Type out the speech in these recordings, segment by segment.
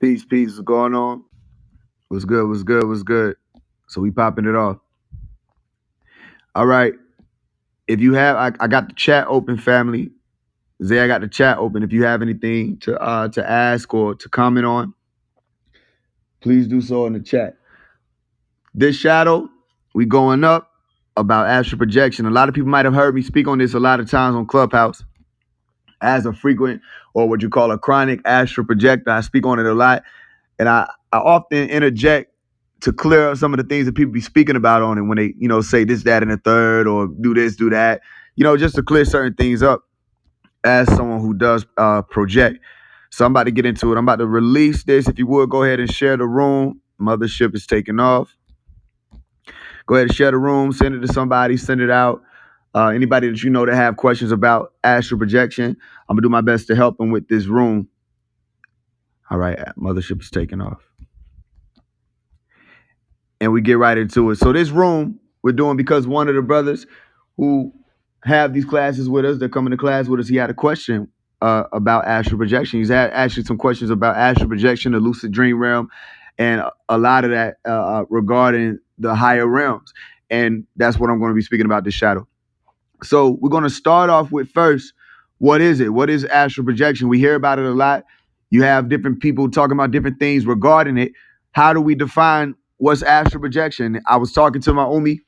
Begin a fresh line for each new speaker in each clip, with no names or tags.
Peace, peace. What's going on? What's good? What's good? What's good? So we popping it off. All right. If you have, I got the chat open, family. Zay, I got the chat open. If you have anything to ask or to comment on, please do so in the chat. This shadow, we going up about astral projection. A lot of people might have heard me speak on this a lot of times on Clubhouse as a frequent or what you call a chronic astral projector. I speak on it a lot, and I often interject to clear up some of the things that people be speaking about on it when they, say this, that, and the third, or do this, do that, just to clear certain things up as someone who does project. So I'm about to get into it. I'm about to release this. If you would, go ahead and share the room. Mothership is taking off. Go ahead and share the room. Send it to somebody. Send it out. Anybody that you know that have questions about astral projection, I'm going to do my best to help them with this room. All right. Mothership is taking off. And we get right into it. So this room we're doing because one of the brothers who have these classes with us, that come into class with us, he had a question about astral projection. He's had actually some questions about astral projection, the lucid dream realm, and a lot of that regarding the higher realms. And that's what I'm going to be speaking about, this shadow. So we're going to start off with first, what is it? What is astral projection? We hear about it a lot. You have different people talking about different things regarding it. How do we define what's astral projection? I was talking to my Umi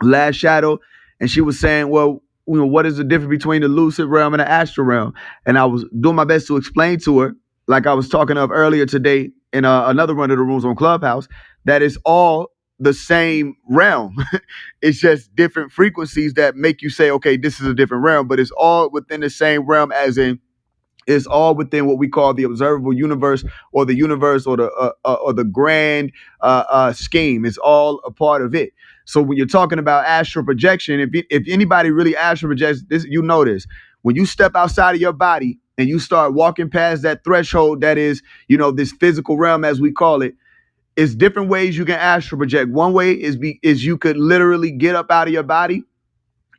last shadow, and she was saying, well, what is the difference between the lucid realm and the astral realm? And I was doing my best to explain to her, like I was talking of earlier today in another one of the rooms on Clubhouse, that it's all the same realm. It's just different frequencies that make you say, okay, this is a different realm, but it's all within the same realm, as in it's all within what we call the observable universe, or the universe, or the grand scheme. It's all a part of it. So when you're talking about astral projection, if anybody really astral projects, this, this. When you step outside of your body and you start walking past that threshold that is, this physical realm, as we call it, it's different ways you can astral project. One way is you could literally get up out of your body.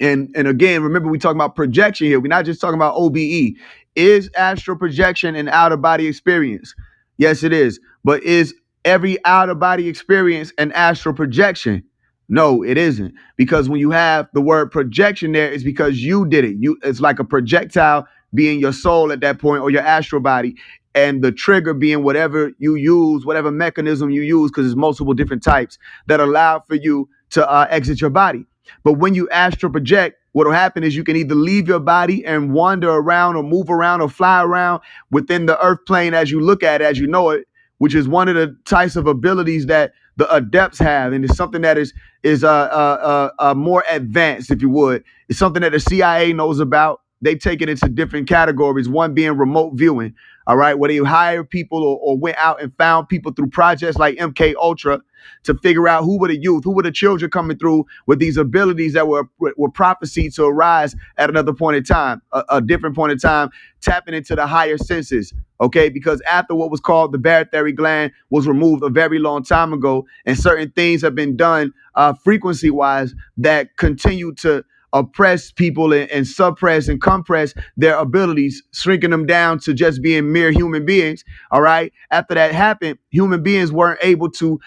And again, remember, we talking about projection here. We're not just talking about OBE. Is astral projection an out of body experience? Yes, it is. But is every out of body experience an astral projection? No, it isn't. Because when you have the word projection there, it's because you did it. It's like a projectile being your soul at that point, or your astral body, and the trigger being whatever you use, whatever mechanism you use, because there's multiple different types that allow for you to exit your body. But when you astral project, what will happen is you can either leave your body and wander around, or move around, or fly around within the earth plane as you look at it, as you know it, which is one of the types of abilities that the adepts have, and it's something that is more advanced, if you would. It's something that the CIA knows about. They take it into different categories. One being remote viewing, all right, where they hire people, or went out and found people through projects like MK Ultra to figure out who were the youth, who were the children coming through with these abilities that were prophesied to arise at another point in time, a different point in time, tapping into the higher senses. Okay, because after what was called the barytheric gland was removed a very long time ago, and certain things have been done frequency wise that continue to oppress people and suppress and compress their abilities, shrinking them down to just being mere human beings. All right. After that happened, human beings weren't able to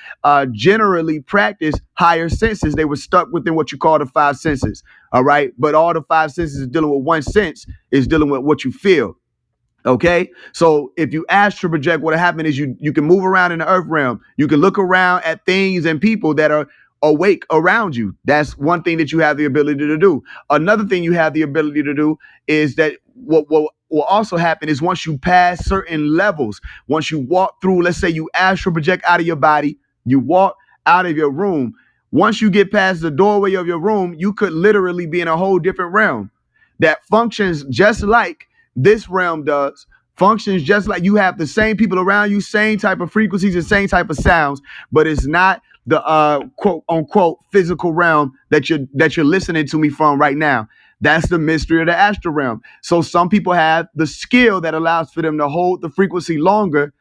generally practice higher senses. They were stuck within what you call the five senses. All right. But all the five senses is dealing with one sense, is dealing with what you feel. Okay, so if you astral project, what happened is you can move around in the earth realm. You can look around at things and people that are awake around you. That's one thing that you have the ability to do. Another thing you have the ability to do is that what will also happen is once you pass certain levels, once you walk through, let's say you astral project out of your body, you walk out of your room. Once you get past the doorway of your room, you could literally be in a whole different realm that functions just like this realm does, functions just like you have the same people around you, same type of frequencies and same type of sounds, but it's not the quote unquote physical realm that you're listening to me from right now. That's the mystery of the astral realm. So some people have the skill that allows for them to hold the frequency longer.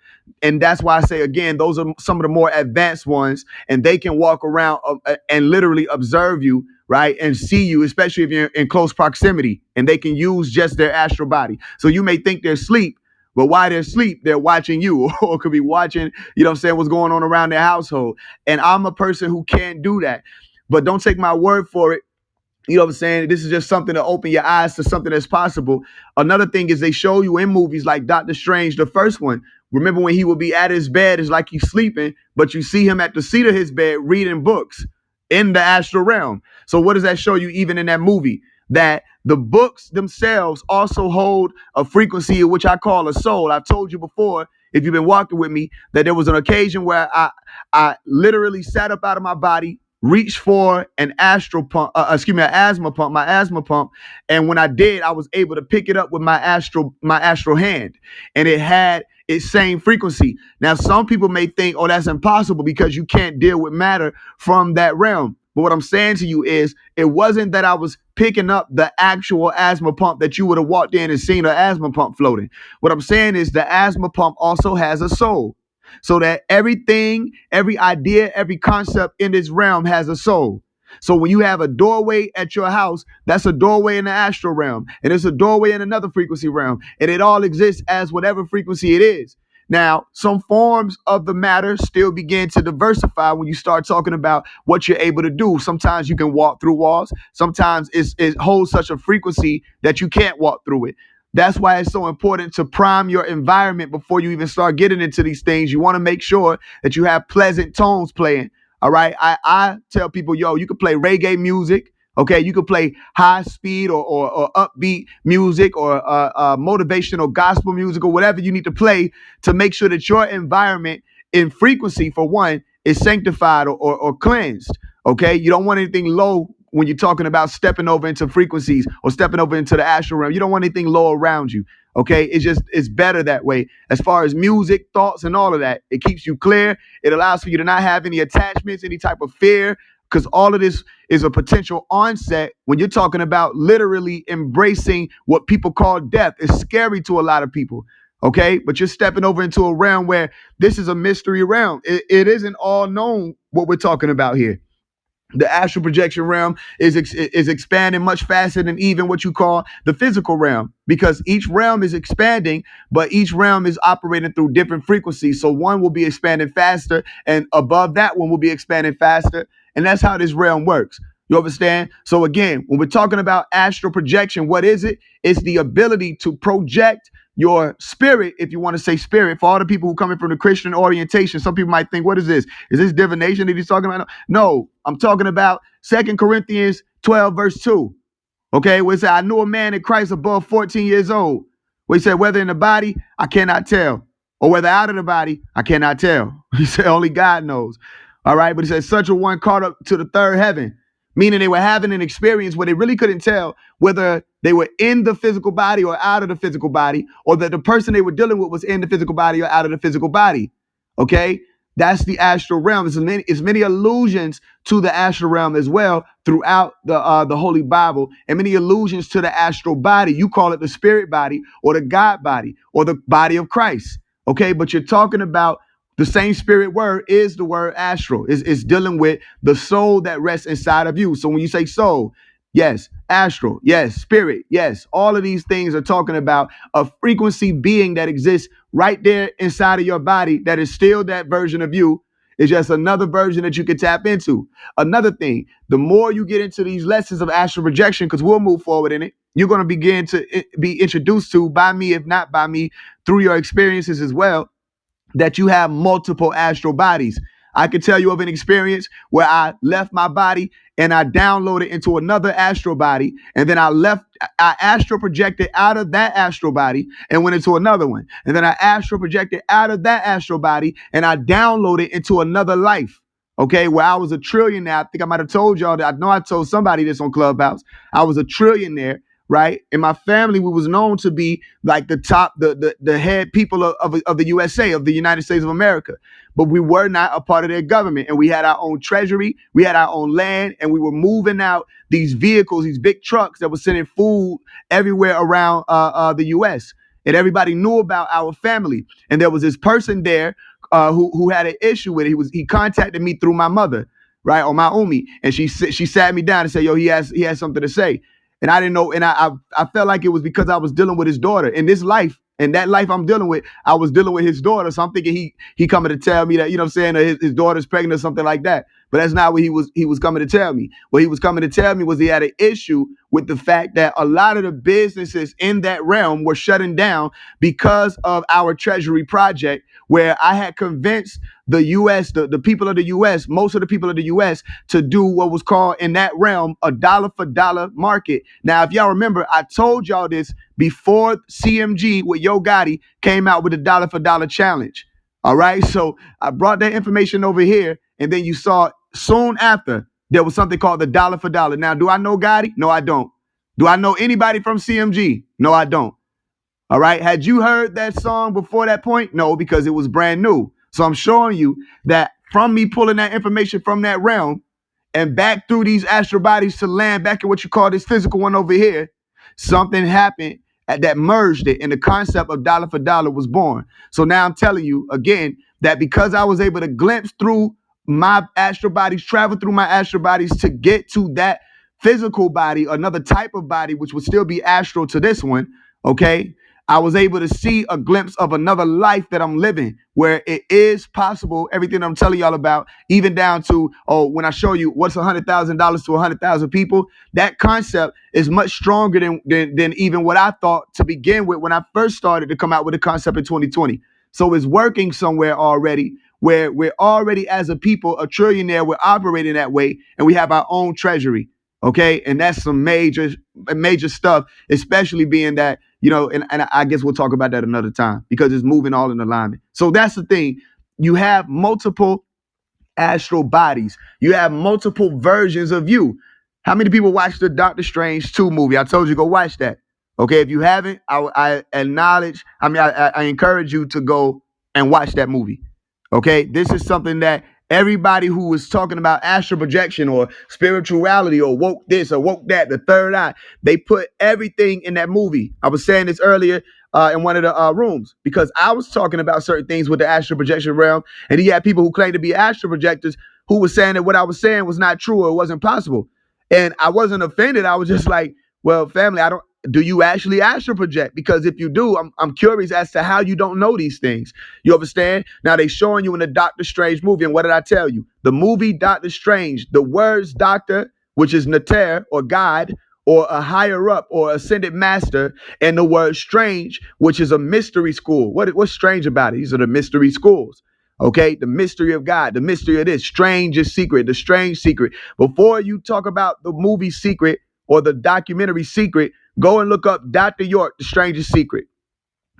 And that's why I say, again, those are some of the more advanced ones, and they can walk around and literally observe you, right, and see you, especially if you're in close proximity, and they can use just their astral body. So you may think they're asleep, But while they're asleep, they're watching you or could be watching, you know what I'm saying, what's going on around their household. And I'm a person who can't do that. But don't take my word for it. You know what I'm saying? This is just something to open your eyes to something that's possible. Another thing is they show you in movies like Doctor Strange, the first one. Remember when he would be at his bed, it's like he's sleeping, but you see him at the seat of his bed reading books in the astral realm. So what does that show you even in that movie? That the books themselves also hold a frequency which I call a soul. I've told you before, if you've been walking with me, that there was an occasion where I literally sat up out of my body, reached for an astral pump, an asthma pump, my asthma pump. And when I did, I was able to pick it up with my astral hand. And it had its same frequency. Now, some people may think, oh, that's impossible because you can't deal with matter from that realm. But what I'm saying to you is, it wasn't that I was picking up the actual asthma pump that you would have walked in and seen an asthma pump floating. What I'm saying is the asthma pump also has a soul. So that everything, every idea, every concept in this realm has a soul. So when you have a doorway at your house, that's a doorway in the astral realm. And it's a doorway in another frequency realm. And it all exists as whatever frequency it is. Now, some forms of the matter still begin to diversify when you start talking about what you're able to do. Sometimes you can walk through walls. Sometimes it holds such a frequency that you can't walk through it. That's why it's so important to prime your environment before you even start getting into these things. You want to make sure that you have pleasant tones playing. All right. I tell people, yo, you can play reggae music. Okay. You can play high speed or upbeat music or motivational gospel music or whatever you need to play to make sure that your environment in frequency, for one, is sanctified or cleansed. Okay. You don't want anything low when you're talking about stepping over into frequencies or stepping over into the astral realm. You don't want anything low around you. Okay. It's better that way. As far as music, thoughts, and all of that, it keeps you clear. It allows for you to not have any attachments, any type of fear, because all of this is a potential onset when you're talking about literally embracing what people call death. It's scary to a lot of people. Okay. But you're stepping over into a realm where this is a mystery realm. It isn't all known what we're talking about here. The astral projection realm is expanding much faster than even what you call the physical realm, because each realm is expanding, but each realm is operating through different frequencies. So one will be expanding faster, and above that one will be expanding faster. And that's how this realm works. You understand? So again, when we're talking about astral projection, what is it? It's the ability to project your spirit, if you want to say spirit. For all the people who coming from the Christian orientation, some people might think, what is this? Is this divination that he's talking about? No, I'm talking about 2 Corinthians 12, verse 2. Okay, where it said, I knew a man in Christ above 14 years old. Where he said, whether in the body, I cannot tell. Or whether out of the body, I cannot tell. He said, only God knows. All right, but he said, such a one caught up to the third heaven. Meaning they were having an experience where they really couldn't tell whether they were in the physical body or out of the physical body, or that the person they were dealing with was in the physical body or out of the physical body. Okay, that's the astral realm. There's many allusions to the astral realm as well throughout the Holy Bible, and many allusions to the astral body. You call it the spirit body or the God body or the body of Christ. Okay, but you're talking about the same spirit word is the word astral. It's dealing with the soul that rests inside of you. So when you say soul, yes, astral, yes, spirit, yes, all of these things are talking about a frequency being that exists right there inside of your body that is still that version of you. It's just another version that you can tap into. Another thing, the more you get into these lessons of astral projection, because we'll move forward in it, you're going to begin to be introduced to by me, if not by me, through your experiences as well, that you have multiple astral bodies. I can tell you of an experience where I left my body and I downloaded into another astral body, and then I astral projected out of that astral body and went into another one. And then I astral projected out of that astral body and I downloaded into another life. Okay, where I was a trillionaire. I think I might have told y'all that. I know I told somebody this on Clubhouse. I was a trillionaire, right? In my family, we was known to be like the top, the head people of the USA, of the United States of America. But we were not a part of their government. And we had our own treasury, we had our own land, and we were moving out these vehicles, these big trucks that were sending food everywhere around the US. And everybody knew about our family. And there was this person there who had an issue with it. He contacted me through my mother, right, or my Umi, and she sat me down and said, "Yo, he has something to say." And I didn't know, and I felt like it was because I was dealing with his daughter. In this life, And that life I'm dealing with, I was dealing with his daughter. So I'm thinking he coming to tell me that, you know what I'm saying, his daughter's pregnant or something like that. But that's not what he was coming to tell me. What he was coming to tell me was he had an issue with the fact that a lot of the businesses in that realm were shutting down because of our treasury project, where I had convinced the US, the people of the US, most of the people of the US, to do what was called in that realm a dollar for dollar market. Now, if y'all remember, I told y'all this before CMG with Yo Gotti came out with the dollar for dollar challenge. All right. So I brought that information over here, and then you saw soon after there was something called the dollar for dollar. Now, do I know Gotti? No, I don't. Do I know anybody from CMG? No, I don't. All right. Had you heard that song before that point? No, because it was brand new. So I'm showing you that from me pulling that information from that realm and back through these astral bodies to land back in what you call this physical one over here, something happened that merged it, and the concept of dollar for dollar was born. So now I'm telling you again that because I was able to glimpse through my astral bodies, travel through my astral bodies to get to that physical body, another type of body, which would still be astral to this one, okay? I was able to see a glimpse of another life that I'm living, where it is possible, everything I'm telling y'all about, even down to, oh, when I show you what's $100,000 to 100,000 people, that concept is much stronger than even what I thought to begin with when I first started to come out with the concept in 2020. So it's working somewhere already, where we're already, as a people, a trillionaire, we're operating that way, and we have our own treasury. Okay. And that's some major stuff, especially being that, you know, and I guess we'll talk about that another time because it's moving all in alignment. So that's the thing. You have multiple astral bodies. You have multiple versions of you. How many people watched the Doctor Strange 2 movie? I told you go watch that. Okay, if you haven't, I acknowledge, I encourage you to go and watch that movie. Okay, this is something that everybody who was talking about astral projection or spirituality or woke this or woke that, the third eye, they put everything in that movie. I was saying this earlier in one of the rooms because I was talking about certain things with the astral projection realm, and he had people who claimed to be astral projectors who were saying that what I was saying was not true or it wasn't possible. And I wasn't offended. I was just like, well, family, I don't. Do you actually astral project? Because if you do, I'm curious as to how you don't know these things. You understand? Now they showing you in the Doctor Strange movie, and what did I tell you? The movie Doctor Strange, the words doctor, which is Nater or God, or a higher up or ascended master, and the word strange, which is a mystery school. What's strange about it? These are the mystery schools. Okay, the mystery of God, the mystery of this, strange is secret, the strange secret. Before you talk about the movie Secret or the documentary Secret, go and look up Dr. York, The Strangest Secret.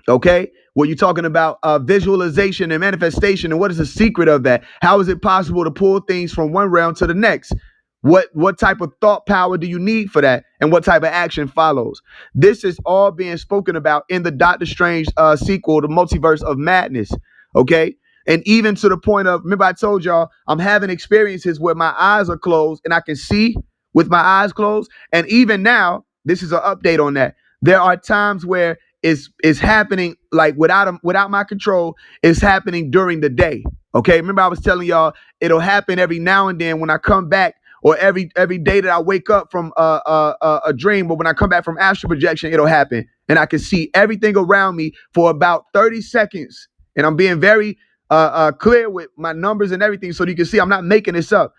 Okay, well, you're talking about visualization and manifestation, and what is the secret of that? How is it possible to pull things from one realm to the next? What type of thought power do you need for that, and what type of action follows? This is all being spoken about in the Doctor Strange sequel, The Multiverse of Madness. Okay, and even to the point of, remember I told y'all I'm having experiences where my eyes are closed and I can see with my eyes closed, and even now, this is an update on that. There are times where it's happening like without my control. It's happening during the day. Okay, remember I was telling y'all it'll happen every now and then when I come back, or every day that I wake up from a dream. But when I come back from astral projection, it'll happen, and I can see everything around me for about 30 seconds. And I'm being very clear with my numbers and everything, so you can see I'm not making this up.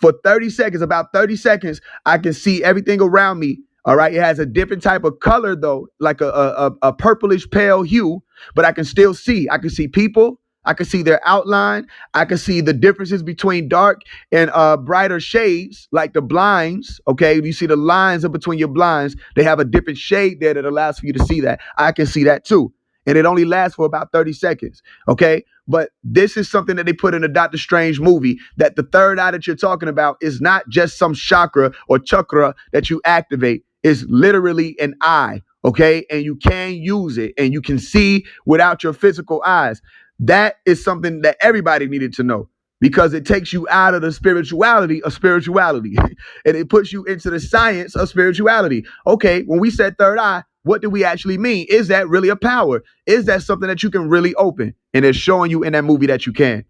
For 30 seconds, about 30 seconds, I can see everything around me. All right. It has a different type of color, though, like a purplish pale hue, but I can still see. I can see people. I can see their outline. I can see the differences between dark and brighter shades, like the blinds. Okay. You see the lines in between your blinds. They have a different shade there that allows for you to see that. I can see that, too. And it only lasts for about 30 seconds. Okay. But this is something that they put in the Doctor Strange movie, that the third eye that you're talking about is not just some chakra or chakra that you activate. It's literally an eye, okay? And you can use it, and you can see without your physical eyes. That is something that everybody needed to know, because it takes you out of the spirituality of spirituality and it puts you into the science of spirituality. Okay, when we said third eye, what do we actually mean? Is that really a power? Is that something that you can really open? And it's showing you in that movie that you can.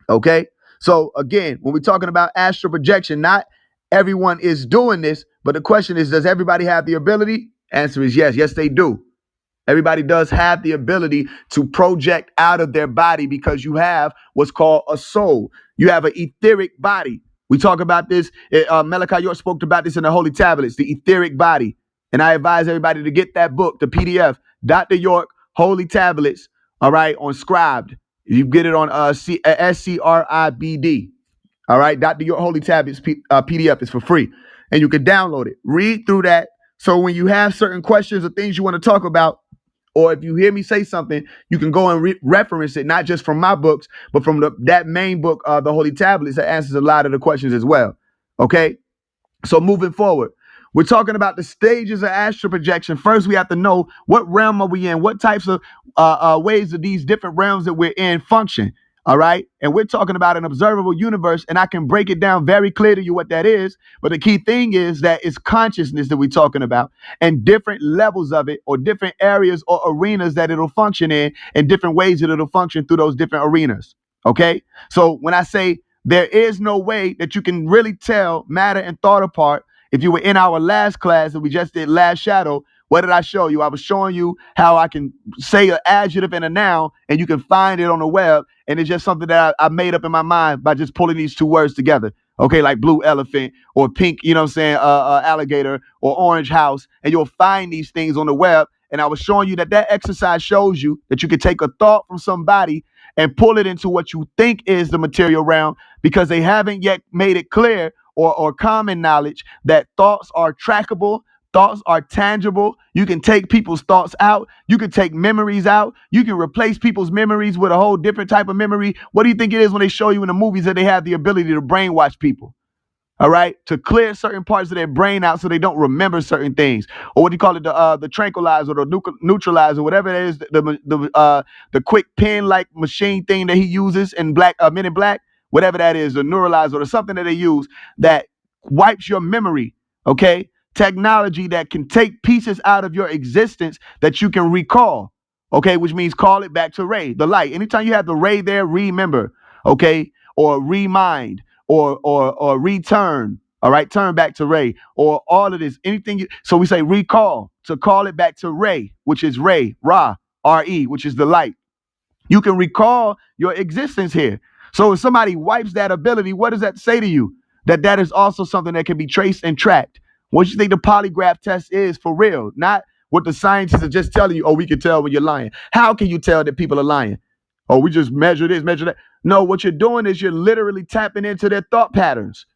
Okay. So again, when we're talking about astral projection, not everyone is doing this, but the question is, does everybody have the ability? Answer is yes. Yes, they do. Everybody does have the ability to project out of their body because you have what's called a soul. You have an etheric body. We talk about this. Malachi York spoke about this in the Holy Tablets, the etheric body. And I advise everybody to get that book, the PDF, Dr. York, Holy Tablets, all right, on Scribed. You get it on SCRIBD. All right, Dr. York Holy Tablets PDF is for free. And you can download it. Read through that. So when you have certain questions or things you want to talk about, or if you hear me say something, you can go and reference it, not just from my books, but from that main book, the Holy Tablets, that answers a lot of the questions as well. Okay? So moving forward, we're talking about the stages of astral projection. First, we have to know what realm are we in, what types of ways of these different realms that we're in function. All right. And we're talking about an observable universe, and I can break it down very clear to you what that is. But the key thing is that it's consciousness that we're talking about and different levels of it or different areas or arenas that it'll function in and different ways that it'll function through those different arenas. Okay. So when I say there is no way that you can really tell matter and thought apart. If you were in our last class that we just did, last shadow, what did I show you? I was showing you how I can say an adjective and a noun, and you can find it on the web. And it's just something that I made up in my mind by just pulling these two words together. Okay, like blue elephant or pink, you know what I'm saying, alligator or orange house. And you'll find these things on the web. And I was showing you that exercise shows you that you can take a thought from somebody and pull it into what you think is the material realm because they haven't yet made it clear or common knowledge that thoughts are trackable, thoughts are tangible. You can take people's thoughts out. You can take memories out. You can replace people's memories with a whole different type of memory. What do you think it is when they show you in the movies that they have the ability to brainwash people? All right, to clear certain parts of their brain out so they don't remember certain things, or what do you call it, the tranquilizer or the neutralizer, whatever it is, the quick pen like machine thing that he uses in Men in Black, whatever that is, the neuralizer or something that they use that wipes your memory. Okay, technology that can take pieces out of your existence that you can recall. Okay, which means call it back to Ray, the light. Anytime you have the Ray there, remember. Okay, or remind or return. All right, turn back to Ray or all of this. So we say recall to call it back to Ray, which is Ray, Ra, R-E, which is the light. You can recall your existence here. So if somebody wipes that ability, what does that say to you? That is also something that can be traced and tracked. What you think the polygraph test is for real, not what the scientists are just telling you, oh, we can tell when you're lying. How can you tell that people are lying? Oh, we just measure this, measure that. No, what you're doing is you're literally tapping into their thought patterns.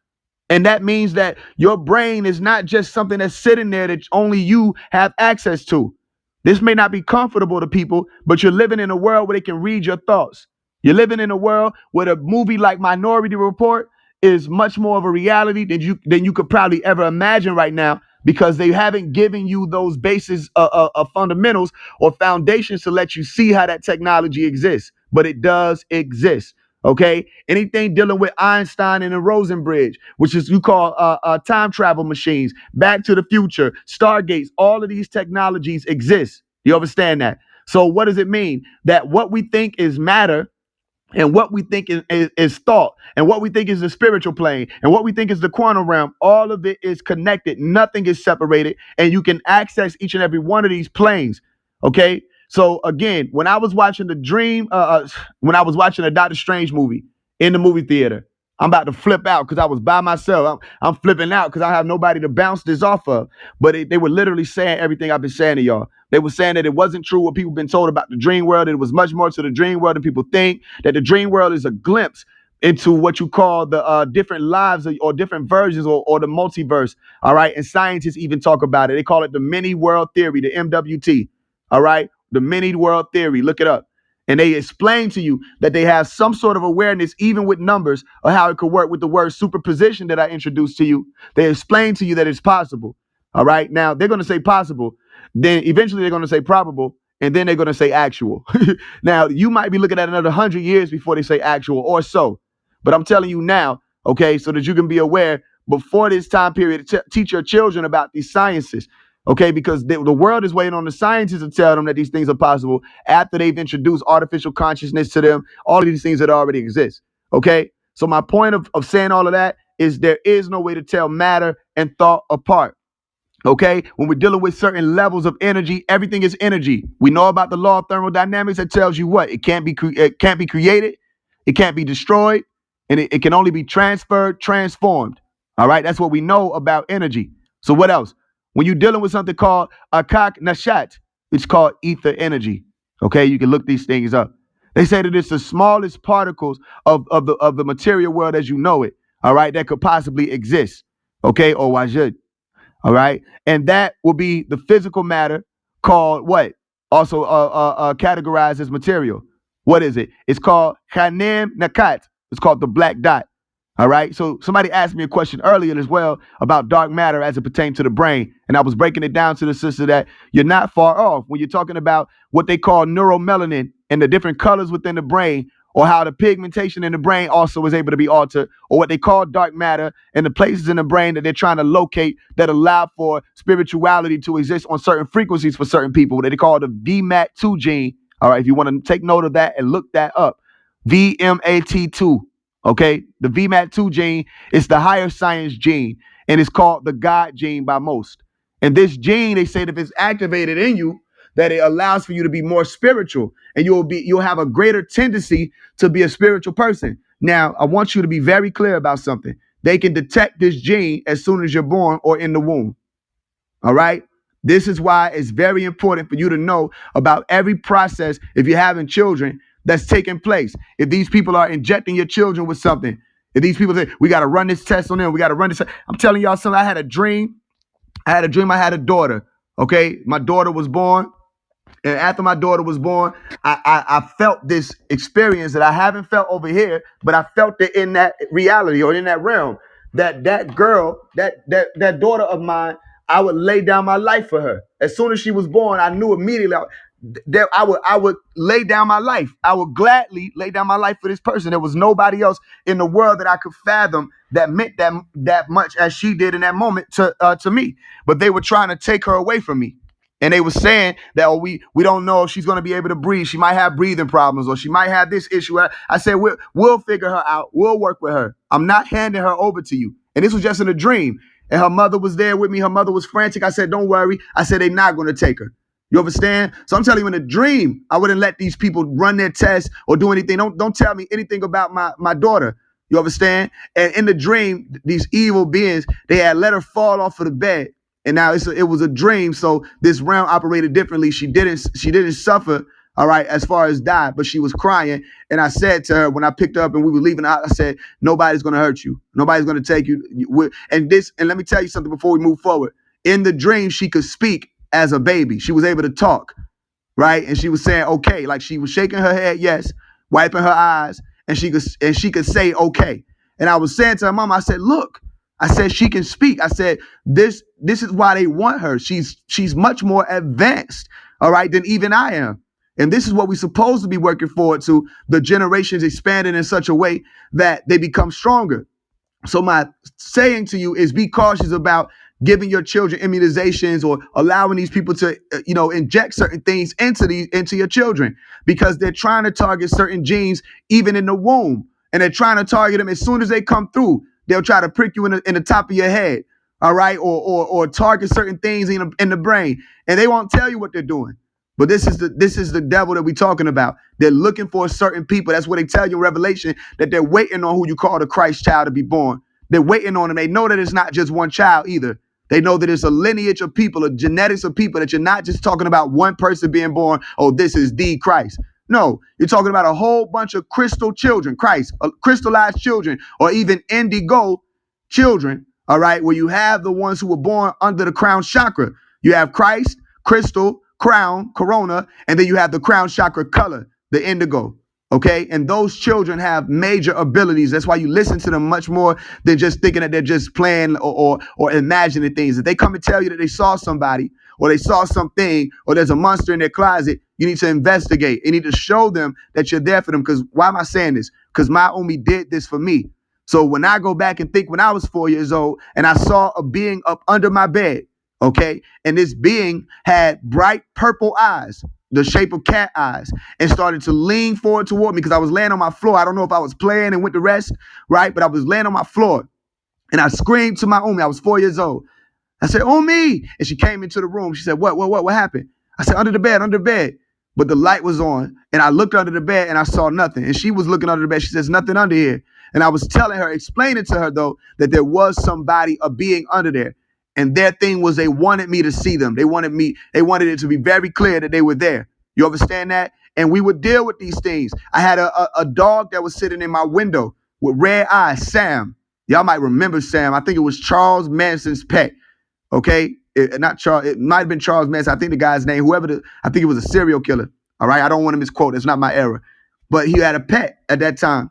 And that means that your brain is not just something that's sitting there that only you have access to. This may not be comfortable to people, but you're living in a world where they can read your thoughts. You're living in a world where a movie like Minority Report is much more of a reality than you could probably ever imagine right now because they haven't given you those bases of fundamentals or foundations to let you see how that technology exists. But it does exist. Okay, anything dealing with Einstein and the Rosenbridge, which is you call time travel machines, Back to the Future, Stargates, all of these technologies exist. You understand that? So what does it mean? That what we think is matter and what we think is thought and what we think is the spiritual plane and what we think is the quantum realm, all of it is connected. Nothing is separated, and you can access each and every one of these planes. Okay. So again, when I was watching when I was watching a Doctor Strange movie in the movie theater, I'm about to flip out because I was by myself. I'm flipping out because I have nobody to bounce this off of. But they were literally saying everything I've been saying to y'all. They were saying that it wasn't true what people been told about the dream world. It was much more to the dream world than people think. That the dream world is a glimpse into what you call the different lives or different versions or the multiverse. All right. And scientists even talk about it. They call it the many world theory, the MWT. All right. The many world theory. Look it up. And they explain to you that they have some sort of awareness, even with numbers, of how it could work with the word superposition that I introduced to you. They explain to you that it's possible. All right. Now they're going to say possible. Then eventually they're going to say probable. And then they're going to say actual. Now you might be looking at another 100 years before they say actual or so. But I'm telling you now, okay, so that you can be aware before this time period, teach your children about these sciences. Okay, because the world is waiting on the scientists to tell them that these things are possible after they've introduced artificial consciousness to them, all of these things that already exist. Okay, so my point of saying all of that is there is no way to tell matter and thought apart. Okay, when we're dealing with certain levels of energy, everything is energy. We know about the law of thermodynamics that tells you what it can't be it can't be created, it can't be destroyed, and it can only be transferred, transformed. All right, that's what we know about energy. So what else? When you're dealing with something called akak nashat, it's called ether energy. Okay, you can look these things up. They say that it's the smallest particles of the material world as you know it. All right, that could possibly exist. Okay, or wajud. All right. And that will be the physical matter called what? Also categorized as material. What is it? It's called Hanem Nakat. It's called the black dot. All right. So somebody asked me a question earlier as well about dark matter as it pertains to the brain. And I was breaking it down to the sister that you're not far off when you're talking about what they call neuromelanin and the different colors within the brain, or how the pigmentation in the brain also is able to be altered, or what they call dark matter and the places in the brain that they're trying to locate that allow for spirituality to exist on certain frequencies for certain people, what they call the VMAT2 gene. All right, if you want to take note of that and look that up, VMAT2. Okay, the VMAT2 gene is the higher science gene, and it's called the God gene by most. And this gene, they say that if it's activated in you, that it allows for you to be more spiritual, and you'll have a greater tendency to be a spiritual person. Now, I want you to be very clear about something. They can detect this gene as soon as you're born or in the womb. All right. This is why it's very important for you to know about every process, if you're having children, that's taking place. If these people are injecting your children with something, if these people say, we got to run this test on them, we got to run this. I'm telling y'all something. I had a dream. I had a daughter. Okay. My daughter was born. And after my daughter was born, I felt this experience that I haven't felt over here, but I felt it in that reality or in that realm. That girl, that daughter of mine, I would lay down my life for her. As soon as she was born, I knew immediately that I would lay down my life. I would gladly lay down my life for this person. There was nobody else in the world that I could fathom that meant that much as she did in that moment to me. But they were trying to take her away from me. And they were saying that, oh, we don't know if she's going to be able to breathe. She might have breathing problems, or she might have this issue. I said, we'll figure her out. We'll work with her. I'm not handing her over to you. And this was just in a dream. And her mother was there with me. Her mother was frantic. I said, don't worry. I said, they're not going to take her. You understand? So I'm telling you, in a dream, I wouldn't let these people run their tests or do anything. Don't tell me anything about my daughter. You understand? And in the dream, these evil beings, they had let her fall off of the bed. And now it was a dream, so this realm operated differently. She didn't suffer, all right, as far as die, but she was crying. And I said to her when I picked her up and we were leaving out, I said, nobody's going to hurt you. Nobody's going to take you. And let me tell you something before we move forward. In the dream, she could speak as a baby. She was able to talk, right? And she was saying, okay, like she was shaking her head, yes, wiping her eyes, and she could say, okay. And I was saying to her mom, I said, look, I said, she can speak. I said, this is why they want her. She's much more advanced, all right, than even I am. And this is what we're supposed to be working forward to, the generations expanding in such a way that they become stronger. So my saying to you is be cautious about giving your children immunizations or allowing these people to, inject certain things into your children, because they're trying to target certain genes even in the womb, and they're trying to target them as soon as they come through. They'll try to prick you in the top of your head, all right, or target certain things in the brain, and they won't tell you what they're doing. But this is the devil that we're talking about. They're looking for certain people. That's what they tell you in Revelation, that they're waiting on who you call the Christ child to be born. They're waiting on them. They know that it's not just one child either. They know that it's a lineage of people, a genetics of people, that you're not just talking about one person being born. Oh, this is the Christ. No, you're talking about a whole bunch of crystal children, Christ, crystallized children, or even indigo children, all right, where you have the ones who were born under the crown chakra. You have Christ, crystal, crown, corona, and then you have the crown chakra color, the indigo. Okay, and those children have major abilities. That's why you listen to them much more than just thinking that they're just playing or imagining things. If they come and tell you that they saw somebody or they saw something or there's a monster in their closet, you need to investigate. You need to show them that you're there for them. Because why am I saying this? Because my Umi did this for me. So when I go back and think when I was 4 years old and I saw a being up under my bed, okay, and this being had bright purple eyes, the shape of cat eyes, and started to lean forward toward me because I was laying on my floor. I don't know if I was playing and went to rest, right? But I was laying on my floor and I screamed to my Umi. I was 4 years old. I said, on me. And she came into the room. She said, what happened? I said, under the bed, under the bed. But the light was on. And I looked under the bed and I saw nothing. And she was looking under the bed. She says, nothing under here. And I was telling her, explaining to her, though, that there was somebody, a being under there. And their thing was they wanted me to see them. They wanted it to be very clear that they were there. You understand that? And we would deal with these things. I had a dog that was sitting in my window with red eyes, Sam. Y'all might remember Sam. I think it was Charles Manson's pet. Okay, not Charles. It might have been Charles Manson. I think the guy's name, I think it was a serial killer. All right, I don't want to misquote. It's not my era. But he had a pet at that time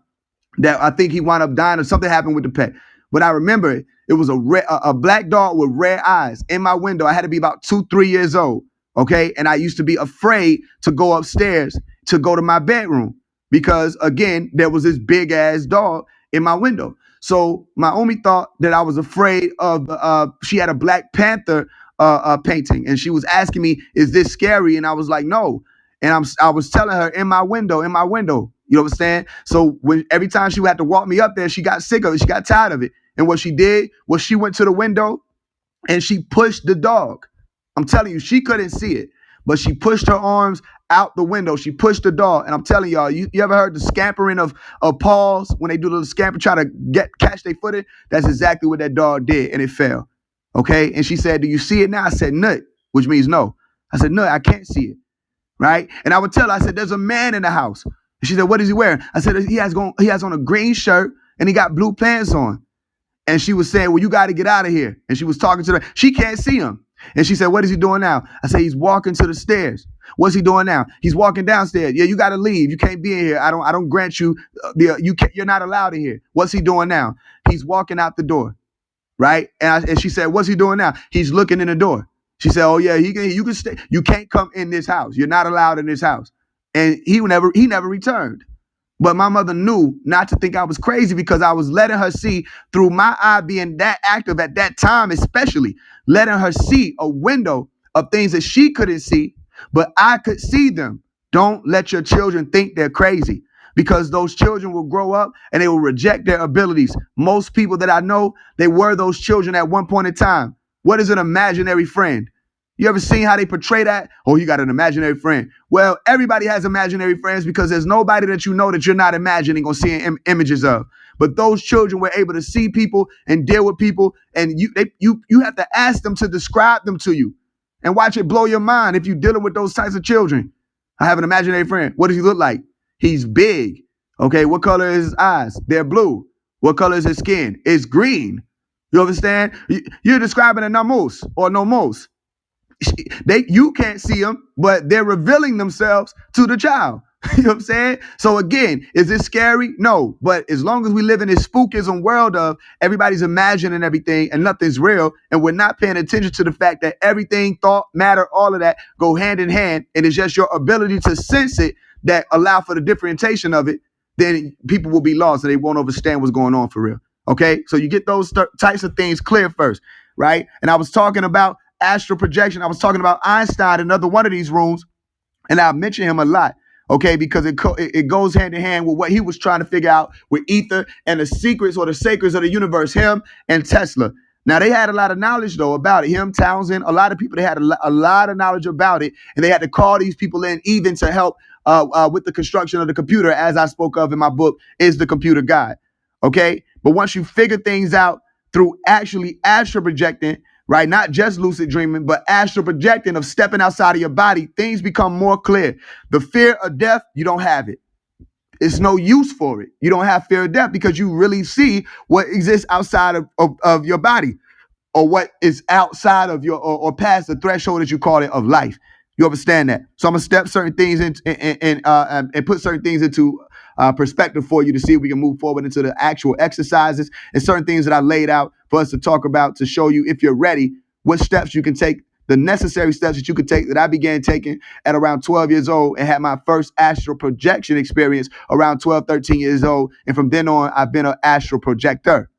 that I think he wound up dying or something happened with the pet. But I remember it was a black dog with red eyes in my window. I had to be about 2-3 years old. Okay, and I used to be afraid to go upstairs to go to my bedroom because again there was this big ass dog in my window. So my only thought that I was afraid of, she had a Black Panther painting, and she was asking me, "Is this scary?" And I was like, "No." And I was telling her in my window. You know what I'm saying? So every time she would have to walk me up there, she got sick of it. She got tired of it. And what she did was she went to the window and she pushed the dog. I'm telling you, she couldn't see it, but she pushed her arms out the window. She pushed the dog. And I'm telling y'all, you ever heard the scampering of paws when they do the scamper, try to catch their footing? That's exactly what that dog did, and it fell. Okay. And she said, "Do you see it now?" I said, "Nut," which means no. I said, "No, I can't see it." Right. And I would tell her, I said, "There's a man in the house." And she said, "What is he wearing?" I said, he has on a green shirt and he got blue pants on. And she was saying, "Well, you got to get out of here." And she was talking to her. She can't see him. And she said, "What is he doing now?" I said, "He's walking to the stairs." "What's he doing now?" "He's walking downstairs." "Yeah, you got to leave. You can't be in here. I don't grant you you're not allowed in here." "What's he doing now?" "He's walking out the door." Right. And she said, "What's he doing now?" "He's looking in the door." She said, "Oh yeah, you can stay. You can't come in this house. You're not allowed in this house." And he never returned. But my mother knew not to think I was crazy because I was letting her see through my eye being that active at that time, especially letting her see a window of things that she couldn't see, but I could see them. Don't let your children think they're crazy because those children will grow up and they will reject their abilities. Most people that I know, they were those children at one point in time. What is an imaginary friend? You ever seen how they portray that? "Oh, you got an imaginary friend." Well, everybody has imaginary friends because there's nobody that you know that you're not imagining or seeing images of. But those children were able to see people and deal with people, and you have to ask them to describe them to you, and watch it blow your mind if you're dealing with those types of children. "I have an imaginary friend." "What does he look like?" "He's big." "Okay, what color is his eyes?" "They're blue." "What color is his skin?" "It's green." You understand? You're describing a namus or nomos. You can't see them, but they're revealing themselves to the child. You know what I'm saying? So again, is this scary? No. But as long as we live in this spookism world of everybody's imagining everything and nothing's real, and we're not paying attention to the fact that everything, thought, matter, all of that go hand in hand, and it's just your ability to sense it that allow for the differentiation of it, then people will be lost and they won't understand what's going on for real. Okay? So you get those types of things clear first, right? And I was talking about astral projection. I was talking about Einstein in another one of these rooms, and I mention him a lot, okay, because it goes hand in hand with what he was trying to figure out with ether and the secrets or the sacreds of the universe, him and Tesla. Now, they had a lot of knowledge, though, about it. Him, Townsend, a lot of people, they had a lot of knowledge about it, and they had to call these people in even to help with the construction of the computer, as I spoke of in my book, Is the Computer God? Okay? But once you figure things out through actually astral projecting, right? Not just lucid dreaming, but astral projecting of stepping outside of your body, things become more clear. The fear of death, you don't have it. It's no use for it. You don't have fear of death because you really see what exists outside of your body, or what is outside of your or past the threshold that you call it of life. You understand that? So I'm gonna step certain things in and put certain things into perspective for you to see if we can move forward into the actual exercises and certain things that I laid out for us to talk about to show you, if you're ready, what steps you can take, the necessary steps that you could take that I began taking at around 12 years old and had my first astral projection experience around 12, 13 years old. And from then on, I've been an astral projector.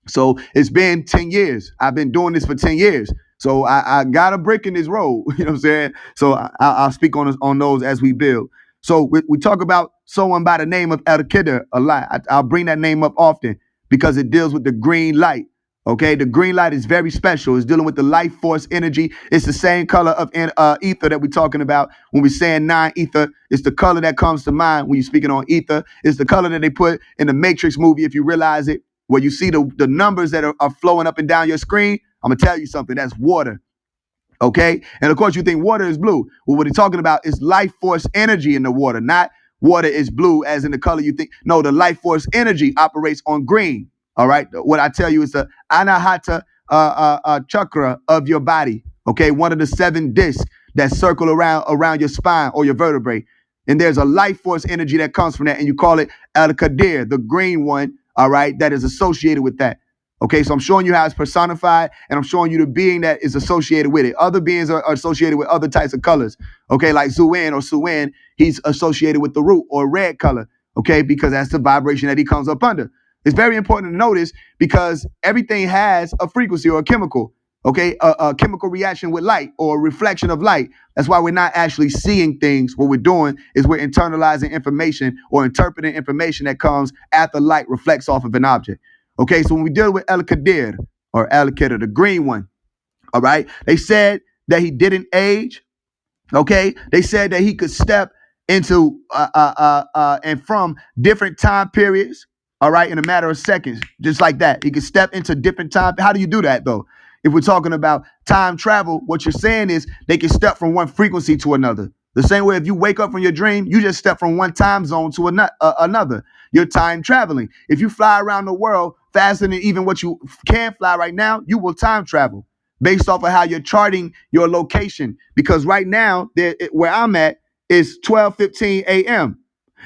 So it's been 10 years. I've been doing this for 10 years. So I got a brick in this road. You know what I'm saying? So I'll speak on those as we build. So we talk about someone by the name of El Kidder a lot. I'll bring that name up often because it deals with the green light. Okay, the green light is very special. It's dealing with the life force energy. It's the same color of ether that we're talking about when we're saying non-ether. It's the color that comes to mind when you're speaking on ether. It's the color that they put in the Matrix movie, if you realize it, where you see the numbers that are flowing up and down your screen. I'm going to tell you something. That's water. Okay. And of course, you think water is blue. Well, what he's talking about is life force energy in the water, not water is blue as in the color you think. No, the life force energy operates on green. All right. What I tell you is the anahata chakra of your body. Okay. One of the 7 discs that circle around your spine or your vertebrae. And there's a life force energy that comes from that. And you call it Al-Qadir, the green one. All right. That is associated with that. Okay, so I'm showing you how it's personified, and I'm showing you the being that is associated with it. Other beings are associated with other types of colors. Okay, like Zuin or Suin, he's associated with the root or red color. Okay, because that's the vibration that he comes up under. It's very important to notice because everything has a frequency or a chemical. Okay, a chemical reaction with light or a reflection of light. That's why we're not actually seeing things. What we're doing is we're internalizing information or interpreting information that comes after light reflects off of an object. Okay, so when we deal with El-Qadir or Al-Qadir, the green one, all right, they said that he didn't age. Okay, they said that he could step into and from different time periods. All right, in a matter of seconds, just like that, he could step into different time. How do you do that though? If we're talking about time travel, what you're saying is they can step from one frequency to another. The same way if you wake up from your dream, you just step from one time zone to another. You're time traveling. If you fly around the world faster than even what you can fly right now, you will time travel based off of how you're charting your location. Because right now, where I'm at is 12:15 a.m.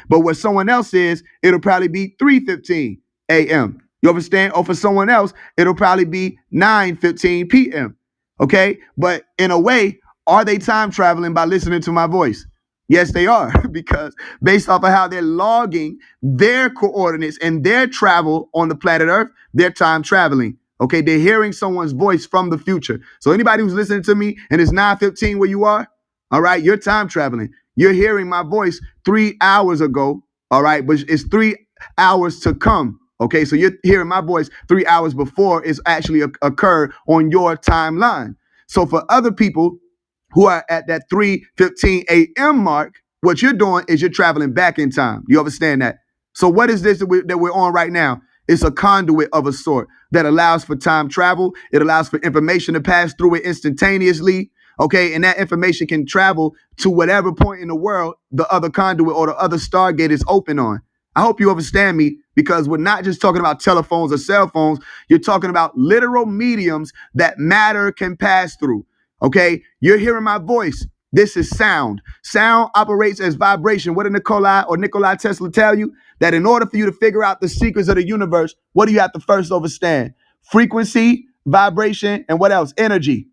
But where someone else is, it'll probably be 3:15 a.m. You understand? Or for someone else, it'll probably be 9:15 p.m. Okay? But in a way, are they time traveling by listening to my voice? Yes, they are, because based off of how they're logging their coordinates and their travel on the planet Earth, they're time traveling. Okay, they're hearing someone's voice from the future. So anybody who's listening to me and it's 9:15 where you are, all right, you're time traveling. You're hearing my voice 3 hours ago, all right, but it's 3 hours to come. Okay, so you're hearing my voice 3 hours before it's actually occurred on your timeline. So for other people who are at that 3:15 a.m. mark, what you're doing is you're traveling back in time. You understand that? So what is this that we're on right now? It's a conduit of a sort that allows for time travel. It allows for information to pass through it instantaneously. Okay, and that information can travel to whatever point in the world the other conduit or the other Stargate is open on. I hope you understand me, because we're not just talking about telephones or cell phones. You're talking about literal mediums that matter can pass through. Okay, you're hearing my voice. This is sound. Sound operates as vibration. What did Nikola Tesla tell you? That in order for you to figure out the secrets of the universe, what do you have to first understand? Frequency, vibration, and what else? Energy.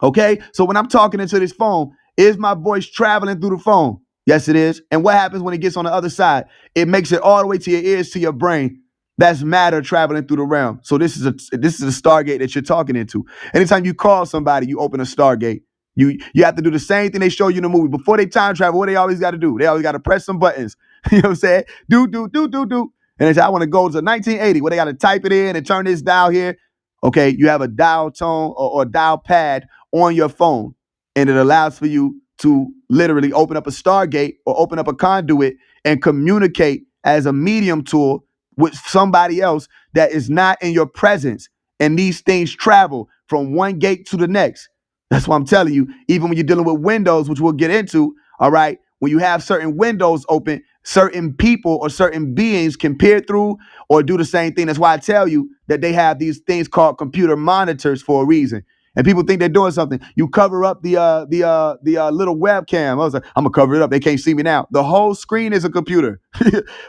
Okay, so when I'm talking into this phone, is my voice traveling through the phone? Yes, it is. And what happens when it gets on the other side? It makes it all the way to your ears, to your brain. That's matter traveling through the realm. So this is a Stargate that you're talking into. Anytime you call somebody, you open a Stargate. You have to do the same thing they show you in the movie. Before they time travel, what they always got to do? They always got to press some buttons. You know what I'm saying? Do. And they say, I want to go to 1980. Where they got to type it in and turn this dial here. Okay, you have a dial tone or dial pad on your phone, and it allows for you to literally open up a Stargate or open up a conduit and communicate as a medium tool with somebody else that is not in your presence. And these things travel from one gate to the next. That's why I'm telling you, even when you're dealing with windows, which we'll get into, all right, when you have certain windows open, certain people or certain beings can peer through or do the same thing. That's why I tell you that they have these things called computer monitors for a reason. And people think they're doing something. You cover up the little webcam. I was like, I'm gonna cover it up. They can't see me now. The whole screen is a computer.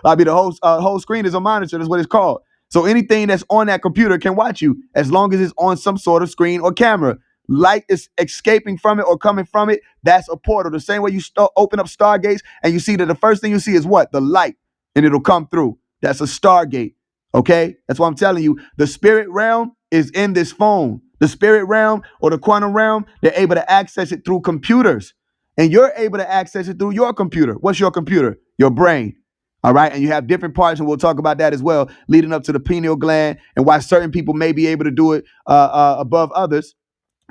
I mean, the whole screen is a monitor. That's what it's called. So anything that's on that computer can watch you as long as it's on some sort of screen or camera. Light is escaping from it or coming from it. That's a portal. The same way you open up Stargates and you see that the first thing you see is what? The light, and it'll come through. That's a Stargate. Okay, that's what I'm telling you. The spirit realm is in this phone. The spirit realm or the quantum realm, they're able to access it through computers. And you're able to access it through your computer. What's your computer? Your brain. All right. And you have different parts, and we'll talk about that as well, leading up to the pineal gland and why certain people may be able to do it above others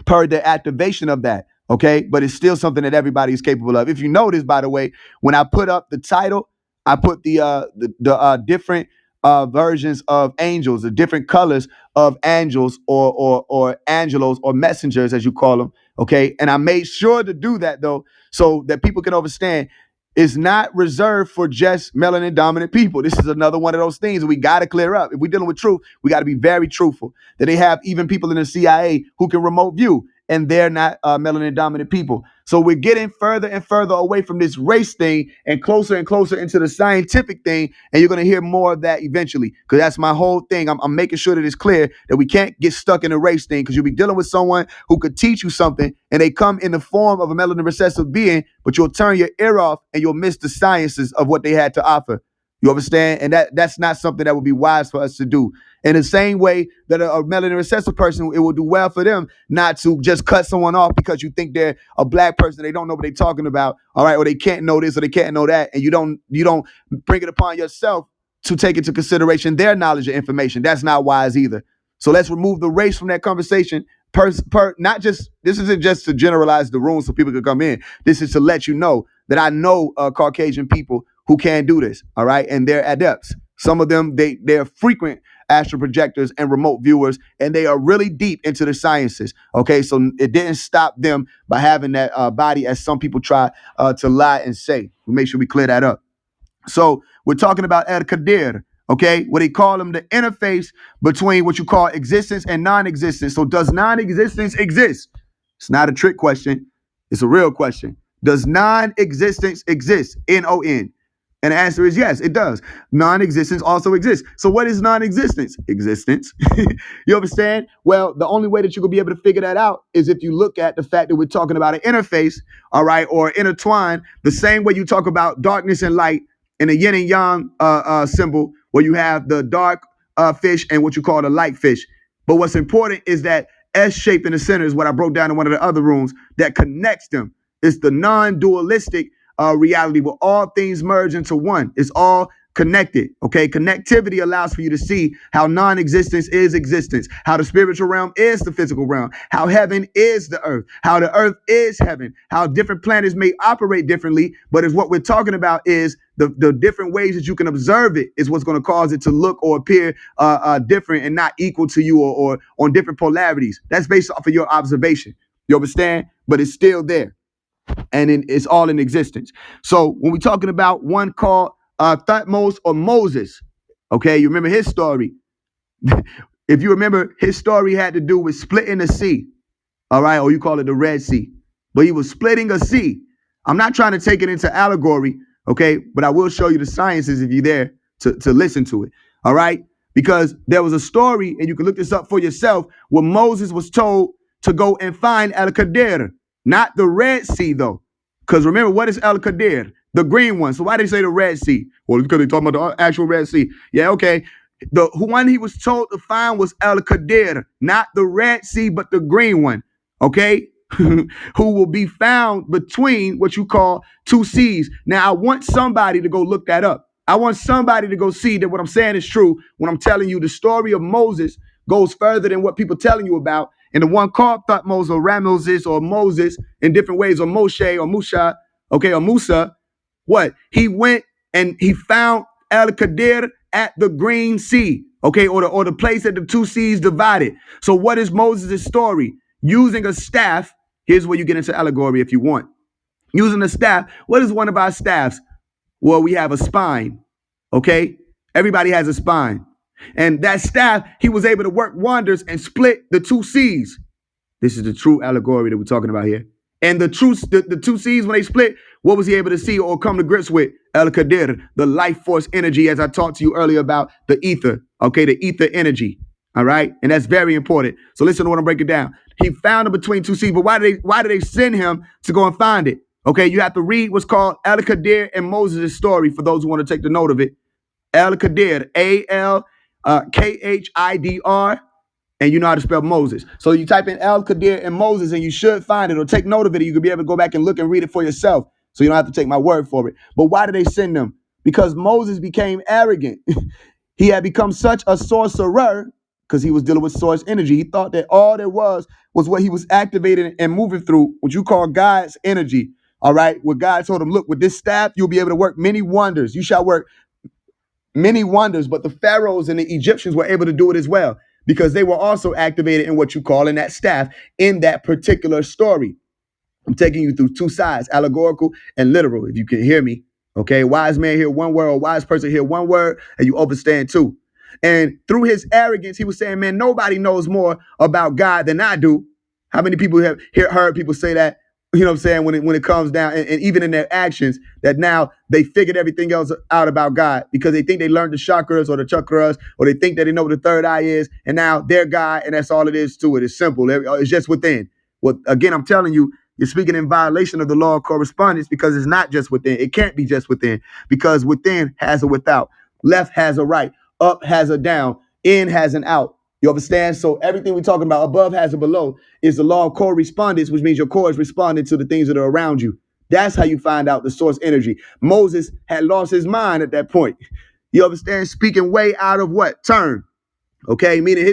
per the activation of that. Okay. But it's still something that everybody is capable of. If you notice, by the way, when I put up the title, I put the different versions of angels, the different colors of angels or angelos or messengers, as you call them. Okay. And I made sure to do that, though, so that people can understand it's not reserved for just melanin dominant people. This is another one of those things we got to clear up. If we're dealing with truth, we got to be very truthful. That they have even people in the CIA who can remote view, and they're not melanin dominant people. So we're getting further and further away from this race thing and closer into the scientific thing. And you're going to hear more of that eventually, because that's my whole thing. I'm making sure that it's clear that we can't get stuck in the race thing, because you'll be dealing with someone who could teach you something and they come in the form of a melanin recessive being, but you'll turn your ear off and you'll miss the sciences of what they had to offer. You understand? And that's not something that would be wise for us to do. In the same way that a melanin recessive person, it will do well for them not to just cut someone off because you think they're a black person. They don't know what they're talking about, all right, or they can't know this or they can't know that, and you don't bring it upon yourself to take into consideration their knowledge and information. That's not wise either. So let's remove the race from that conversation. Not just, this isn't just to generalize the room so people can come in. This is to let you know that I know Caucasian people who can do this, all right, and they're adepts. Some of them, they're frequent astral projectors and remote viewers, and they are really deep into the sciences. Okay, so it didn't stop them by having that body, as some people try to lie and say. We'll make sure we clear that up. So we're talking about El Qadir, okay? What they call them, the interface between what you call existence and non-existence. So does non-existence exist? It's not a trick question. It's a real question. Does non-existence exist? N-O-N. And the answer is yes, it does. Non-existence also exists. So what is non-existence? Existence. You understand? Well, the only way that you will be able to figure that out is if you look at the fact that we're talking about an interface, all right, or intertwine, the same way you talk about darkness and light in a yin and yang symbol, where you have the dark fish and what you call the light fish. But what's important is that S-shape in the center is what I broke down in one of the other rooms that connects them. It's the non-dualistic reality where all things merge into one. It's all connected. Okay. Connectivity allows for you to see how non-existence is existence, how the spiritual realm is the physical realm, how heaven is the earth, how the earth is heaven, how different planets may operate differently. But if what we're talking about is the different ways that you can observe it is what's going to cause it to look or appear different and not equal to you, or on different polarities. That's based off of your observation. You understand? But it's still there. And it's all in existence. So when we're talking about one called Thutmose or Moses, okay, you remember his story. If you remember, his story had to do with splitting the sea, all right, or you call it the Red Sea. But he was splitting a sea. I'm not trying to take it into allegory, okay, but I will show you the sciences if you're there to listen to it, all right? Because there was a story, and you can look this up for yourself, where Moses was told to go and find El Qadir. Not the Red Sea, though. Because remember, what is El Qadir? The green one. So why did they say the Red Sea? Well, because they're talking about the actual Red Sea. Yeah, okay. The one he was told to find was El Qadir. Not the Red Sea, but the green one. Okay? Who will be found between what you call two seas. Now, I want somebody to go look that up. I want somebody to go see that what I'm saying is true when I'm telling you the story of Moses goes further than what people telling you about. And the one called Thutmose or Ramoses or Moses in different ways, or Moshe or Musha, okay, or Musa, what? He went and he found El Qadir at the Green Sea, okay, or the place that the two seas divided. So what is Moses' story? Using a staff, here's where you get into allegory if you want. Using a staff, what is one of our staffs? Well, we have a spine, okay? Everybody has a spine. And that staff, he was able to work wonders and split the two seas. This is the true allegory that we're talking about here. And the two seas, when they split, what was he able to see or come to grips with? El Qadir, the life force energy, as I talked to you earlier about the ether, okay, the ether energy, all right? And that's very important. So listen to what I'm breaking down. He found it between two seas, but why did they send him to go and find it? Okay, you have to read what's called El Qadir and Moses' story for those who want to take the note of it. El Qadir, Khidr, and you know how to spell Moses. So you type in El Qadir and Moses, and you should find it, or take note of it. You could be able to go back and look and read it for yourself, so you don't have to take my word for it. But why did they send them? because Moses became arrogant. He had become such a sorcerer because he was dealing with source energy. He thought that all there was what he was activating and moving through, what you call God's energy. All right. What God told him, look, with this staff, you'll be able to work many wonders. You shall work many wonders. But the pharaohs and the Egyptians were able to do it as well because they were also activated in what you call in that staff in that particular story. I'm taking you through two sides, allegorical and literal, if you can hear me. Okay, wise man hear one word, or wise person hear one word, and you understand two. And through his arrogance, he was saying, man, nobody knows more about God than I do. How many people have heard people say that? You know what I'm saying? When it comes down, and even in their actions, that now they figured everything else out about God because they think they learned the chakras or the chakras, or they think that they know what the third eye is, and now they're God, and that's all it is to it. It's simple. It's just within. Well, again, I'm telling you, you're speaking in violation of the law of correspondence because it's not just within. It can't be just within because within has a without. Left has a right. Up has a down. In has an out. You understand? So everything we're talking about above has a below is the law of correspondence, which means your core is responding to the things that are around you. That's how you find out the source energy. Moses had lost his mind at that point. You understand? Speaking way out of what? Turn. Okay, meaning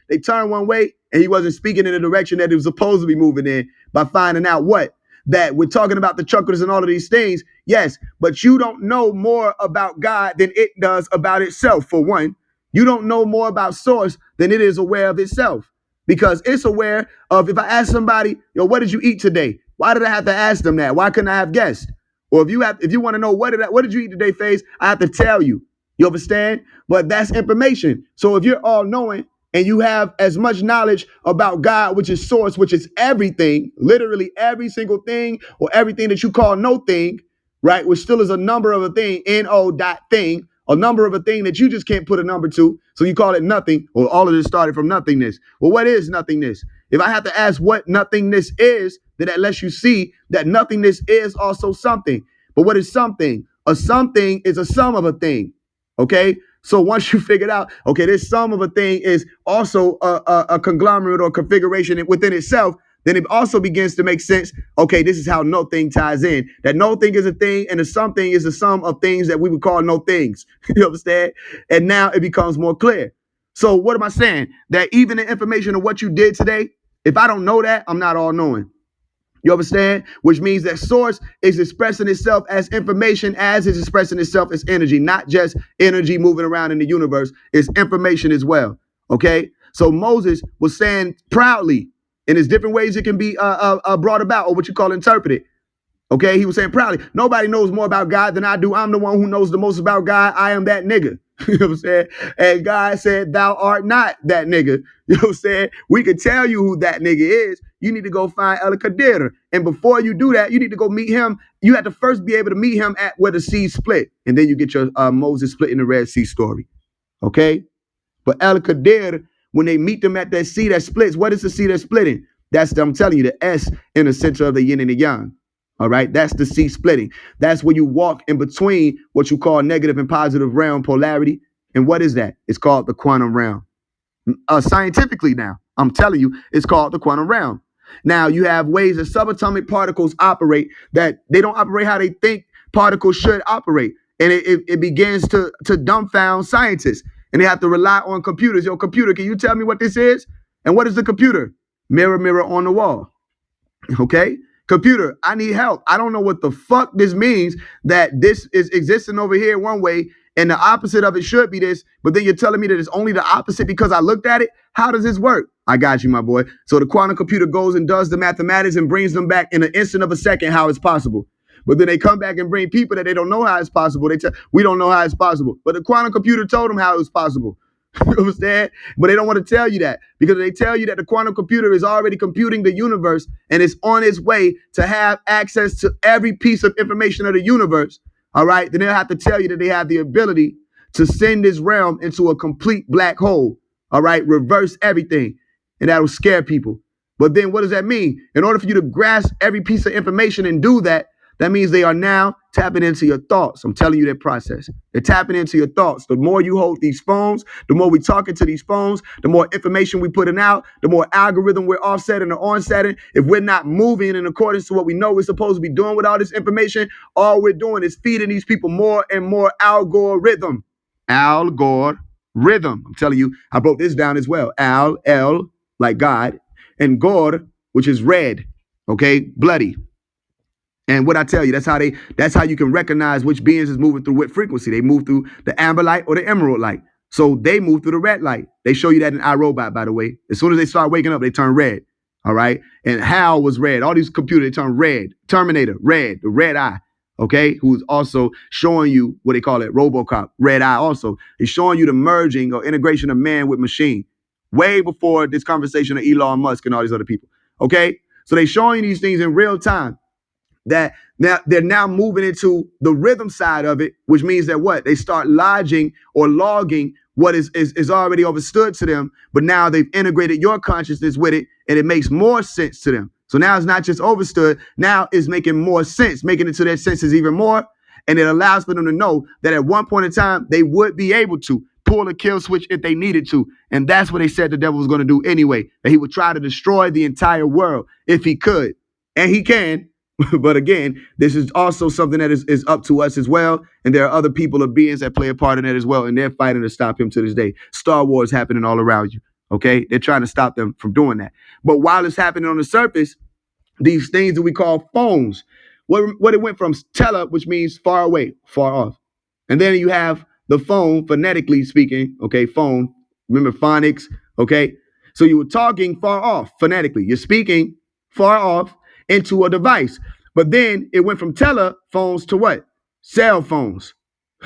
they turned one way and he wasn't speaking in the direction that he was supposed to be moving in by finding out what? That we're talking about the chakras and all of these things. Yes, but you don't know more about God than it does about itself, for one. You don't know more about source than it is aware of itself. Because it's aware of, if I ask somebody, yo, what did you eat today? Why did I have to ask them that? Why couldn't I have guessed? Or if you want to know what did you eat today, Faze, I have to tell you. You understand? But that's information. So if you're all knowing and you have as much knowledge about God, which is source, which is everything, literally every single thing or everything that you call no thing, right? Which still is a number of a thing, N-O dot thing, a number of a thing that you just can't put a number to. So you call it nothing, or all of this started from nothingness. Well, what is nothingness? If I have to ask what nothingness is, then that lets you see that nothingness is also something. But what is something? A something is a sum of a thing. Okay. So once you figured out, okay, this sum of a thing is also a conglomerate or configuration within itself, then it also begins to make sense. Okay, this is how no thing ties in. That no thing is a thing, and the something is the sum of things that we would call no things. You understand? And now it becomes more clear. So what am I saying? That even the information of what you did today, if I don't know that, I'm not all knowing. You understand? Which means that source is expressing itself as information as it's expressing itself as energy, not just energy moving around in the universe. It's information as well. Okay? So Moses was saying proudly, and there's different ways it can be brought about or what you call interpreted. Okay, he was saying proudly, nobody knows more about God than I do. I'm the one who knows the most about God. I am that nigga. You know what I'm saying? And God said, thou art not that nigga. You know what I'm saying? We could tell you who that nigga is. You need to go find El Qadir. And before you do that, you need to go meet him. You have to first be able to meet him at where the sea split. And then you get your Moses split in the Red Sea story. Okay? But El Qadir, when they meet them at that sea that splits, what is the sea that's splitting? That's, I'm telling you, the S in the center of the yin and the yang. All right, that's the sea splitting. That's where you walk in between what you call negative and positive realm polarity. And what is that? It's called the quantum realm. Scientifically now, I'm telling you, it's called the quantum realm. Now you have ways that subatomic particles operate that they don't operate how they think particles should operate. And it begins to dumbfound scientists. And they have to rely on computers. Yo, computer, can you tell me what this is? And what is the computer? Mirror, mirror on the wall. Okay? Computer, I need help. I don't know what the fuck this means that this is existing over here one way and the opposite of it should be this, but then you're telling me that it's only the opposite because I looked at it? How does this work? I got you, my boy. So the quantum computer goes and does the mathematics and brings them back in an instant of a second how it's possible. But then they come back and bring people that they don't know how it's possible. They tell, we don't know how it's possible. But the quantum computer told them how it was possible. You understand? But they don't want to tell you that because they tell you that the quantum computer is already computing the universe and it's on its way to have access to every piece of information of the universe. All right. Then they'll have to tell you that they have the ability to send this realm into a complete black hole. All right. Reverse everything. And that'll scare people. But then what does that mean? In order for you to grasp every piece of information and do that, That means they are now tapping into your thoughts. I'm telling you that process. They're tapping into your thoughts. The more you hold these phones, the more we talking to these phones, the more information we putting out, the more algorithm we're offsetting or onsetting. If we're not moving in accordance to what we know we're supposed to be doing with all this information, all we're doing is feeding these people more and more algorithm. Algorithm. I'm telling you, I broke this down as well. L, like God, and Gor, which is red, okay, bloody. And what I tell you, that's how you can recognize which beings is moving through what frequency. They move through the amber light or the emerald light. So they move through the red light. They show you that in iRobot, by the way. As soon as they start waking up, they turn red. All right. And Hal was red. All these computers, they turn red. Terminator, red, the red eye. Okay, who's also showing you what they call it, RoboCop, red eye. Also, he's showing you the merging or integration of man with machine, way before this conversation of Elon Musk and all these other people. Okay, so they showing you these things in real time that now they're now moving into the rhythm side of it, which means that what? They start lodging or logging what is already understood to them, but now they've integrated your consciousness with it, and it makes more sense to them. So now it's not just overstood, now it's making more sense, making it to their senses even more. And it allows for them to know that at one point in time, they would be able to pull a kill switch if they needed to. And that's what they said the devil was going to do anyway, that he would try to destroy the entire world if he could. And he can. But again, this is also something that is up to us as well. And there are other people or beings that play a part in that as well. And they're fighting to stop him to this day. Star Wars happening all around you. Okay. They're trying to stop them from doing that. But while it's happening on the surface, these things that we call phones, what it went from tele, which means far away, far off. And then you have the phone, phonetically speaking, okay, phone. Remember phonics, okay? So you were talking far off, phonetically. You're speaking far off into a device. But then it went from telephones to what? Cell phones.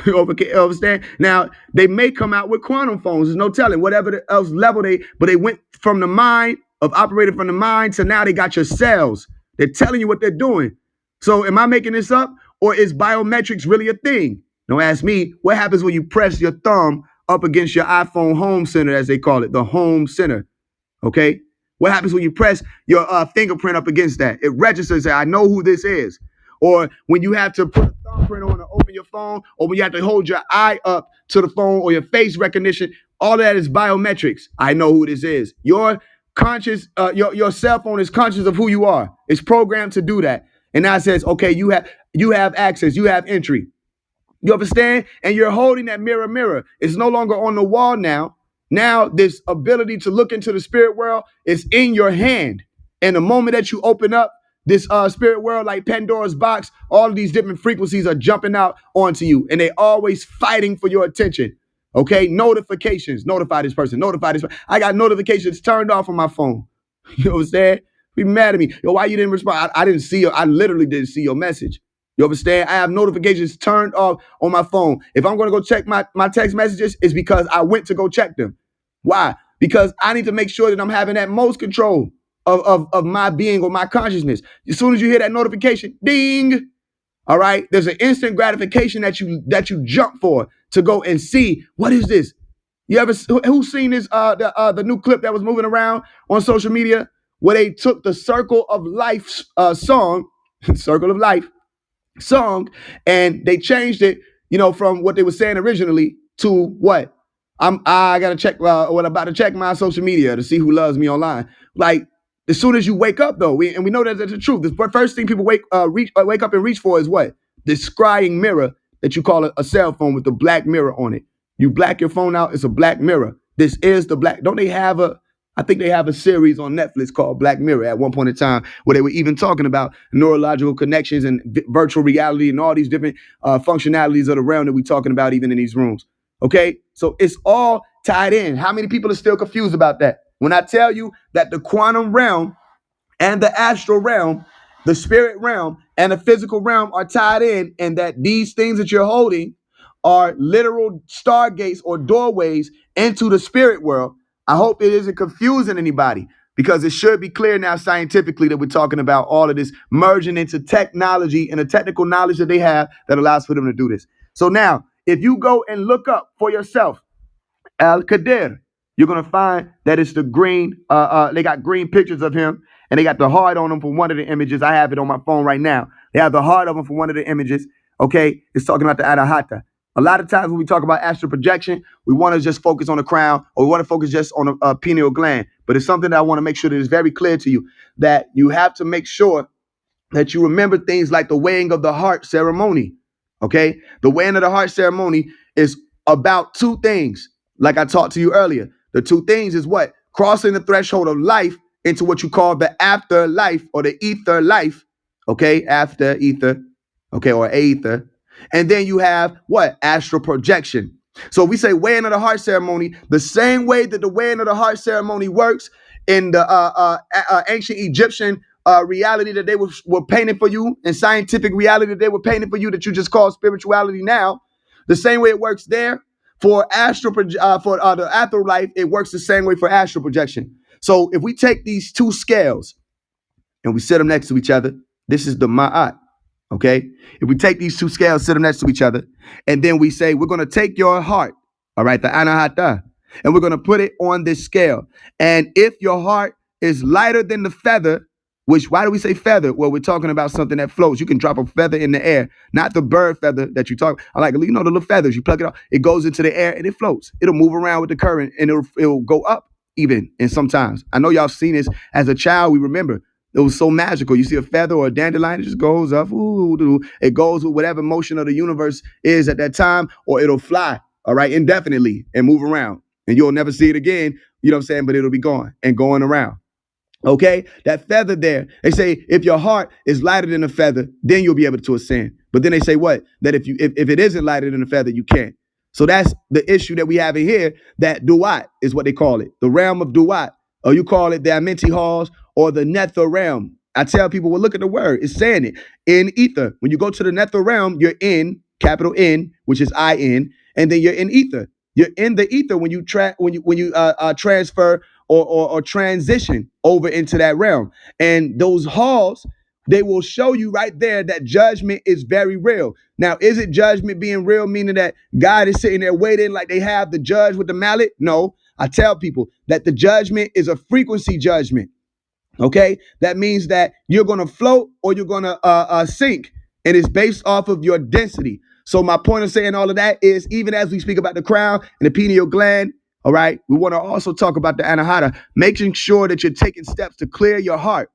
You understand? Now, they may come out with quantum phones. There's no telling. Whatever else level but they went from the mind of operating from the mind to now they got your cells. They're telling you what they're doing. So am I making this up? Or is biometrics really a thing? Don't ask me. What happens when you press your thumb up against your iPhone home center, as they call it, the home center? Okay? What happens when you press your fingerprint up against that? It registers that I know who this is. Or when you have to put a thumbprint on to open your phone, or when you have to hold your eye up to the phone or your face recognition, all of that is biometrics. I know who this is. Your your cell phone is conscious of who you are. It's programmed to do that. And now it says, okay, you have access, you have entry. You understand? And you're holding that mirror. It's no longer on the wall now. Now this ability to look into the spirit world is in your hand. And the moment that you open up this spirit world, like Pandora's box, all of these different frequencies are jumping out onto you, and they always fighting for your attention. Okay, notifications. Notify this person. Notify this person. I got notifications turned off on my phone. You know what I'm saying? Be mad at me. Yo, why you didn't respond? I didn't see I literally didn't see your message. You understand? I have notifications turned off on my phone. If I'm going to go check my text messages, it's because I went to go check them. Why? Because I need to make sure that I'm having that most control of my being or my consciousness. As soon as you hear that notification, ding, all right, there's an instant gratification that you jump for to go and see, what is this? You ever, who's seen this, the new clip that was moving around on social media where they took the Circle of Life song, Circle of Life, song, and they changed it, from what they were saying originally to what? I gotta check what I'm about to check my social media to see who loves me online. Like, as soon as you wake up though, and we know that that's the truth. The first thing people wake up and reach for is what? This scrying mirror that you call a cell phone with the black mirror on it. You black your phone out, it's a black mirror. This is the black. Don't they have I think they have a series on Netflix called Black Mirror at one point in time where they were even talking about neurological connections and virtual reality and all these different functionalities of the realm that we're talking about even in these rooms. Okay? So it's all tied in. How many people are still confused about that? When I tell you that the quantum realm and the astral realm, the spirit realm and the physical realm are tied in, and that these things that you're holding are literal stargates or doorways into the spirit world, I hope it isn't confusing anybody, because it should be clear now scientifically that we're talking about all of this merging into technology and the technical knowledge that they have that allows for them to do this. So now, if you go and look up for yourself, Al-Qadir, you're going to find that it's the green, they got green pictures of him, and they got the heart on them for one of the images. I have it on my phone right now. They have the heart of them for one of the images. Okay, it's talking about the anahata. A lot of times when we talk about astral projection, we want to just focus on the crown, or we want to focus just on a pineal gland. But it's something that I want to make sure that is very clear to you, that you have to make sure that you remember things like the weighing of the heart ceremony. Okay, the weighing of the heart ceremony is about two things. Like I talked to you earlier, the two things is what? Crossing the threshold of life into what you call the afterlife or the ether life. Okay, after ether, okay, or aether. And then you have what? Astral projection. So we say weighing of the heart ceremony, the same way that the weighing of the heart ceremony works in the ancient Egyptian reality that they were painting for you, and scientific reality that they were painting for you, that you just call spirituality now. The same way it works there for the afterlife, it works the same way for astral projection. So if we take these two scales and we set them next to each other, this is the ma'at. Okay, if we take these two scales, sit them next to each other, and then we say we're going to take your heart, all right, the anahata, and we're going to put it on this scale. And if your heart is lighter than the feather, which, why do we say feather? Well, we're talking about something that floats. You can drop a feather in the air, not the bird feather that you talk. I like, you know, the little feathers. You plug it off, it goes into the air and it floats. It'll move around with the current, and it'll go up even. And sometimes, I know y'all seen this as a child. We remember. It was so magical. You see a feather or a dandelion, it just goes up. Ooh, it goes with whatever motion of the universe is at that time, or it'll fly, all right, indefinitely and move around. And you'll never see it again, you know what I'm saying? But it'll be gone and going around. Okay, that feather there, they say if your heart is lighter than a feather, then you'll be able to ascend. But then they say what? That if it isn't lighter than a feather, you can't. So that's the issue that we have in here, that duat is what they call it, the realm of duat, or you call it the Amenti halls or the nether realm. I tell people, well, look at the word, it's saying it in ether. When you go to the nether realm, you're in capital N, which is I-N, and then you're in ether. You're in the ether when you transfer or transition over into that realm. And those halls, they will show you right there that judgment is very real. Now, is it judgment being real, meaning that God is sitting there waiting like they have the judge with the mallet? No, I tell people that the judgment is a frequency judgment. Okay, that means that you're going to float or you're going to sink, and it's based off of your density. So my point of saying all of that is, even as we speak about the crown and the pineal gland, all right, we want to also talk about the anahata, making sure that you're taking steps to clear your heart.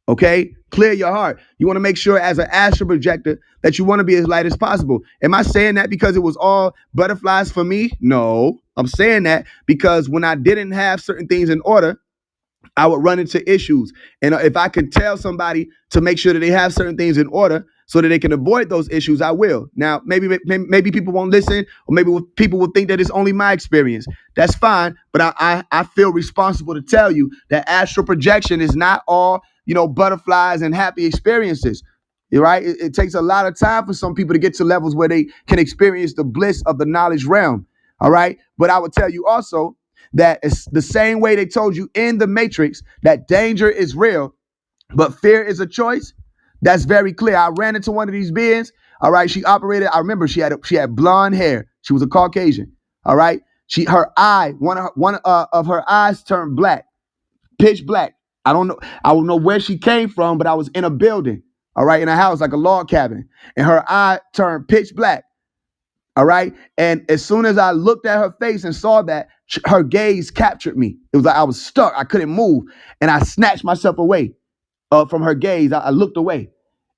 Okay, clear your heart. You want to make sure as an astral projector that you want to be as light as possible. Am I saying that because it was all butterflies for me? No, I'm saying that because when I didn't have certain things in order, I would run into issues. And if I could tell somebody to make sure that they have certain things in order so that they can avoid those issues, I will. Now, maybe people won't listen, or maybe people will think that it's only my experience. That's fine, but I feel responsible to tell you that astral projection is not all, butterflies and happy experiences. You're right. It takes a lot of time for some people to get to levels where they can experience the bliss of the knowledge realm. All right. But I would tell you also that it's the same way they told you in the Matrix that danger is real, but fear is a choice. That's very clear. I ran into one of these beings. All right. She operated. I remember she had blonde hair. She was a Caucasian. All right. One of her eyes turned black, pitch black. I don't know where she came from, but I was in a building, all right, in a house, like a log cabin, and her eye turned pitch black, all right. And as soon as I looked at her face and saw that, her gaze captured me. It was like I was stuck. I couldn't move, and I snatched myself away from her gaze. I looked away.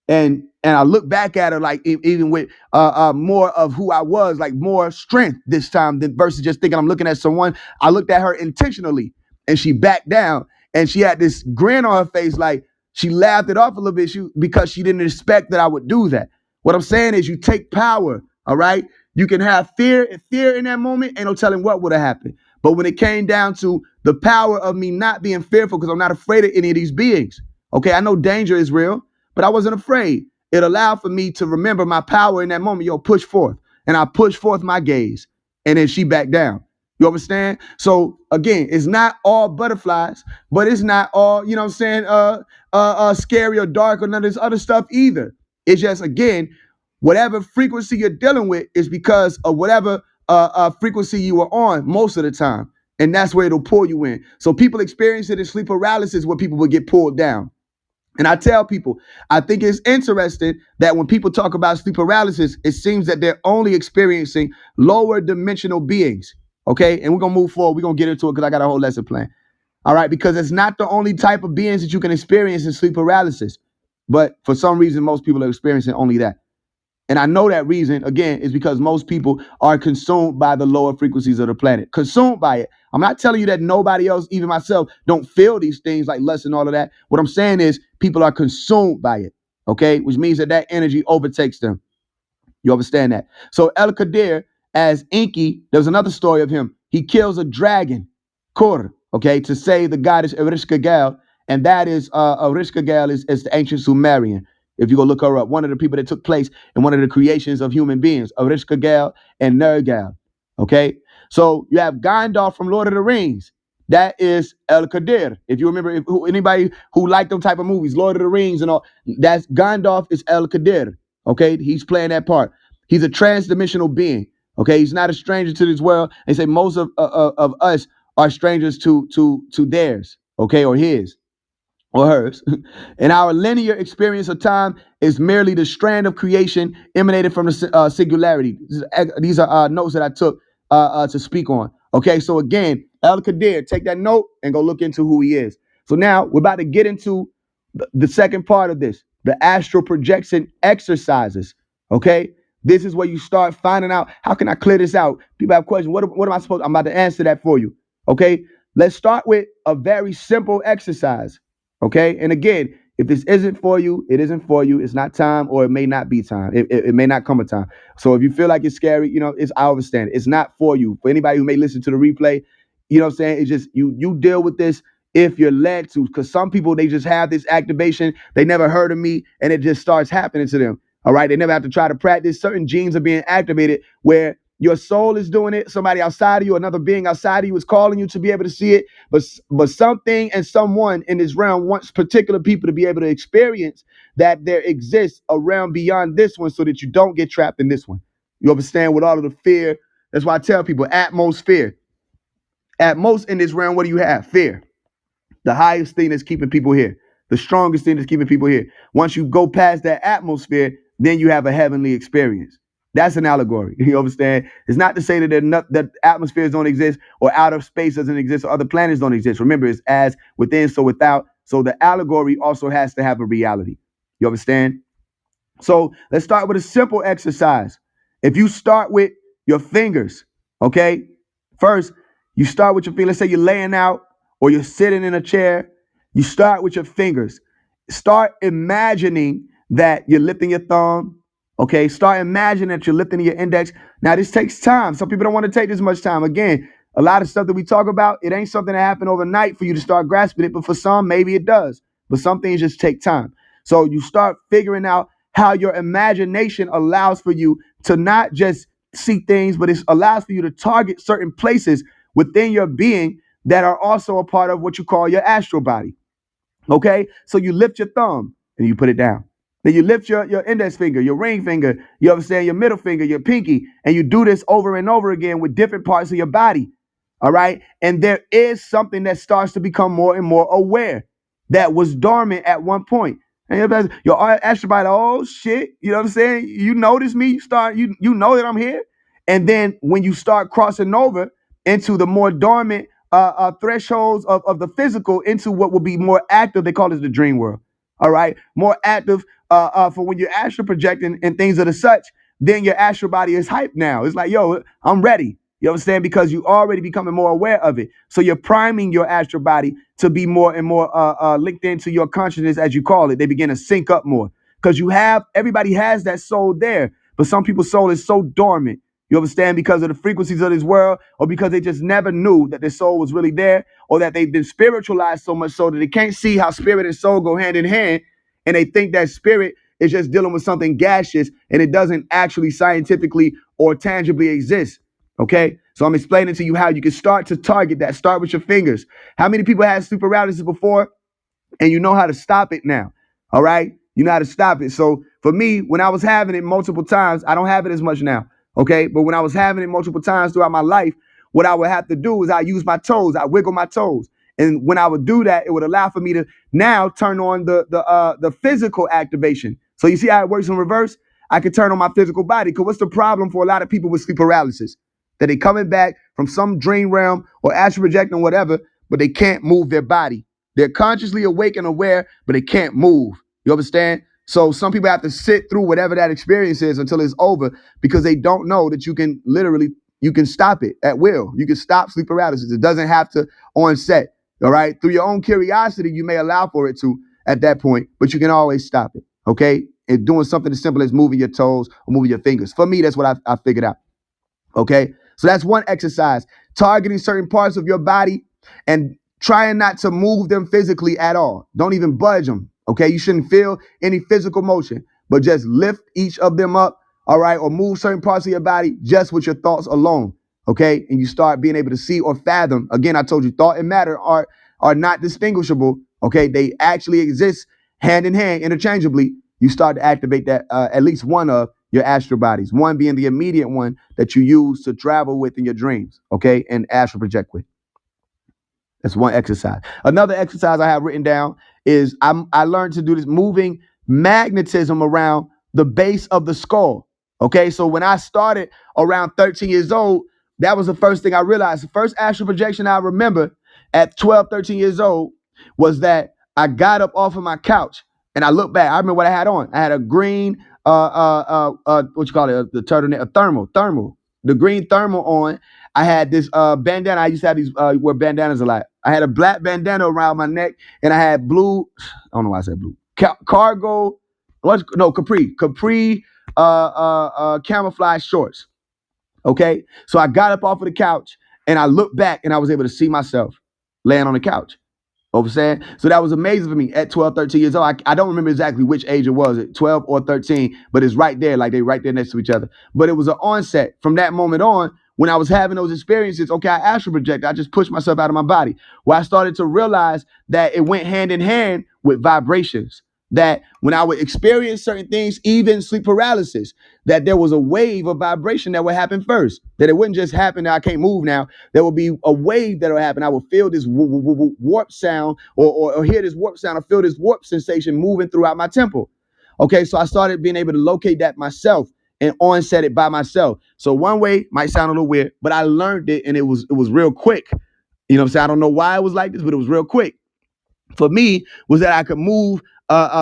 And I look back at her like even with more of who I was, like more strength this time than versus just thinking I'm looking at someone. I looked at her intentionally, and she backed down, and she had this grin on her face, like she laughed it off a little bit because she didn't expect that I would do that. What I'm saying is, you take power, all right? You can have fear in that moment, ain't no telling what would have happened. But when it came down to the power of me not being fearful, because I'm not afraid of any of these beings, okay? I know danger is real, but I wasn't afraid. It allowed for me to remember my power in that moment. Push forth. And I pushed forth my gaze. And then she backed down. You understand? So again, it's not all butterflies, but it's not all, scary or dark or none of this other stuff either. It's just, again, whatever frequency you're dealing with is because of whatever frequency you are on most of the time. And that's where it'll pull you in. So people experience it in sleep paralysis where people will get pulled down. And I tell people, I think it's interesting that when people talk about sleep paralysis, it seems that they're only experiencing lower dimensional beings. Okay. And we're going to move forward. We're going to get into it because I got a whole lesson plan. All right. Because it's not the only type of beings that you can experience in sleep paralysis. But for some reason, most people are experiencing only that. And I know that reason, again, is because most people are consumed by the lower frequencies of the planet. Consumed by it. I'm not telling you that nobody else, even myself, don't feel these things like lust and all of that. What I'm saying is people are consumed by it, okay? Which means that energy overtakes them. You understand that? So El Qadir, as Enki, there's another story of him. He kills a dragon, Kur, okay, to save the goddess Erishkigal. And that is, Erishkigal is the ancient Sumerian. If you go look her up, one of the people that took place in one of the creations of human beings, Erishkigal and Nergal, okay? So you have Gandalf from Lord of the Rings. That is El Qadir. If you remember, anybody who liked them type of movies, Lord of the Rings and all, that's Gandalf is El Qadir. Okay, he's playing that part. He's a transdimensional being. Okay, he's not a stranger to this world. They say most of us are strangers to theirs. Okay, or his or hers. And our linear experience of time is merely the strand of creation emanated from the singularity. These are notes that I took to speak on. Okay, so again, El Qadir, take that note and go look into who he is. So now we're about to get into the second part of this, the astral projection exercises. Okay, this is where you start finding out, how can I clear this out? People have questions. What am I supposed? I'm about to answer that for you. Okay, let's start with a very simple exercise. Okay. And again, if this isn't for you, it isn't for you. It's not time, or it may not be time. It may not come a time. So if you feel like it's scary, I understand. It's not for you. For anybody who may listen to the replay, you know what I'm saying? It's just you deal with this if you're led to, because some people, they just have this activation. They never heard of me and it just starts happening to them. All right. They never have to try to practice. Certain genes are being activated where your soul is doing it. Somebody outside of you, another being outside of you is calling you to be able to see it. But something and someone in this realm wants particular people to be able to experience that there exists a realm beyond this one, so that you don't get trapped in this one. You understand, with all of the fear. That's why I tell people, atmosphere. At most in this realm, what do you have? Fear. The highest thing that's keeping people here. The strongest thing that's keeping people here. Once you go past that atmosphere, then you have a heavenly experience. That's an allegory. You understand? It's not to say that atmospheres don't exist, or outer space doesn't exist, or other planets don't exist. Remember, it's as within, so without. So the allegory also has to have a reality. You understand? So let's start with a simple exercise. If you start with your fingers, okay? First, you start with your fingers. Let's say you're laying out or you're sitting in a chair. You start with your fingers. Start imagining that you're lifting your thumb, okay? Start imagining that you're lifting your index. Now, this takes time. Some people don't want to take this much time. Again, a lot of stuff that we talk about, it ain't something that happened overnight for you to start grasping it, but for some, maybe it does. But some things just take time. So you start figuring out how your imagination allows for you to not just see things, but it allows for you to target certain places within your being that are also a part of what you call your astral body. Okay, so you lift your thumb and you put it down. Then you lift your index finger, your ring finger, you understand, your middle finger, your pinky, and you do this over and over again with different parts of your body. All right, and there is something that starts to become more and more aware that was dormant at one point. And your astral body, oh shit, you know what I'm saying? You notice me, you know that I'm here. And then when you start crossing over into the more dormant thresholds of the physical into what will be more active, they call it the dream world. All right, more active for when you're astral projecting and things of the such, then your astral body is hyped now. It's like, yo, I'm ready. You understand? Because you already becoming more aware of it. So you're priming your astral body to be more and more linked into your consciousness, as you call it. They begin to sync up more because everybody has that soul there, but some people's soul is so dormant. You understand? Because of the frequencies of this world, or because they just never knew that their soul was really there, or that they've been spiritualized so much so that they can't see how spirit and soul go hand in hand. And they think that spirit is just dealing with something gaseous and it doesn't actually scientifically or tangibly exist. Okay, so I'm explaining to you how you can start to target that. Start with your fingers. How many people had sleep paralysis before, and you know how to stop it now? All right, you know how to stop it. So for me, when I was having it multiple times, I don't have it as much now. Okay, but when I was having it multiple times throughout my life, what I would have to do is I use my toes. I wiggle my toes, And when I would do that, it would allow for me to now turn on the physical activation. So you see how it works in reverse? I could turn on my physical body. Because what's the problem for a lot of people with sleep paralysis? That they coming back from some dream realm or astral projecting or whatever, but they can't move their body. They're consciously awake and aware, but they can't move. You understand? So some people have to sit through whatever that experience is until it's over because they don't know that you can stop it at will. You can stop sleep paralysis. It doesn't have to onset. All right. Through your own curiosity, you may allow for it to at that point, but you can always stop it. Okay. And doing something as simple as moving your toes or moving your fingers. For me, that's what I figured out. Okay. So that's one exercise, targeting certain parts of your body and trying not to move them physically at all. Don't even budge them. Okay. You shouldn't feel any physical motion, but just lift each of them up. All right. Or move certain parts of your body just with your thoughts alone. Okay. And you start being able to see or fathom. Again, I told you thought and matter are not distinguishable. Okay. They actually exist hand in hand interchangeably. You start to activate that at least one of your astral bodies, one being the immediate one that you use to travel with in your dreams, okay, and astral project with. That's one exercise. Another exercise I have written down is I learned to do this moving magnetism around the base of the skull. Okay, so when I started around 13 years old, that was the first thing I realized. The first astral projection I remember at 12, 13 years old was that I got up off of my couch and I looked back. I remember what I had on. I had a green, what you call it, the turtleneck, a thermal, the green thermal on. I had this bandana. I used to have these wear bandanas a lot. I had a black bandana around my neck, and I had blue. I don't know why I said blue. Cargo. Capri. Camouflage shorts. Okay, so I got up off of the couch and I looked back, and I was able to see myself laying on the couch. Know what I'm saying? So that was amazing for me at 12, 13 years old. I don't remember exactly which age it was, at 12 or 13, but it's right there, like they right there next to each other. But it was an onset from that moment on when I was having those experiences. Okay, I astral project. I just pushed myself out of my body. Where I started to realize that it went hand in hand with vibrations. That when I would experience certain things, even sleep paralysis, that there was a wave of vibration that would happen first. That it wouldn't just happen that I can't move now. There will be a wave that will happen. I will feel this warp sound or hear this warp sound or feel this warp sensation moving throughout my temple. Okay, so I started being able to locate that myself and onset it by myself. So one way might sound a little weird, but I learned it and it was real quick. You know what I'm saying? I don't know why it was like this, but it was real quick. For me, was that I could move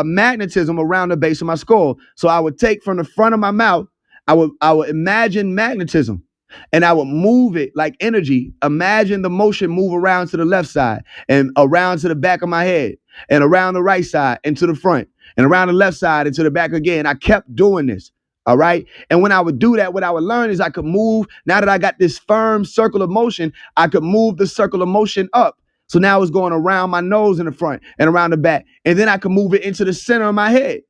magnetism around the base of my skull. So I would take from the front of my mouth, I would imagine magnetism and I would move it like energy. Imagine the motion move around to the left side and around to the back of my head and around the right side and to the front and around the left side and to the back again. I kept doing this. All right. And when I would do that, what I would learn is I could move. Now that I got this firm circle of motion, I could move the circle of motion up. So now it's going around my nose in the front and around the back. And then I could move it into the center of my head.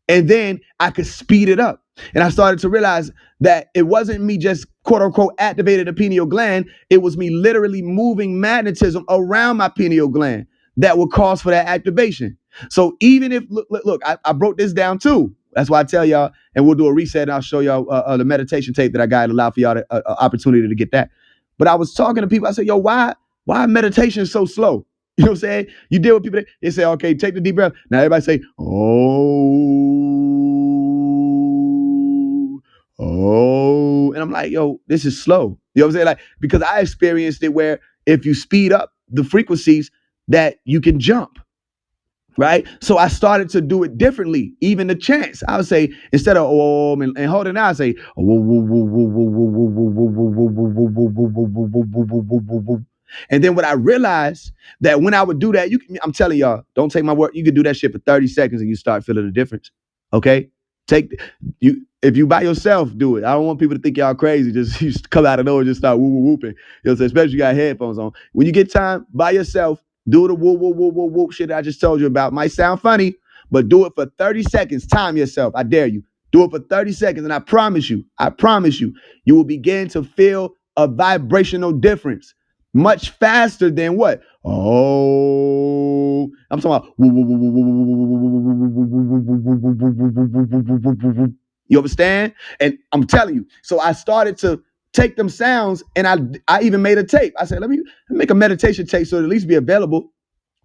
And then I could speed it up. And I started to realize that it wasn't me just quote unquote activating the pineal gland. It was me literally moving magnetism around my pineal gland that would cause for that activation. So even if, look, I broke this down too. That's why I tell y'all, and we'll do a reset and I'll show y'all the meditation tape that I got to allow for y'all the opportunity to get that. But I was talking to people. I said, yo, why meditation so slow? You know what I'm saying? You deal with people, they say, okay, take the deep breath. Now everybody say, oh. And I'm like, yo, this is slow. You know what I'm saying? Like, because I experienced it where if you speed up the frequencies that you can jump. Right. So I started to do it differently. Even the chants, I would say, instead of and holding out, I say, and then what I realized that when I would do that, I'm telling y'all, don't take my word. You could do that shit for 30 seconds and you start feeling the difference. Okay. If you by yourself, do it. I don't want people to think y'all crazy. Just come out of nowhere and just start whooping. You know what I'm saying? Especially if you got headphones on. When you get time by yourself, do the whoop shit I just told you about. Might sound funny, but do it for 30 seconds. Time yourself. I dare you. Do it for 30 seconds. And I promise you, you will begin to feel a vibrational difference much faster than what? Oh, I'm talking about. You understand? And I'm telling you. So I started to take them sounds, and I even made a tape. I said, let me make a meditation tape so it'll at least be available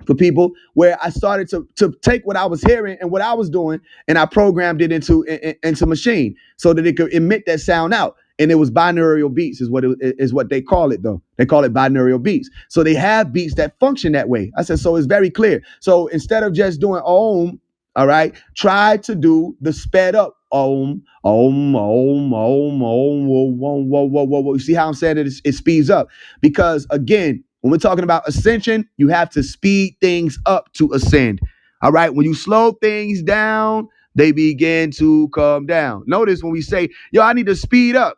for people, where I started to take what I was hearing and what I was doing, and I programmed it into machine so that it could emit that sound out. And it was binaural beats, is what they call it, though. They call it binaural beats. So they have beats that function that way. I said, so it's very clear. So instead of just doing Om, all right, try to do the sped up Om, Om, Om, Om, Om, whoa, whoa, whoa, whoa, whoa, whoa. You see how I'm saying it speeds up? Because again, when we're talking about ascension, you have to speed things up to ascend. All right. When you slow things down, they begin to come down. Notice when we say, yo, I need to speed up.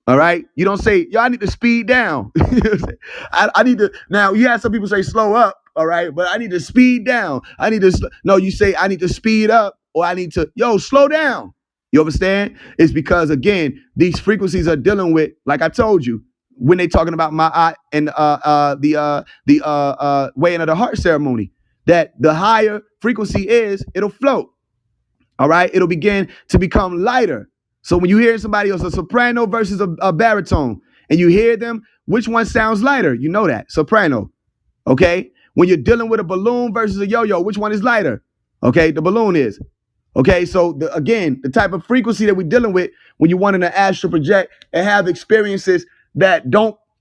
All right. You don't say, yo, I need to speed down. I need to. Now, you have some people say slow up. All right. But I need to speed down. No, you say, I need to speed up, or I need to, yo, slow down. You understand? It's because, again, these frequencies are dealing with, like I told you, when they talking about Ma'at and the weighing of the heart ceremony, that the higher frequency is, it'll float. All right, it'll begin to become lighter. So when you hear somebody else, a soprano versus a baritone, and you hear them, which one sounds lighter? You know that soprano. Okay, when you're dealing with a balloon versus a yo-yo, which one is lighter? Okay, the balloon is. Okay, so again, the type of frequency that we're dealing with when you want to astral project and have experiences that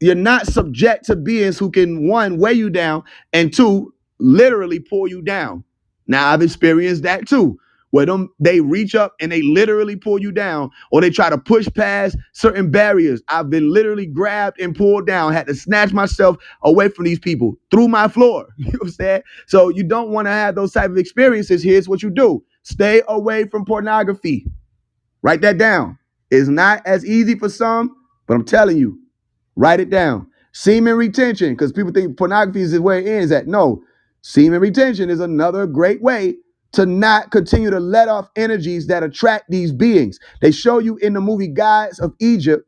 you're not subject to beings who can, one, weigh you down, and two, literally pull you down. Now, I've experienced that too, where they reach up and they literally pull you down, or they try to push past certain barriers. I've been literally grabbed and pulled down, had to snatch myself away from these people through my floor. You know what I'm saying? So you don't want to have those type of experiences. Here's what you do. Stay away from pornography. Write that down. It's not as easy for some, but I'm telling you, write it down. Semen retention, because people think pornography is where it ends at. No, semen retention is another great way to not continue to let off energies that attract these beings. They show you in the movie Gods of Egypt.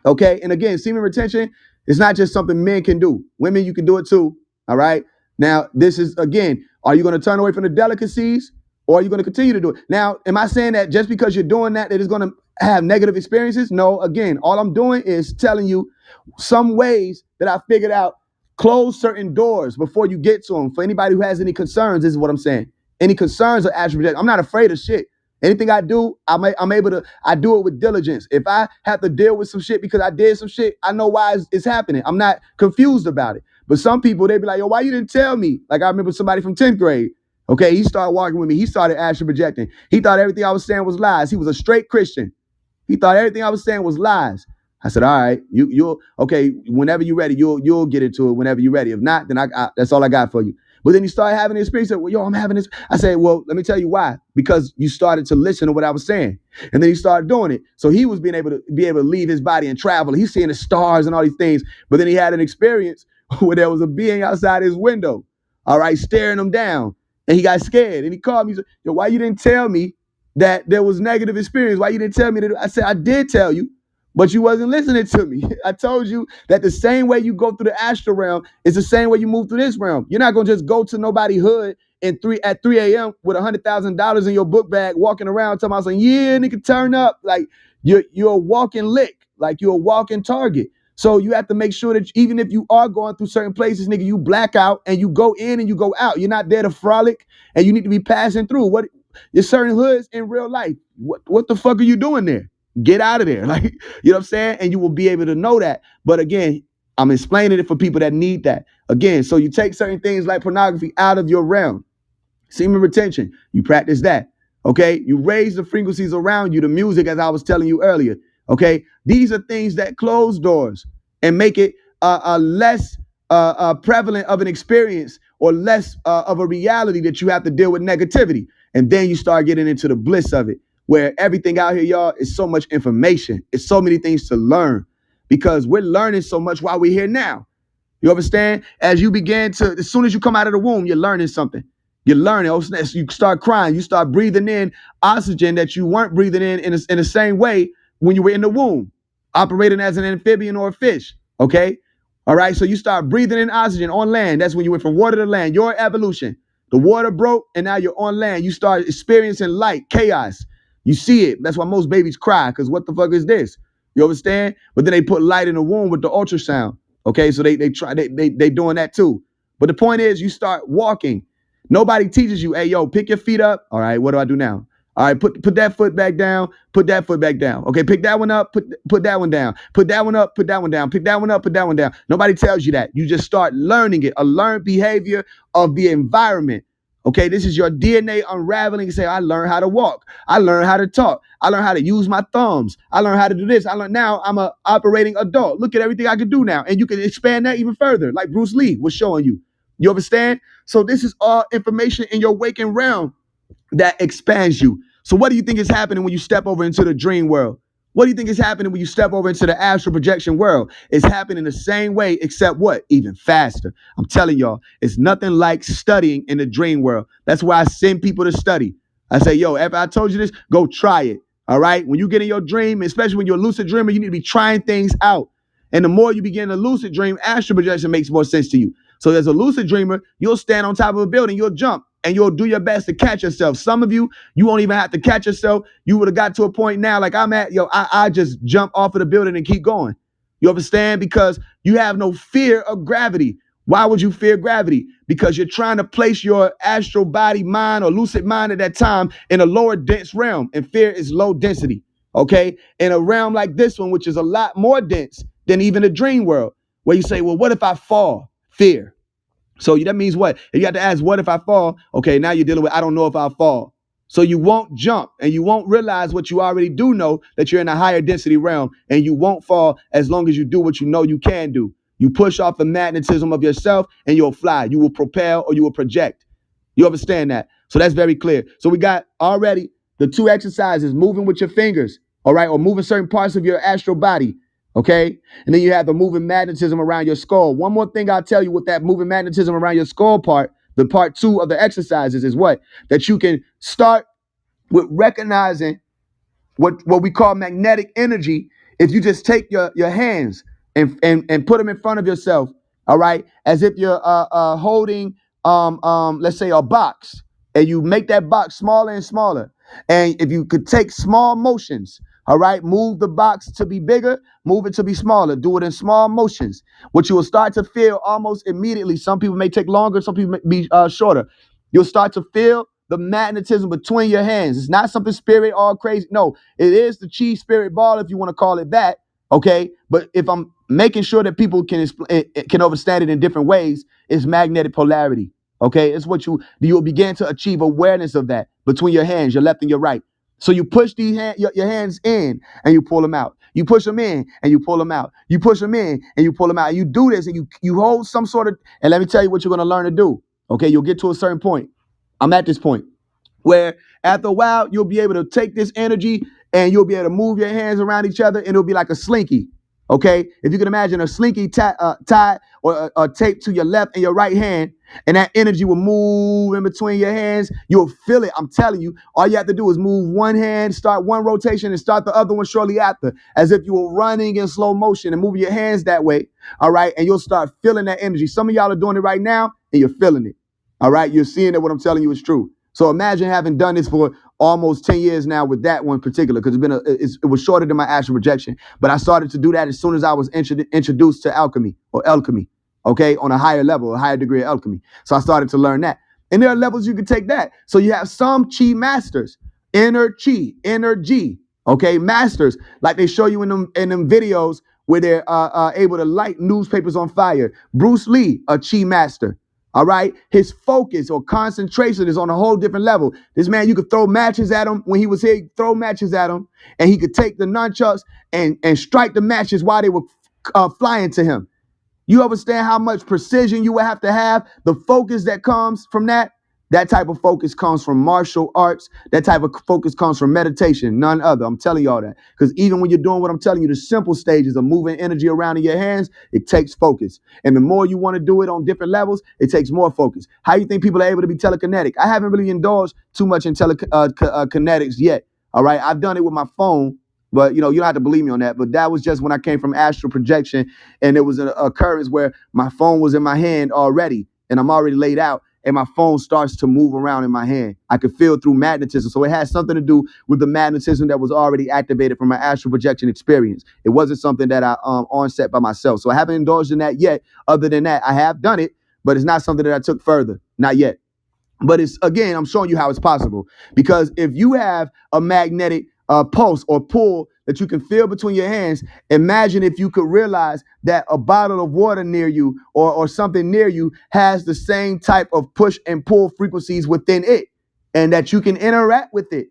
Okay. And again, semen retention is not just something men can do. Women, you can do it too. All right. Now, this is, again, are you going to turn away from the delicacies, or are you going to continue to do it? Now, am I saying that just because you're doing that, that it's going to have negative experiences? No. Again, all I'm doing is telling you some ways that I figured out. Close certain doors before you get to them. For anybody who has any concerns, this is what I'm saying. Any concerns or astral projection, I'm not afraid of shit. Anything I do, I'm able to, I do it with diligence. If I have to deal with some shit because I did some shit, I know why it's happening. I'm not confused about it. But some people, they be like, yo, why you didn't tell me? Like, I remember somebody from 10th grade. Okay, he started walking with me. He started astral projecting. He thought everything I was saying was lies. He was a straight Christian. He thought everything I was saying was lies. I said, all right, you'll okay. Whenever you're ready, you'll get into it. Whenever you're ready. If not, then I that's all I got for you. But then he started having the experience. Said, well, yo, I'm having this. I said, well, let me tell you why. Because you started to listen to what I was saying, and then he started doing it. So he was being able to leave his body and travel. He's seeing the stars and all these things. But then he had an experience where there was a being outside his window, all right, staring him down, and he got scared. And he called me. He said, yo, why you didn't tell me that there was negative experience? Why you didn't tell me that? I said, I did tell you, but you wasn't listening to me. I told you that the same way you go through the astral realm is the same way you move through this realm. You're not gonna just go to nobody's hood at 3 a.m. with $100,000 in your book bag, walking around talking about saying, yeah, nigga, turn up. Like you're a walking lick, like you're a walking target. So you have to make sure that even if you are going through certain places, nigga, you black out and you go in and you go out. You're not there to frolic, and you need to be passing through. What there's certain hoods in real life. What the fuck are you doing there? Get out of there. Like, you know what I'm saying? And you will be able to know that. But again, I'm explaining it for people that need that. Again, so you take certain things like pornography out of your realm. Semen retention, you practice that. Okay? You raise the frequencies around you, the music, as I was telling you earlier. Okay? These are things that close doors and make it less prevalent of an experience, or less of a reality that you have to deal with negativity. And then you start getting into the bliss of it, where everything out here, y'all, is so much information. It's so many things to learn, because we're learning so much while we're here now. You understand? As soon as you come out of the womb, you're learning something. You're learning. You start crying. You start breathing in oxygen that you weren't breathing in the same way when you were in the womb, operating as an amphibian or a fish. Okay? All right? So you start breathing in oxygen on land. That's when you went from water to land. Your evolution. The water broke, and now you're on land. You start experiencing light, chaos. You see it. That's why most babies cry, because what the fuck is this? You understand? But then they put light in the womb with the ultrasound. Okay, so they doing that too. But the point is, you start walking. Nobody teaches you, hey, yo, pick your feet up. All right, what do I do now? All right, put that foot back down, put that foot back down. Okay, pick that one up, put that one down, put that one up, put that one down, pick that one up, put that one down. Nobody tells you that. You just start learning it, a learned behavior of the environment. Okay, this is your DNA unraveling. Say, I learned how to walk. I learned how to talk. I learned how to use my thumbs. I learned how to do this. I learned now I'm a operating adult. Look at everything I can do now. And you can expand that even further, like Bruce Lee was showing you. You understand? So this is all information in your waking realm that expands you. So what do you think is happening when you step over into the dream world? What do you think is happening when you step over into the astral projection world? It's happening the same way, except what? Even faster. I'm telling y'all, it's nothing like studying in the dream world. That's why I send people to study. I say, yo, if I told you this, go try it. All right. When you get in your dream, especially when you're a lucid dreamer, you need to be trying things out. And the more you begin to lucid dream, astral projection makes more sense to you. So as a lucid dreamer, you'll stand on top of a building, you'll jump, and you'll do your best to catch yourself. Some of you, you won't even have to catch yourself. You would have got to a point now, like I'm at, yo, I just jump off of the building and keep going. You understand? Because you have no fear of gravity. Why would you fear gravity? Because you're trying to place your astral body, mind, or lucid mind at that time in a lower dense realm, and fear is low density. Okay? In a realm like this one, which is a lot more dense than even the dream world, where you say, well, what if I fall? Fear. So that means what? If you have to ask, what if I fall? Okay, now you're dealing with, I don't know if I'll fall. So you won't jump and you won't realize what you already do know, that you're in a higher density realm, and you won't fall as long as you do what you know you can do. You push off the magnetism of yourself and you'll fly. You will propel or you will project. You understand that? So that's very clear. So we got already the two exercises, moving with your fingers, all right, or moving certain parts of your astral body. Okay. And then you have the moving magnetism around your skull. One more thing I'll tell you with that moving magnetism around your skull part, the part two of the exercises is what? That you can start with recognizing what we call magnetic energy. If you just take your hands and put them in front of yourself, all right, as if you're holding let's say a box, and you make that box smaller and smaller. And if you could take small motions, all right, move the box to be bigger, move it to be smaller, do it in small motions. What you will start to feel almost immediately. Some people may take longer, some people may be shorter. You'll start to feel the magnetism between your hands. It's not something spirit all crazy. No, it is the chi spirit ball, if you want to call it that. Okay, but if I'm making sure that people can understand it in different ways, it's magnetic polarity. Okay, it's what you'll begin to achieve awareness of that between your hands, your left and your right. So you push your hands in and you pull them out. You push them in and you pull them out. You push them in and you pull them out. And you do this and you hold some sort of, and let me tell you what you're going to learn to do. Okay, you'll get to a certain point. I'm at this point where after a while, you'll be able to take this energy and you'll be able to move your hands around each other, and it'll be like a slinky. Okay, if you can imagine a slinky tied or taped to your left and your right hand, and that energy will move in between your hands, you'll feel it. I'm telling you, all you have to do is move one hand, start one rotation, and start the other one shortly after, as if you were running in slow motion and moving your hands that way. All right, and you'll start feeling that energy. Some of y'all are doing it right now, and you're feeling it. All right, you're seeing that what I'm telling you is true. So imagine having done this for almost 10 years now with that one particular, because it was shorter than my astral projection. But I started to do that as soon as I was introduced to alchemy, okay, on a higher level, a higher degree of alchemy. So I started to learn that. And there are levels you can take that. So you have some chi masters, inner chi, inner G, okay, masters, like they show you in them videos where they're able to light newspapers on fire. Bruce Lee, a chi master. All right. His focus or concentration is on a whole different level. This man, you could throw matches at him when he was here, throw matches at him, and he could take the nunchucks and strike the matches while they were flying to him. You understand how much precision you would have to have? The focus that comes from that type of focus comes from martial arts. That type of focus comes from meditation, none other. I'm telling y'all that. Because even when you're doing what I'm telling you, the simple stages of moving energy around in your hands, it takes focus. And the more you want to do it on different levels, it takes more focus. How you think people are able to be telekinetic? I haven't really indulged too much in telekinetics yet. All right. I've done it with my phone. But, you don't have to believe me on that. But that was just when I came from astral projection. And it was an occurrence where my phone was in my hand already. And I'm already laid out. and my phone starts to move around in my hand. I could feel through magnetism. So it has something to do with the magnetism that was already activated from my astral projection experience. It wasn't something that I onset by myself. So I haven't indulged in that yet. Other than that, I have done it, but it's not something that I took further. Not yet. But it's, again, I'm showing you how it's possible. Because if you have a magnetic pulse or pull that you can feel between your hands, imagine if you could realize that a bottle of water near you or something near you has the same type of push and pull frequencies within it, and that you can interact with it.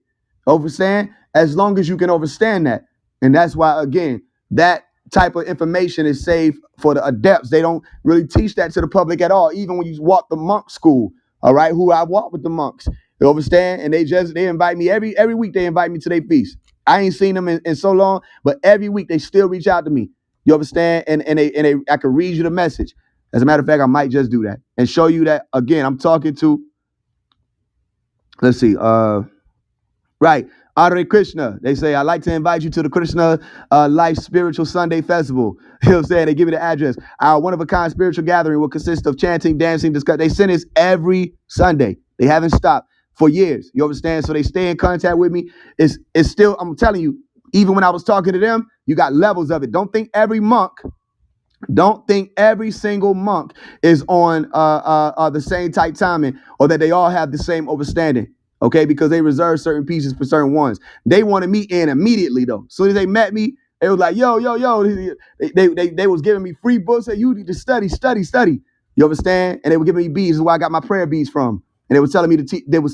Understand? As long as you can understand that. And that's why, again, that type of information is saved for the adepts. They don't really teach that to the public at all, even when you walk the monk school. All right, who I walk with the monks. You understand? And they invite me every week. They invite me to their feast. I ain't seen them in so long, but every week they still reach out to me. You understand? And I can read you the message. As a matter of fact, I might just do that and show you that, again, I'm talking to, let's see, right. Hare Krishna. They say, I'd like to invite you to the Krishna Life Spiritual Sunday Festival. You know what I'm saying? They give me the address. Our one-of-a-kind spiritual gathering will consist of chanting, dancing, discuss. They send us every Sunday. They haven't stopped for years. You understand? So they stay in contact with me. It's still, I'm telling you, even when I was talking to them, you got levels of it. Don't think every single monk is on the same type timing, or that they all have the same understanding. Okay, because they reserve certain pieces for certain ones. They wanted me in immediately though. As soon as they met me, they was like, yo, yo, yo. They was giving me free books. Hey, you need to study. You understand? And they were giving me beads. This is where I got my prayer beads from. And they were telling me they were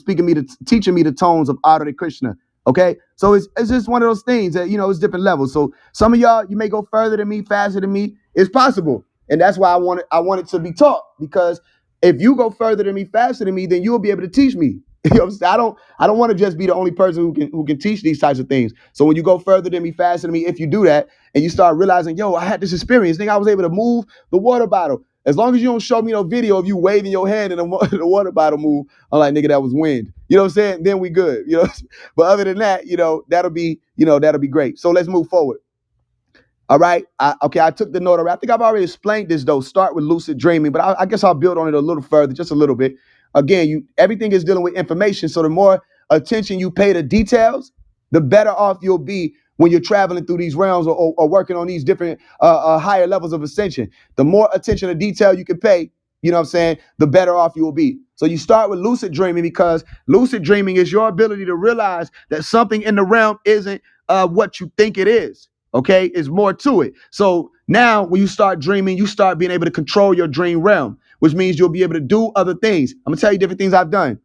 teaching me the tones of Hare Krishna. Okay, so it's just one of those things that, it's different levels. So some of y'all, you may go further than me, faster than me. It's possible, and that's why I want it to be taught. Because if you go further than me, faster than me, then you'll be able to teach me. You know what I'm saying? I don't want to just be the only person who can teach these types of things. So when you go further than me, faster than me, if you do that and you start realizing, yo, I had this experience, I was able to move the water bottle. As long as you don't show me no video of you waving your hand and the water bottle move, I'm like, nigga, that was wind. You know what I'm saying? Then we good. But other than that, that'll be great. So let's move forward. All right. I took the note. I think I've already explained this though. Start with lucid dreaming, but I guess I'll build on it a little further, just a little bit. Again, everything is dealing with information. So the more attention you pay to details, the better off you'll be when you're traveling through these realms or working on these different higher levels of ascension. The more attention to detail you can pay, you know what I'm saying, the better off you will be. So you start with lucid dreaming, because lucid dreaming is your ability to realize that something in the realm isn't what you think it is. Okay, it's more to it. So now when you start dreaming, you start being able to control your dream realm, which means you'll be able to do other things. I'm gonna tell you different things I've done.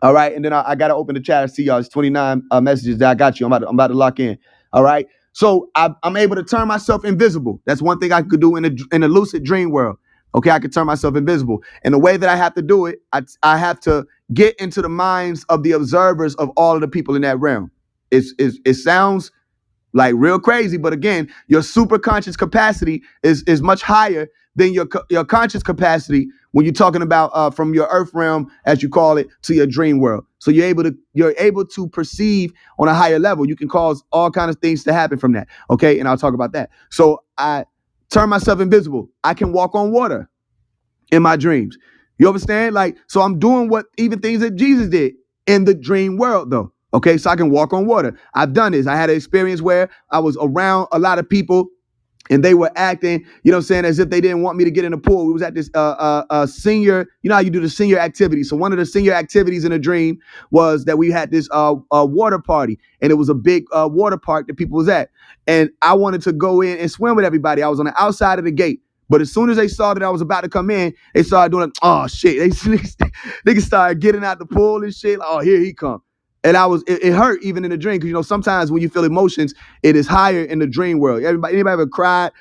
All right, and then I got to open the chat and see y'all. It's 29 messages that I got you. I'm about to lock in. All right, so I'm able to turn myself invisible. That's one thing I could do in a lucid dream world. Okay, I could turn myself invisible, and the way that I have to do it, I have to get into the minds of the observers of all of the people in that realm. It sounds like real crazy, but again, your super conscious capacity is much higher than your conscious capacity when you're talking about from your earth realm, as you call it, to your dream world. So you're able to perceive on a higher level. You can cause all kinds of things to happen from that. Okay, and I'll talk about that. So I turn myself invisible. I can walk on water in my dreams. You understand? So I'm doing what even things that Jesus did in the dream world, though. Okay, so I can walk on water. I've done this. I had an experience where I was around a lot of people and they were acting, as if they didn't want me to get in the pool. We was at this senior, how you do the senior activity. So one of the senior activities in a dream was that we had this water party, and it was a big water park that people was at. And I wanted to go in and swim with everybody. I was on the outside of the gate. But as soon as they saw that I was about to come in, they started doing, oh shit. Niggas started getting out the pool and shit. Oh, here he come. And it hurt even in the dream, because sometimes when you feel emotions, it is higher in the dream world. Anybody ever cried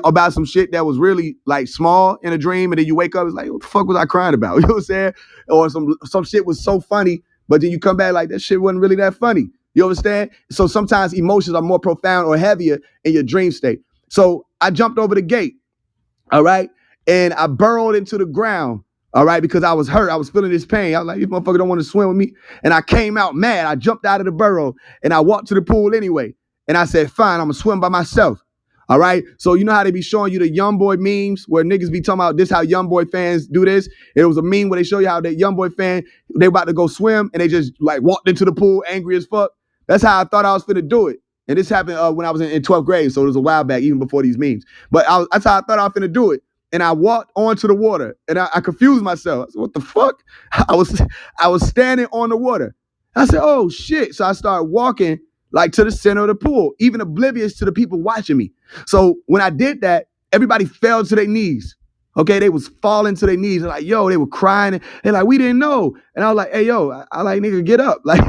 about some shit that was really like small in a dream, and then you wake up, it's like, what the fuck was I crying about? You know what I'm saying? Or some shit was so funny, but then you come back like that shit wasn't really that funny. You understand? So sometimes emotions are more profound or heavier in your dream state. So I jumped over the gate, all right, and I burrowed into the ground. All right, because I was hurt. I was feeling this pain. I was like, this motherfucker don't want to swim with me. And I came out mad. I jumped out of the burrow and I walked to the pool anyway. And I said, fine, I'm going to swim by myself. All right. So you know how they be showing you the young boy memes where niggas be talking about this, how young boy fans do this. It was a meme where they show you how that young boy fan, they about to go swim and they just like walked into the pool angry as fuck. That's how I thought I was finna do it. And this happened when I was in 12th grade. So it was a while back, even before these memes. But that's how I thought I was finna do it. And I walked onto the water and I confused myself. I said, what the fuck? I was standing on the water. I said, oh shit. So I started walking like to the center of the pool, even oblivious to the people watching me. So when I did that, everybody fell to their knees. Okay, they was falling to their knees. They're like, yo, they were crying. They're like, we didn't know. And I was like, hey, yo, I like, nigga, get up. Like,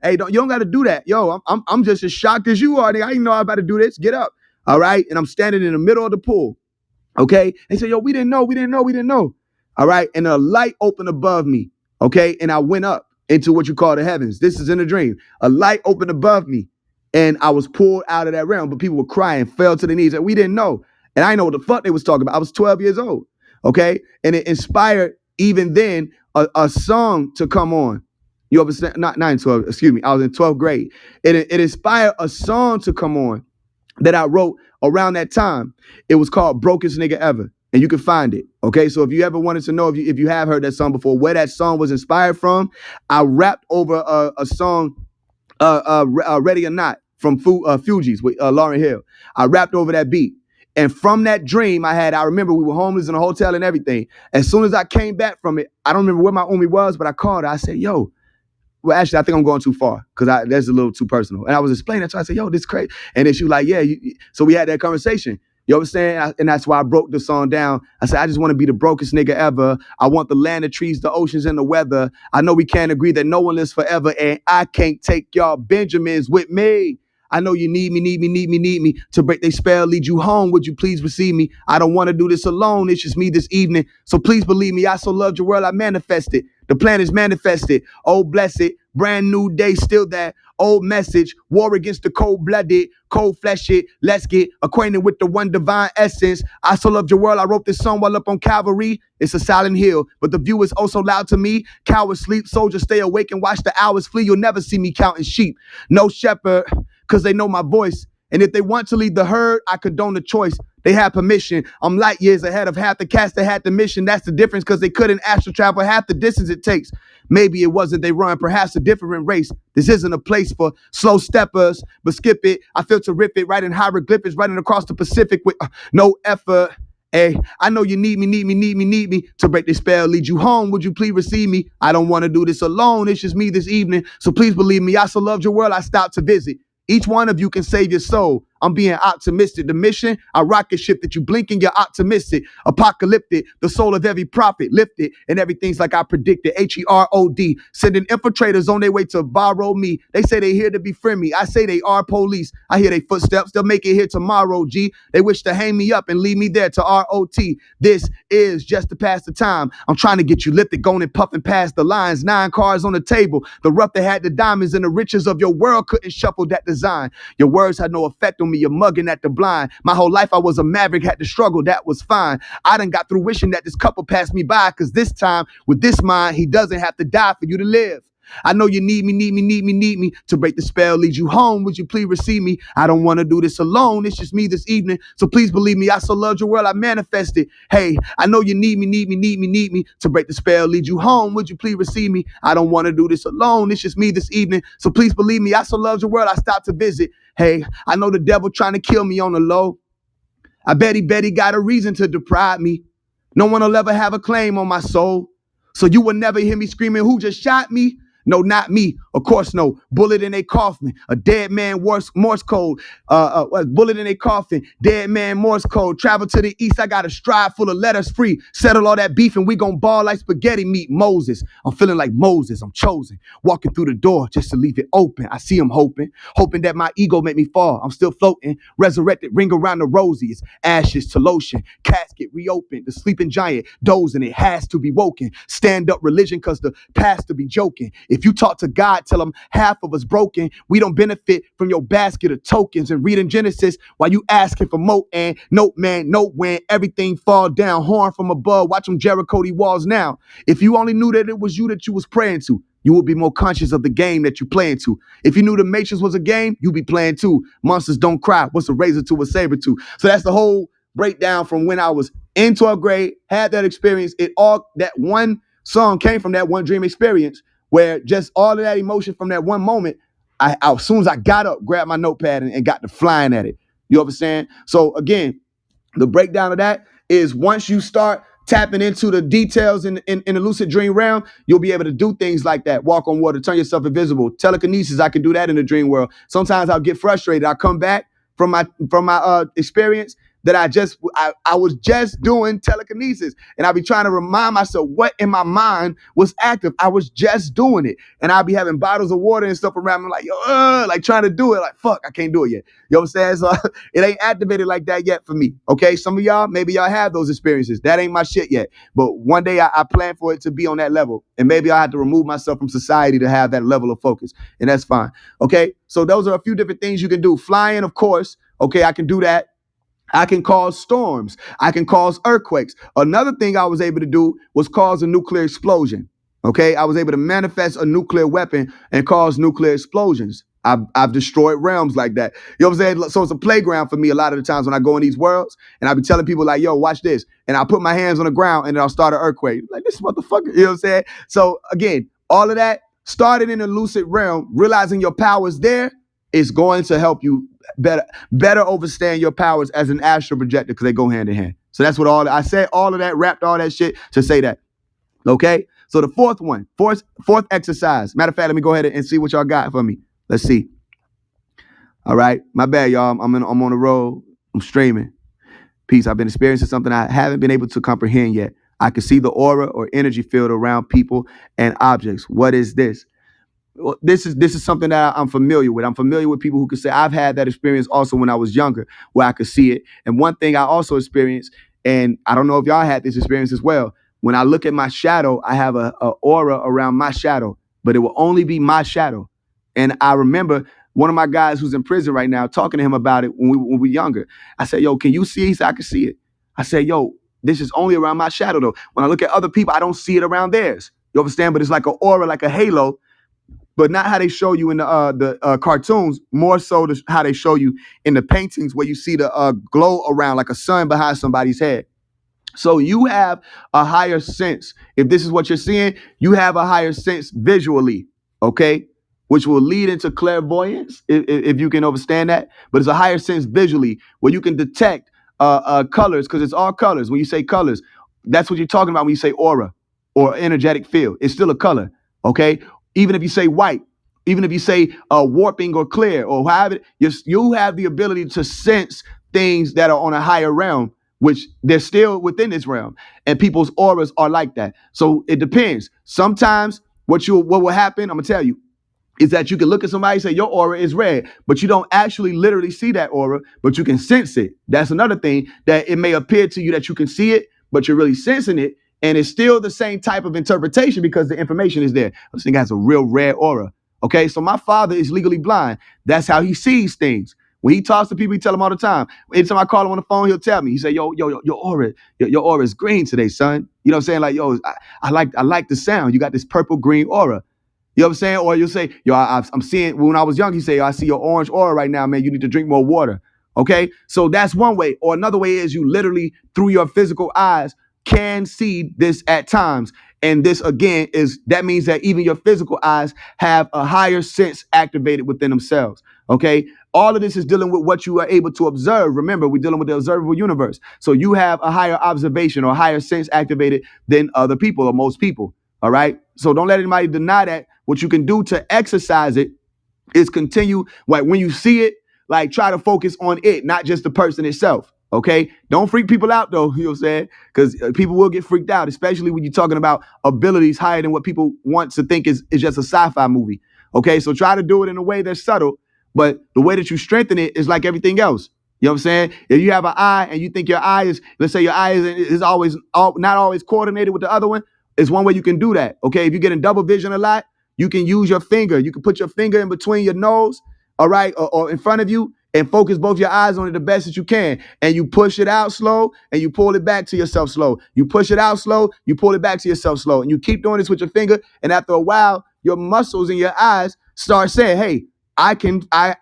hey, you don't got to do that. Yo, I'm just as shocked as you are. Nigga. I didn't know I was about to do this. Get up. All right. And I'm standing in the middle of the pool. Okay. They said, yo, we didn't know. All right. And a light opened above me. Okay. And I went up into what you call the heavens. This is in a dream. A light opened above me and I was pulled out of that realm, but people were crying, fell to their knees, and we didn't know. And I didn't know what the fuck they was talking about. I was 12 years old. Okay. And it inspired even then a song to come on. You understand? Not 9, 12, excuse me. I was in 12th grade. It inspired a song to come on that I wrote around that time. It was called Brokest Nigga Ever. And you can find it. Okay. So if you ever wanted to know, if you have heard that song before, where that song was inspired from, I rapped over a song, Ready or Not from Fugees with Lauryn Hill. I rapped over that beat. And from that dream I remember we were homeless in a hotel and everything. As soon as I came back from it, I don't remember where my Umi was, but I called her. I said, yo, well, actually, I think I'm going too far because that's a little too personal. And I was explaining it to her. I said, yo, this is crazy. And then she was like, yeah. So we had that conversation. You know what I'm saying? And that's why I broke the song down. I said, I just want to be the brokest nigga ever. I want the land, the trees, the oceans, and the weather. I know we can't agree that no one lives forever, and I can't take y'all Benjamins with me. I know you need me to break their spell, lead you home. Would you please receive me? I don't want to do this alone. It's just me this evening. So please believe me. I so loved your world, I manifested. The plan is manifested. Oh, blessed. Brand new day, still that old message. War against the cold-blooded, cold-fleshed. Let's get acquainted with the one divine essence. I so loved your world. I wrote this song while up on Calvary. It's a silent hill, but the view is oh so loud to me. Cowards sleep, soldiers stay awake and watch the hours flee. You'll never see me counting sheep. No shepherd, because they know my voice. And if they want to lead the herd, I condone the choice. They had permission. I'm light years ahead of half the cast that had the mission. That's the difference because they couldn't astral travel half the distance it takes. Maybe it wasn't they run, perhaps a different race. This isn't a place for slow steppers, but skip it. I feel terrific, writing hieroglyphics, running across the Pacific with no effort. Hey, I know you need me to break this spell, lead you home. Would you please receive me? I don't want to do this alone. It's just me this evening. So please believe me. I so loved your world, I stopped to visit. Each one of you can save your soul. I'm being optimistic. The mission, I rocket ship that you blink and you're optimistic. Apocalyptic, the soul of every prophet lifted, and everything's like I predicted. HEROD, sending infiltrators on their way to borrow me. They say they here to befriend me. I say they are police. I hear their footsteps. They'll make it here tomorrow, G. They wish to hang me up and leave me there to ROT. This is just to pass the time. I'm trying to get you lifted, going and puffing past the lines. 9 cars on the table. The rough that had the diamonds and the riches of your world couldn't shuffle that design. Your words had no effect on me. You're mugging at the blind. My whole life I was a maverick, had to struggle. That was fine. I done got through wishing that this couple passed me by, because this time with this mind, he doesn't have to die for you to live. I know you need me to break the spell, lead you home. Would you please receive me? I don't want to do this alone. It's just me this evening. So please believe me. I so loved your world, I manifested. Hey, I know you need me to break the spell, lead you home. Would you please receive me? I don't want to do this alone. It's just me this evening. So please believe me. I so loved your world, I stopped to visit. Hey, I know the devil trying to kill me on the low. I bet he got a reason to deprive me. No one will ever have a claim on my soul. So you will never hear me screaming, who just shot me? No, not me. Of course, no. Bullet in a coffin. A dead man, Morse code. Bullet in a coffin. Dead man, Morse code. Travel to the east. I got a stride full of letters free. Settle all that beef and we gon' ball like spaghetti. Meet Moses. I'm feeling like Moses. I'm chosen. Walking through the door just to leave it open. I see him hoping that my ego make me fall. I'm still floating. Resurrected. Ring around the rosy. It's ashes to lotion. Casket reopened. The sleeping giant dozing. It has to be woken. Stand up religion cause the pastor be joking. If you talk to God, tell him half of us broken. We don't benefit from your basket of tokens. And reading Genesis while you asking for more. And note, man, note when everything fall down. Horn from above. Watch them Jericho walls now. If you only knew that it was you that you was praying to, You will be more conscious of the game that you play into. If you knew the Matrix was a game, you'd be playing too. Monsters don't cry. What's a razor to a saber tooth? So that's the whole breakdown from when I was in 12th grade, had that experience. That one song came from that one dream experience where just all of that emotion from that one moment, as soon as I got up, grabbed my notepad and got to flying at it. You understand? So again, the breakdown of that is once you start tapping into the details in the lucid dream realm, you'll be able to do things like that. Walk on water, turn yourself invisible. Telekinesis, I can do that in the dream world. Sometimes I'll get frustrated. I'll come back from my experience that I was just doing telekinesis, and I'll be trying to remind myself what in my mind was active. I was just doing it, and I'll be having bottles of water and stuff around me, like like trying to do it, like fuck, I can't do it yet. You know what I'm saying? So it ain't activated like that yet for me. Okay, some of y'all, maybe y'all have those experiences. That ain't my shit yet, but one day I plan for it to be on that level, and maybe I have to remove myself from society to have that level of focus, and that's fine. Okay, so those are a few different things you can do. Flying, of course. Okay, I can do that. I can cause storms. I can cause earthquakes. Another thing I was able to do was cause a nuclear explosion. Okay, I was able to manifest a nuclear weapon and cause nuclear explosions. I've destroyed realms like that. You know what I'm saying? So it's a playground for me a lot of the times when I go in these worlds, and I be telling people like, yo, watch this. And I'll put my hands on the ground and then I'll start an earthquake. Like, this motherfucker, you know what I'm saying? So again, all of that started in the lucid realm, realizing your powers there is going to help you better understand your powers as an astral projector, because they go hand in hand. So that's what I said, all of that, wrapped all that shit to say that. Okay. So the fourth exercise. Matter of fact, let me go ahead and see what y'all got for me. Let's see. All right. My bad, y'all. I'm on the road. I'm streaming. Peace. I've been experiencing something I haven't been able to comprehend yet. I can see the aura or energy field around people and objects. What is this? Well, this is something that I'm familiar with. I'm familiar with people who can say I've had that experience also when I was younger, where I could see it. And one thing I also experienced, and I don't know if y'all had this experience as well. When I look at my shadow, I have a aura around my shadow, but it will only be my shadow. And I remember one of my guys who's in prison right now, talking to him about it when we were younger. I said, yo, can you see it? He said, I can see it. I said, yo, this is only around my shadow though. When I look at other people, I don't see it around theirs. You understand? But it's like an aura, like a halo, but not how they show you in the cartoons, more so how they show you in the paintings, where you see the glow around like a sun behind somebody's head. So you have a higher sense. If this is what you're seeing, you have a higher sense visually, okay? Which will lead into clairvoyance, if you can understand that. But it's a higher sense visually, where you can detect colors, because it's all colors. When you say colors, that's what you're talking about when you say aura or energetic field. It's still a color, okay? Even if you say white, even if you say warping or clear or however, you have the ability to sense things that are on a higher realm, which they're still within this realm, and people's auras are like that. So it depends. Sometimes what will happen, I'm gonna tell you, is that you can look at somebody and say your aura is red, but you don't actually literally see that aura, but you can sense it. That's another thing, that it may appear to you that you can see it, but you're really sensing it, and it's still the same type of interpretation because the information is there. This thing has a real red aura. Okay, so my father is legally blind. That's how he sees things. When he talks to people, he tell them all the time. Anytime I call him on the phone, he'll tell me. He say, "Yo, your aura, your aura is green today, son." You know what I'm saying? Like, yo, I like the sound. You got this purple green aura. You know what I'm saying? Or you'll say, yo, I'm seeing, when I was young, you say, I see your orange aura right now, man. You need to drink more water. Okay? So that's one way. Or another way is you literally, through your physical eyes, can see this at times. And this, again, that means that even your physical eyes have a higher sense activated within themselves. Okay? All of this is dealing with what you are able to observe. Remember, we're dealing with the observable universe. So you have a higher observation or higher sense activated than other people or most people. All right. So don't let anybody deny that. What you can do to exercise it is continue, like when you see it, like try to focus on it, not just the person itself. Okay. Don't freak people out though. You know what I'm saying? Because people will get freaked out, especially when you're talking about abilities higher than what people want to think is just a sci-fi movie. Okay. So try to do it in a way that's subtle, but the way that you strengthen it is like everything else. You know what I'm saying? If you have an eye and you think your eye is, let's say your eye is always not always coordinated with the other one, it's one way you can do that. Okay. If you're getting double vision a lot, you can use your finger. You can put your finger in between your nose, all right, or in front of you, and focus both your eyes on it the best that you can. And you push it out slow and you pull it back to yourself slow. You push it out slow, you pull it back to yourself slow. And you keep doing this with your finger. And after a while, your muscles in your eyes start saying, hey, I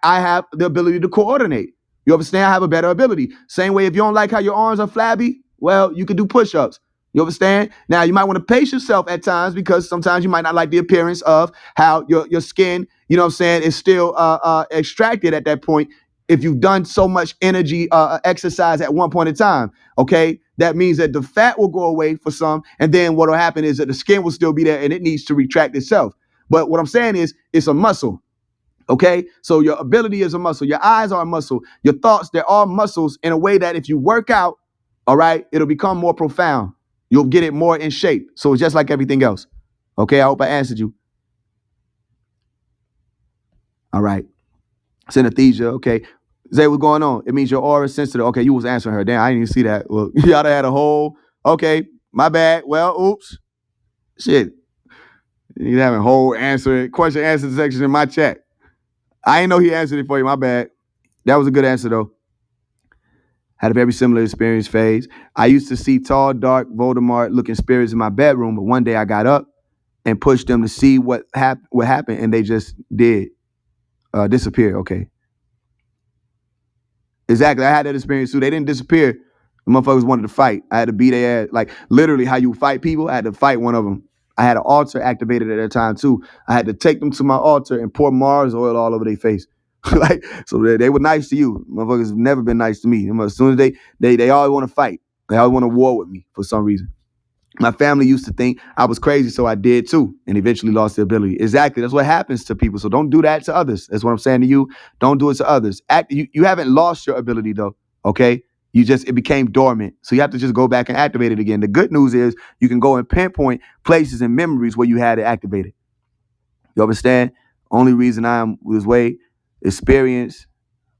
have the ability to coordinate. You understand? I have a better ability. Same way, if you don't like how your arms are flabby, well, you can do push-ups. You understand? Now, you might want to pace yourself at times because sometimes you might not like the appearance of how your skin, you know what I'm saying, is still extracted at that point if you've done so much energy exercise at one point in time. Okay, that means that the fat will go away for some, and then what will happen is that the skin will still be there and it needs to retract itself. But what I'm saying is it's a muscle. Okay, so your ability is a muscle, your eyes are a muscle, your thoughts, they're all muscles in a way that if you work out, all right, it'll become more profound. You'll get it more in shape. So it's just like everything else. Okay, I hope I answered you. All right. Synesthesia, okay. Zay, what's going on? It means your aura is sensitive. Okay, you was answering her. Damn, I didn't even see that. Well, you ought to had a whole, okay, my bad. Well, oops. Shit. You having a whole question answer section in my chat. I didn't know he answered it for you. My bad. That was a good answer, though. Had a very similar experience phase. I used to see tall, dark, Voldemort-looking spirits in my bedroom, but one day I got up and pushed them to see what happened, and they just did disappear. Okay. Exactly. I had that experience too. They didn't disappear. The motherfuckers wanted to fight. I had to beat their ass. Like literally how you fight people, I had to fight one of them. I had an altar activated at that time too. I had to take them to my altar and pour Mars oil all over their face. Like, so they were nice to you. Motherfuckers have never been nice to me. As soon as they always want to fight. They always want to war with me for some reason. My family used to think I was crazy, so I did too, and eventually lost the ability. Exactly. That's what happens to people. So don't do that to others. That's what I'm saying to you. Don't do it to others. You haven't lost your ability though. Okay. It became dormant. So you have to just go back and activate it again. The good news is you can go and pinpoint places and memories where you had it activated. You understand? Only reason I am this way, experience,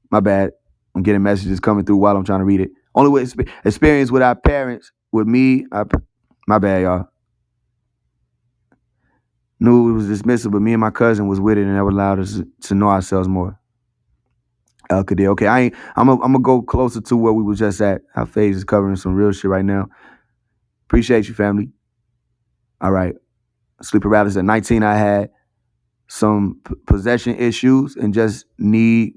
my bad. I'm getting messages coming through while I'm trying to read it. Only way experience with our parents, with me, my bad, y'all. Knew it was dismissive, but me and my cousin was with it, and that allowed us to know ourselves more. El Kadir. Okay, I'm gonna go closer to where we was just at. Our phase is covering some real shit right now. Appreciate you, family. All right. Sleep paralysis at 19. I had some possession issues and just need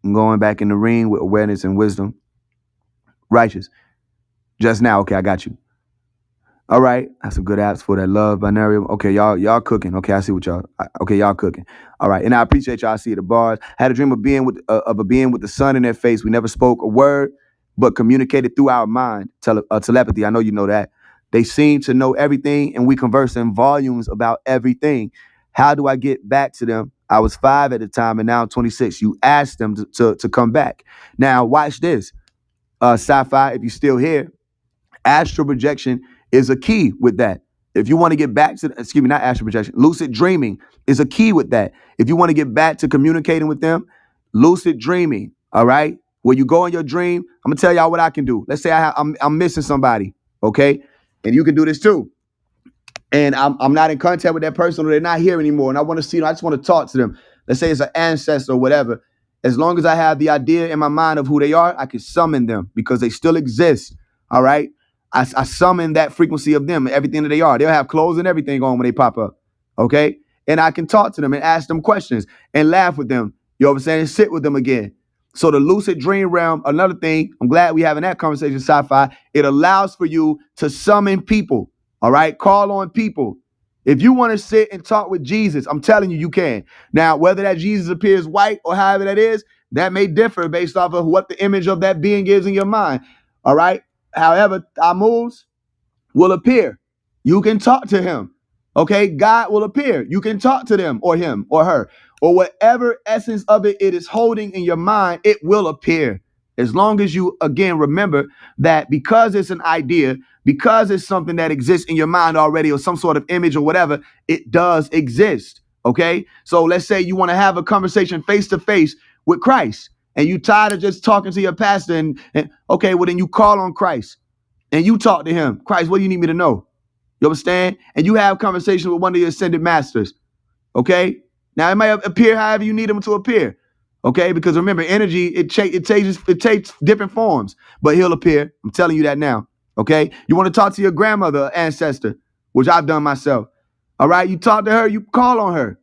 going back in the ring with awareness and wisdom. Righteous. Just now. Okay, I got you. All right, that's some good apps for that love binarium. Okay, y'all cooking. Okay, I see what y'all. Okay, y'all cooking. All right, and I appreciate y'all. I see the bars. Had a dream of a being with the sun in their face. We never spoke a word, but communicated through our mind. Telepathy. I know you know that. They seem to know everything, and we converse in volumes about everything. How do I get back to them? I was 5 at the time, and now I'm 26. You asked them to come back. Now watch this. Sci-fi, if you're still here. Astral projection is a key with that. If you want to get back to, excuse me, not astral projection, lucid dreaming is a key with that. If you want to get back to communicating with them, lucid dreaming, all right? When you go in your dream, I'm gonna tell y'all what I can do. Let's say I'm missing somebody, okay? And you can do this too. And I'm not in contact with that person or they're not here anymore. And I want to see them. I just want to talk to them. Let's say it's an ancestor or whatever. As long as I have the idea in my mind of who they are, I can summon them because they still exist. All right. I summon that frequency of them, everything that they are. They'll have clothes and everything on when they pop up. Okay. And I can talk to them and ask them questions and laugh with them. You know what I'm saying? And sit with them again. So the lucid dream realm, another thing, I'm glad we having that conversation, sci-fi. It allows for you to summon people. All right. Call on people. If you want to sit and talk with Jesus, I'm telling you, you can. Now, whether that Jesus appears white or however that is, that may differ based off of what the image of that being is in your mind. All right. However, our moves will appear. You can talk to him. Okay. God will appear. You can talk to them or him or her or whatever essence of it is holding in your mind, it will appear. As long as you, again, remember that because it's an idea, because it's something that exists in your mind already or some sort of image or whatever, it does exist. Okay. So let's say you want to have a conversation face to face with Christ and you tired of just talking to your pastor and okay, well then you call on Christ and you talk to him. Christ, what do you need me to know? You understand? And you have conversation with one of your ascended masters. Okay. Now it might appear however you need them to appear. Okay, because remember, energy, it takes different forms, but he'll appear. I'm telling you that now. Okay. You want to talk to your grandmother, ancestor, which I've done myself. All right, you talk to her, you call on her.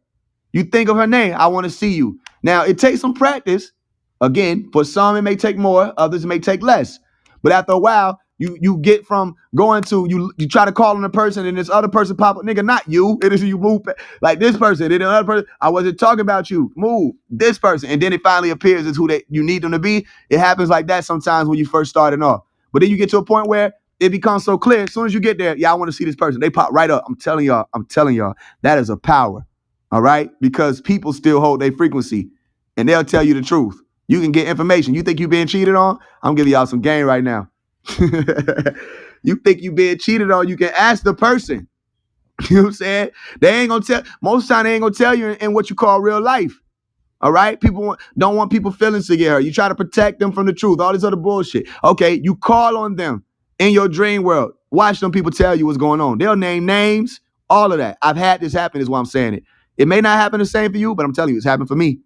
You think of her name. I want to see you. Now, it takes some practice. Again, for some, it may take more. Others, it may take less. But after a while, you get from going to, you try to call on a person and this other person pop up. Nigga, not you. It is you move like this person. Then another person. I wasn't talking about you. Move. This person. And then it finally appears as who that you need them to be. It happens like that sometimes when you first starting off. But then you get to a point where it becomes so clear. As soon as you get there, yeah, I want to see this person. They pop right up. I'm telling y'all, that is a power. All right? Because people still hold their frequency and they'll tell you the truth. You can get information. You think you're being cheated on? I'm giving y'all some game right now. You think you being cheated on, you can ask the person. You know what I'm saying? They ain't gonna tell, most of the time they ain't gonna tell you in what you call real life. All right? People don't want people feelings to get hurt. You try to protect them from the truth, all this other bullshit. Okay, you call on them in your dream world. Watch them people tell you what's going on. They'll name names, all of that. I've had this happen is why I'm saying it. It may not happen the same for you, but I'm telling you, it's happened for me.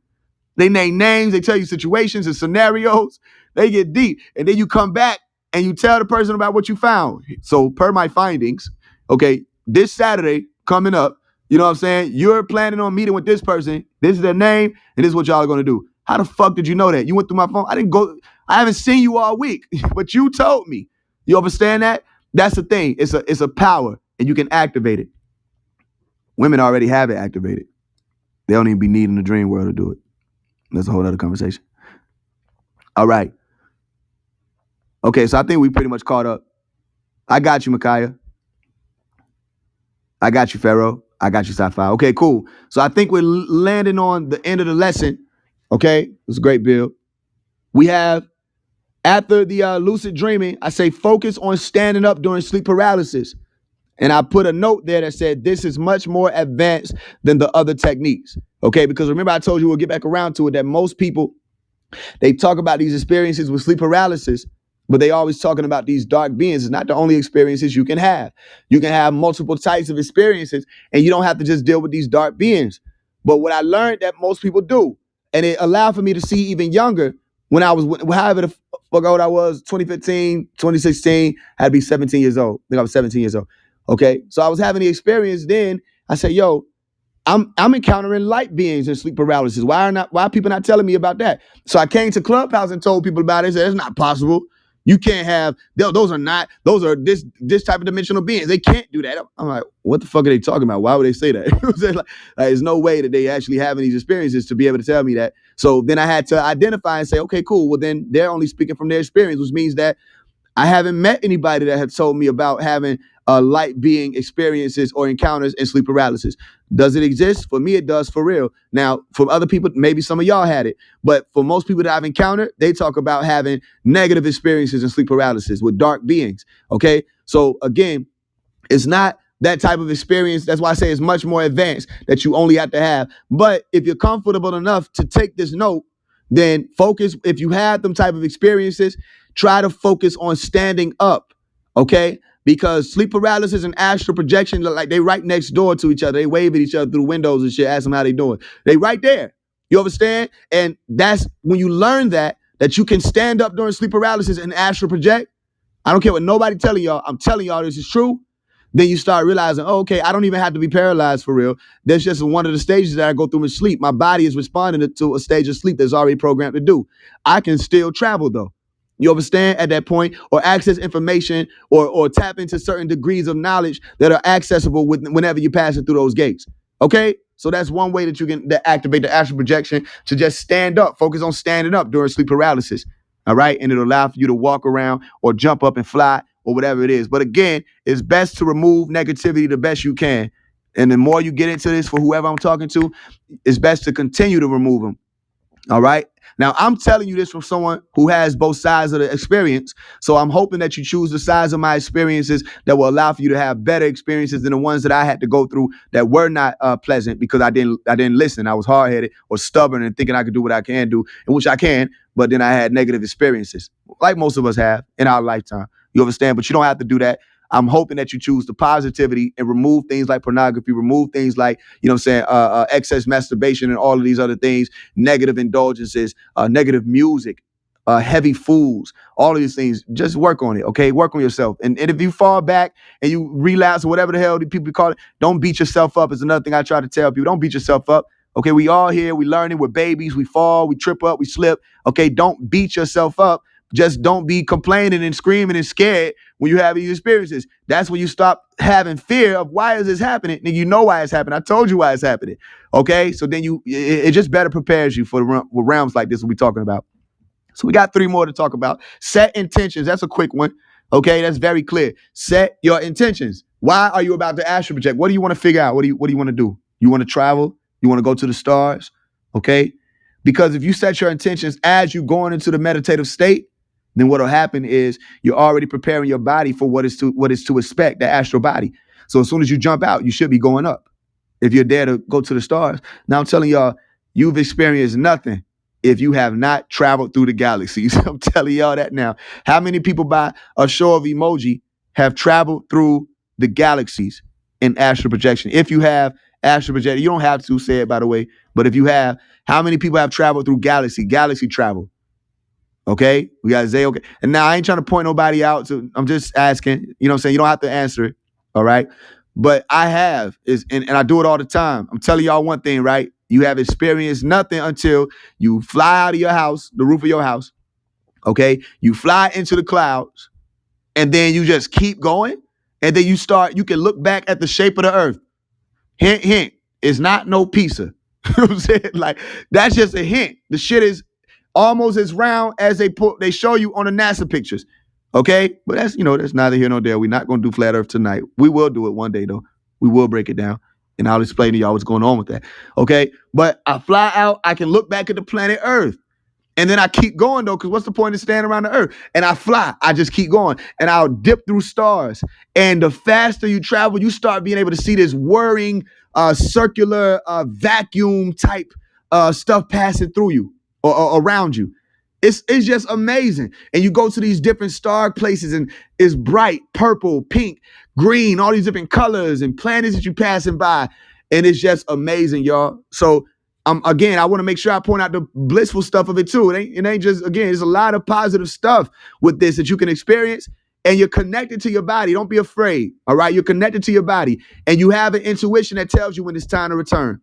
They name names, they tell you situations and scenarios. They get deep. And then you come back and you tell the person about what you found. So per my findings, okay, this Saturday coming up, you know what I'm saying? You're planning on meeting with this person. This is their name, and this is what y'all are going to do. How the fuck did you know that? You went through my phone. I haven't seen you all week, but you told me. You understand that? That's the thing. It's a power, and you can activate it. Women already have it activated. They don't even be needing the dream world to do it. That's a whole other conversation. All right. Okay, so I think we pretty much caught up. I got you, Micaiah. I got you, Pharaoh. I got you, Sci-Fi. Okay, cool. So I think we're landing on the end of the lesson. Okay, it's a great build. We have, after the lucid dreaming, I say focus on standing up during sleep paralysis. And I put a note there that said this is much more advanced than the other techniques. Okay, because remember I told you we'll get back around to it that most people, they talk about these experiences with sleep paralysis, but they always talking about these dark beings. It's not the only experiences you can have. You can have multiple types of experiences, and you don't have to just deal with these dark beings. But what I learned that most people do, and it allowed for me to see even younger when I was, however the fuck old I was, 2015, 2016, I had to be 17 years old. I think I was 17 years old. Okay, so I was having the experience then. I said, yo, I'm encountering light beings in sleep paralysis. Why are people not telling me about that? So I came to Clubhouse and told people about it. I said, it's not possible. You can't have, those are this type of dimensional beings. They can't do that. I'm like, what the fuck are they talking about? Why would they say that? like, there's no way that they actually having these experiences to be able to tell me that. So then I had to identify and say, okay, cool. Well, then they're only speaking from their experience, which means that I haven't met anybody that has told me about having light being experiences or encounters in sleep paralysis. Does it exist? For me, it does for real. Now, for other people, maybe some of y'all had it, but for most people that I've encountered, they talk about having negative experiences in sleep paralysis with dark beings. Okay, so again, it's not that type of experience. That's why I say it's much more advanced that you only have to have. But if you're comfortable enough to take this note, then focus. If you have them type of experiences, try to focus on standing up, okay? Because sleep paralysis and astral projection look like they right next door to each other. They wave at each other through windows and shit, ask them how they doing. They right there. You understand? And that's when you learn that you can stand up during sleep paralysis and astral project. I don't care what nobody telling y'all. I'm telling y'all this is true. Then you start realizing, oh, okay, I don't even have to be paralyzed for real. That's just one of the stages that I go through in sleep. My body is responding to a stage of sleep that's already programmed to do. I can still travel though. You understand at that point, or access information, or tap into certain degrees of knowledge that are accessible whenever you're passing through those gates. Okay, so that's one way that you can activate the astral projection to just stand up, focus on standing up during sleep paralysis. All right, and it'll allow for you to walk around or jump up and fly or whatever it is. But again, it's best to remove negativity the best you can. And the more you get into this for whoever I'm talking to, it's best to continue to remove them. All right. Now, I'm telling you this from someone who has both sides of the experience. So I'm hoping that you choose the sides of my experiences that will allow for you to have better experiences than the ones that I had to go through that were not pleasant because I didn't listen. I was hard-headed or stubborn and thinking I could do what I can do, and which I can. But then I had negative experiences, like most of us have in our lifetime. You understand? But you don't have to do that. I'm hoping that you choose the positivity and remove things like pornography, remove things like, you know what I'm saying, excess masturbation and all of these other things, negative indulgences, negative music. heavy foods, all of these things. Just work on it, okay? Work on yourself. And if you fall back and you relapse or whatever the hell the people call it, don't beat yourself up. It's another thing I try to tell people. Don't beat yourself up. Okay, we all here, we learning, we're babies, we fall, we trip up, we slip. Okay, don't beat yourself up. Just don't be complaining and screaming and scared when you have these experiences. That's when you stop having fear of why is this happening. And you know why it's happening. I told you why it's happening. Okay, so then it just better prepares you for the realms like this we're talking about. So we got 3 more to talk about. Set intentions. That's a quick one. Okay, that's very clear. Set your intentions. Why are you about to astral project? What do you want to figure out? What do you want to do? You want to travel? You want to go to the stars? Okay? Because if you set your intentions as you going into the meditative state, then what'll happen is you're already preparing your body for what is to expect, the astral body. So as soon as you jump out, you should be going up. If you're there to go to the stars. Now I'm telling y'all, you've experienced nothing if you have not traveled through the galaxies. I'm telling y'all that now. How many people by a show of emoji have traveled through the galaxies in astral projection? If you have astral projection, you don't have to say it, by the way, but if you have, how many people have traveled through galaxy travel? Okay, we got Zay. Okay, and now I ain't trying to point nobody out. So I'm just asking. You know what I'm saying? You don't have to answer it. All right, but I have and I do it all the time. I'm telling y'all one thing, right? You have experienced nothing until you fly out of your house, the roof of your house. Okay, you fly into the clouds, and then you just keep going, and then you can look back at the shape of the earth. Hint, hint. It's not no pizza. You know what I'm saying? Like, that's just a hint. The shit is almost as round as they show you on the NASA pictures. Okay? But that's neither here nor there. We're not gonna do flat earth tonight. We will do it one day though. We will break it down. And I'll explain to y'all what's going on with that. Okay. But I fly out, I can look back at the planet Earth. And then I keep going though, because what's the point of standing around the earth? And I fly, I just keep going, and I'll dip through stars. And the faster you travel, you start being able to see this whirring, circular, vacuum type stuff passing through you or around you. It's just amazing. And you go to these different star places, and it's bright, purple, pink, green, all these different colors and planets that you're passing by. And it's just amazing, y'all. So again, I want to make sure I point out the blissful stuff of it too. It ain't just, again, there's a lot of positive stuff with this that you can experience, and you're connected to your body. Don't be afraid. All right. You're connected to your body, and you have an intuition that tells you when it's time to return.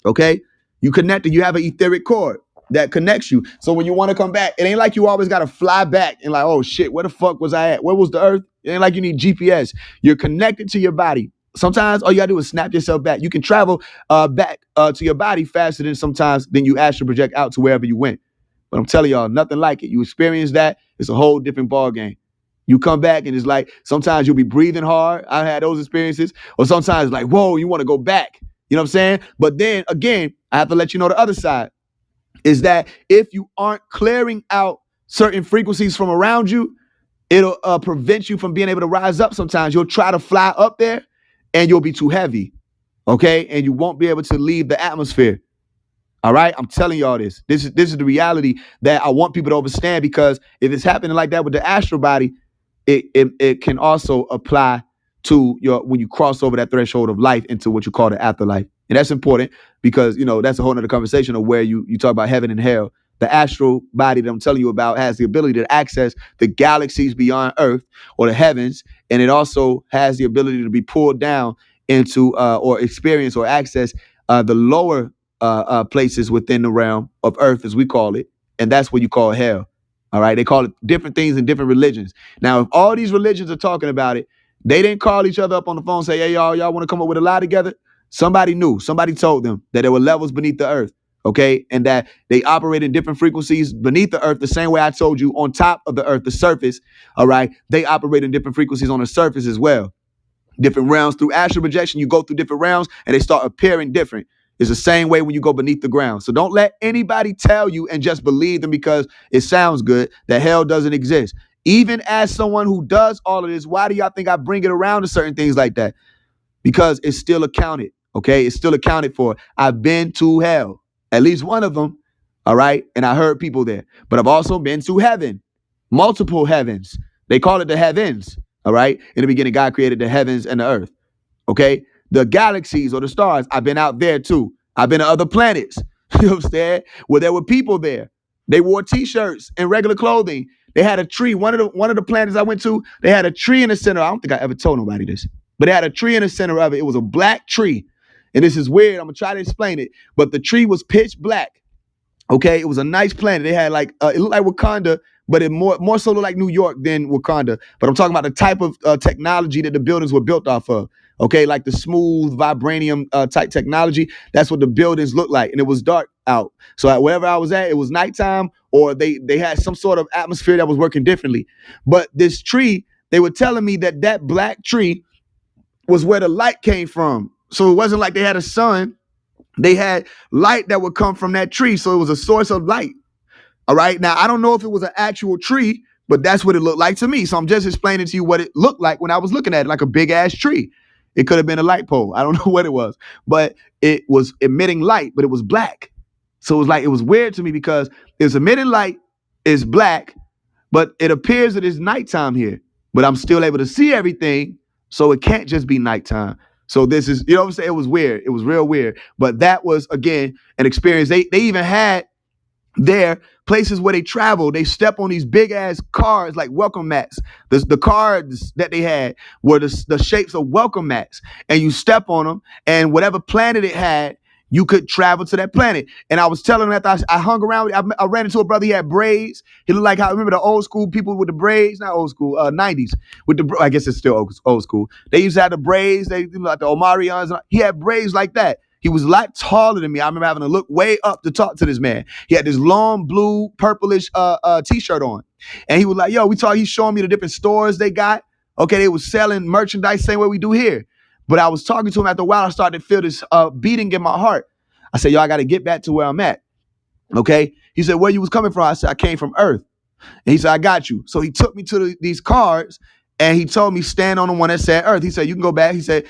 Okay. You connected. You have an etheric cord that connects you. So when you want to come back, it ain't like you always got to fly back and like, oh shit, where the fuck was I at? Where was the earth? It ain't like you need GPS. You're connected to your body. Sometimes all you gotta do is snap yourself back. You can travel back to your body faster than you astral project out to wherever you went. But I'm telling y'all, nothing like it. You experience that, it's a whole different ball game. You come back and it's like sometimes you'll be breathing hard. I had those experiences. Or sometimes like, whoa, you want to go back. You know what I'm saying? But then again, I have to let you know the other side is that if you aren't clearing out certain frequencies from around you, it'll prevent you from being able to rise up sometimes. You'll try to fly up there and you'll be too heavy, okay? And you won't be able to leave the atmosphere, all right? I'm telling y'all this. This is the reality that I want people to understand, because if it's happening like that with the astral body, it can also apply to when you cross over that threshold of life into what you call the afterlife. And that's important because, that's a whole nother conversation of where you talk about heaven and hell. The astral body that I'm telling you about has the ability to access the galaxies beyond Earth or the heavens. And it also has the ability to be pulled down into or experience or access the lower places within the realm of Earth, as we call it. And that's what you call hell. All right. They call it different things in different religions. Now, if all these religions are talking about it, they didn't call each other up on the phone and say, hey, y'all want to come up with a lie together? Somebody knew. Somebody told them that there were levels beneath the earth. Okay. And that they operate in different frequencies beneath the earth, the same way I told you on top of the earth, the surface. All right. They operate in different frequencies on the surface as well. Different realms through astral projection. You go through different realms and they start appearing different. It's the same way when you go beneath the ground. So don't let anybody tell you and just believe them because it sounds good that hell doesn't exist. Even as someone who does all of this, why do y'all think I bring it around to certain things like that? Because it's still accounted. Okay, it's still accounted for. I've been to hell, at least one of them. All right, and I heard people there. But I've also been to heaven, multiple heavens. They call it the heavens. All right, in the beginning, God created the heavens and the earth. Okay, the galaxies or the stars, I've been out there too. I've been to other planets, you know what I'm saying, where there were people there. They wore t-shirts and regular clothing. They had a tree. One of the planets I went to, they had a tree in the center. I don't think I ever told nobody this, but they had a tree in the center of it. It was a black tree. And this is weird. I'm gonna try to explain it. But the tree was pitch black. Okay, it was a nice planet. They had like it looked like Wakanda, but it more so looked like New York than Wakanda. But I'm talking about the type of technology that the buildings were built off of. Okay, like the smooth vibranium type technology. That's what the buildings looked like, and it was dark out. So wherever I was at, it was nighttime, or they had some sort of atmosphere that was working differently. But this tree, they were telling me that that black tree was where the light came from. So it wasn't like they had a sun, they had light that would come from that tree. So it was a source of light. All right. Now, I don't know if it was an actual tree, but that's what it looked like to me. So I'm just explaining to you what it looked like when I was looking at it, like a big ass tree. It could have been a light pole. I don't know what it was, but it was emitting light, but it was black. So it was like, it was weird to me because it's emitting light, it's black, but it appears that it's nighttime here, but I'm still able to see everything. So it can't just be nighttime. So this is, you know what I'm saying? It was weird. It was real weird. But that was, again, an experience. They even had there places where they travel. They step on these big ass cars like welcome mats. The cars that they had were the shapes of welcome mats, and you step on them, and whatever planet it had, you could travel to that planet. And I was telling them after I hung around, I ran into a brother. He had braids. He looked like how, remember the old school people with the braids, not old school, 90s with the, I guess it's still old school. They used to have the braids. They like the Omarions. He had braids like that. He was a lot taller than me. I remember having to look way up to talk to this man. He had this long blue purplish t-shirt on. And he was like, yo, he's showing me the different stores they got. Okay, they was selling merchandise same way we do here. But I was talking to him after a while. I started to feel this beating in my heart. I said, yo, I got to get back to where I'm at. Okay. He said, where you was coming from? I said, I came from Earth. And he said, I got you. So he took me to these cards and he told me stand on the one that said Earth. He said, you can go back. He said,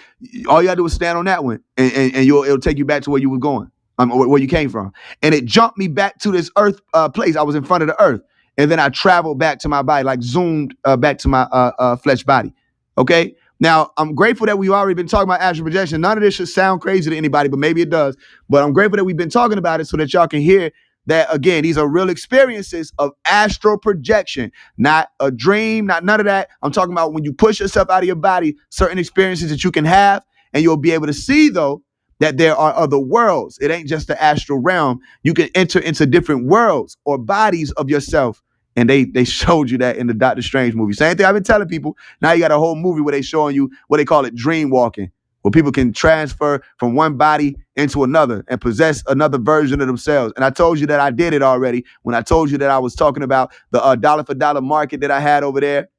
all you gotta do is stand on that one and it'll take you back to where you were going, where you came from. And it jumped me back to this Earth place. I was in front of the Earth. And then I traveled back to my body, like zoomed back to my flesh body. Okay. Now, I'm grateful that we've already been talking about astral projection. None of this should sound crazy to anybody, but maybe it does. But I'm grateful that we've been talking about it so that y'all can hear that, again, these are real experiences of astral projection, not a dream, not none of that. I'm talking about when you push yourself out of your body, certain experiences that you can have, and you'll be able to see, though, that there are other worlds. It ain't just the astral realm. You can enter into different worlds or bodies of yourself. And they showed you that in the Doctor Strange movie. Same thing I've been telling people. Now you got a whole movie where they showing you what they call it dream walking, where people can transfer from one body into another and possess another version of themselves. And I told you that I did it already when I told you that I was talking about the dollar for dollar market that I had over there.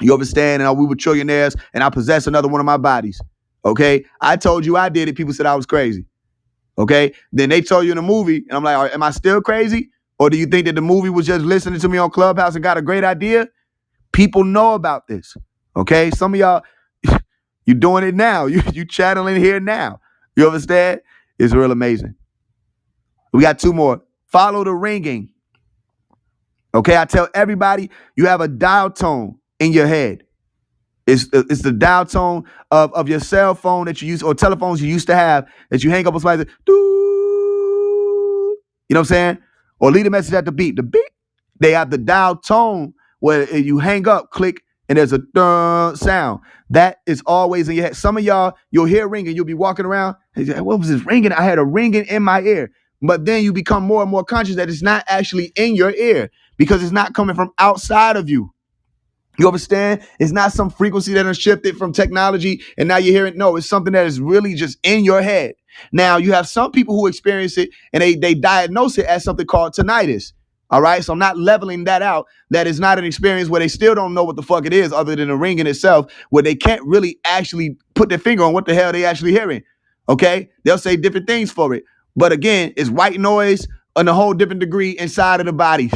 You understand? And we were trillionaires and I possessed another one of my bodies. Okay. I told you I did it. People said I was crazy. Okay. Then they told you in the movie and I'm like, am I still crazy? Or do you think that the movie was just listening to me on Clubhouse and got a great idea? People know about this. Okay. Some of y'all, you're doing it now. You channeling here now. You understand? It's real amazing. We got two more. Follow the ringing. Okay, I tell everybody you have a dial tone in your head. It's the dial tone of your cell phone that you use or telephones you used to have that you hang up on somebody. You know what I'm saying? Or leave a message at the beep. The beep. They have the dial tone where you hang up, click, and there's a sound. That is always in your head. Some of y'all, you'll hear ringing. You'll be walking around. And you're like, what was this ringing? I had a ringing in my ear. But then you become more and more conscious that it's not actually in your ear because it's not coming from outside of you. You understand? It's not some frequency that has shifted from technology and now you hear it. No, it's something that is really just in your head. Now, you have some people who experience it and they diagnose it as something called tinnitus. All right. So I'm not leveling that out. That is not an experience where they still don't know what the fuck it is other than the ringing itself, where they can't really actually put their finger on what the hell they actually hearing. Okay. They'll say different things for it. But again, it's white noise on a whole different degree inside of the body.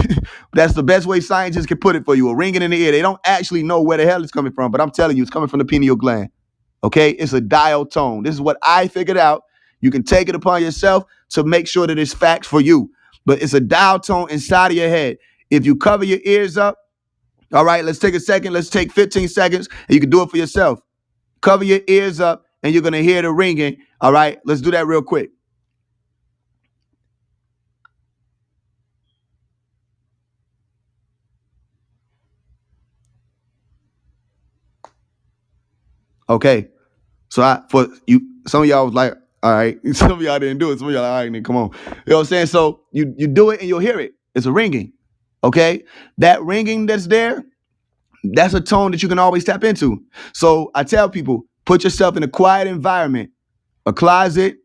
That's the best way scientists can put it for you. A ringing in the ear. They don't actually know where the hell it's coming from, but I'm telling you, it's coming from the pineal gland. Okay? It's a dial tone. This is what I figured out. You can take it upon yourself to make sure that it's facts for you. But it's a dial tone inside of your head. If you cover your ears up, all right, let's take a second. Let's take 15 seconds, and you can do it for yourself. Cover your ears up, and you're going to hear the ringing. All right? Let's do that real quick. Okay. So for you, some of y'all was like, all right. Some of y'all didn't do it. Some of y'all like, all right, then come on. You know what I'm saying? So you do it and you'll hear it. It's a ringing. Okay. That ringing that's there, that's a tone that you can always tap into. So I tell people, put yourself in a quiet environment, a closet.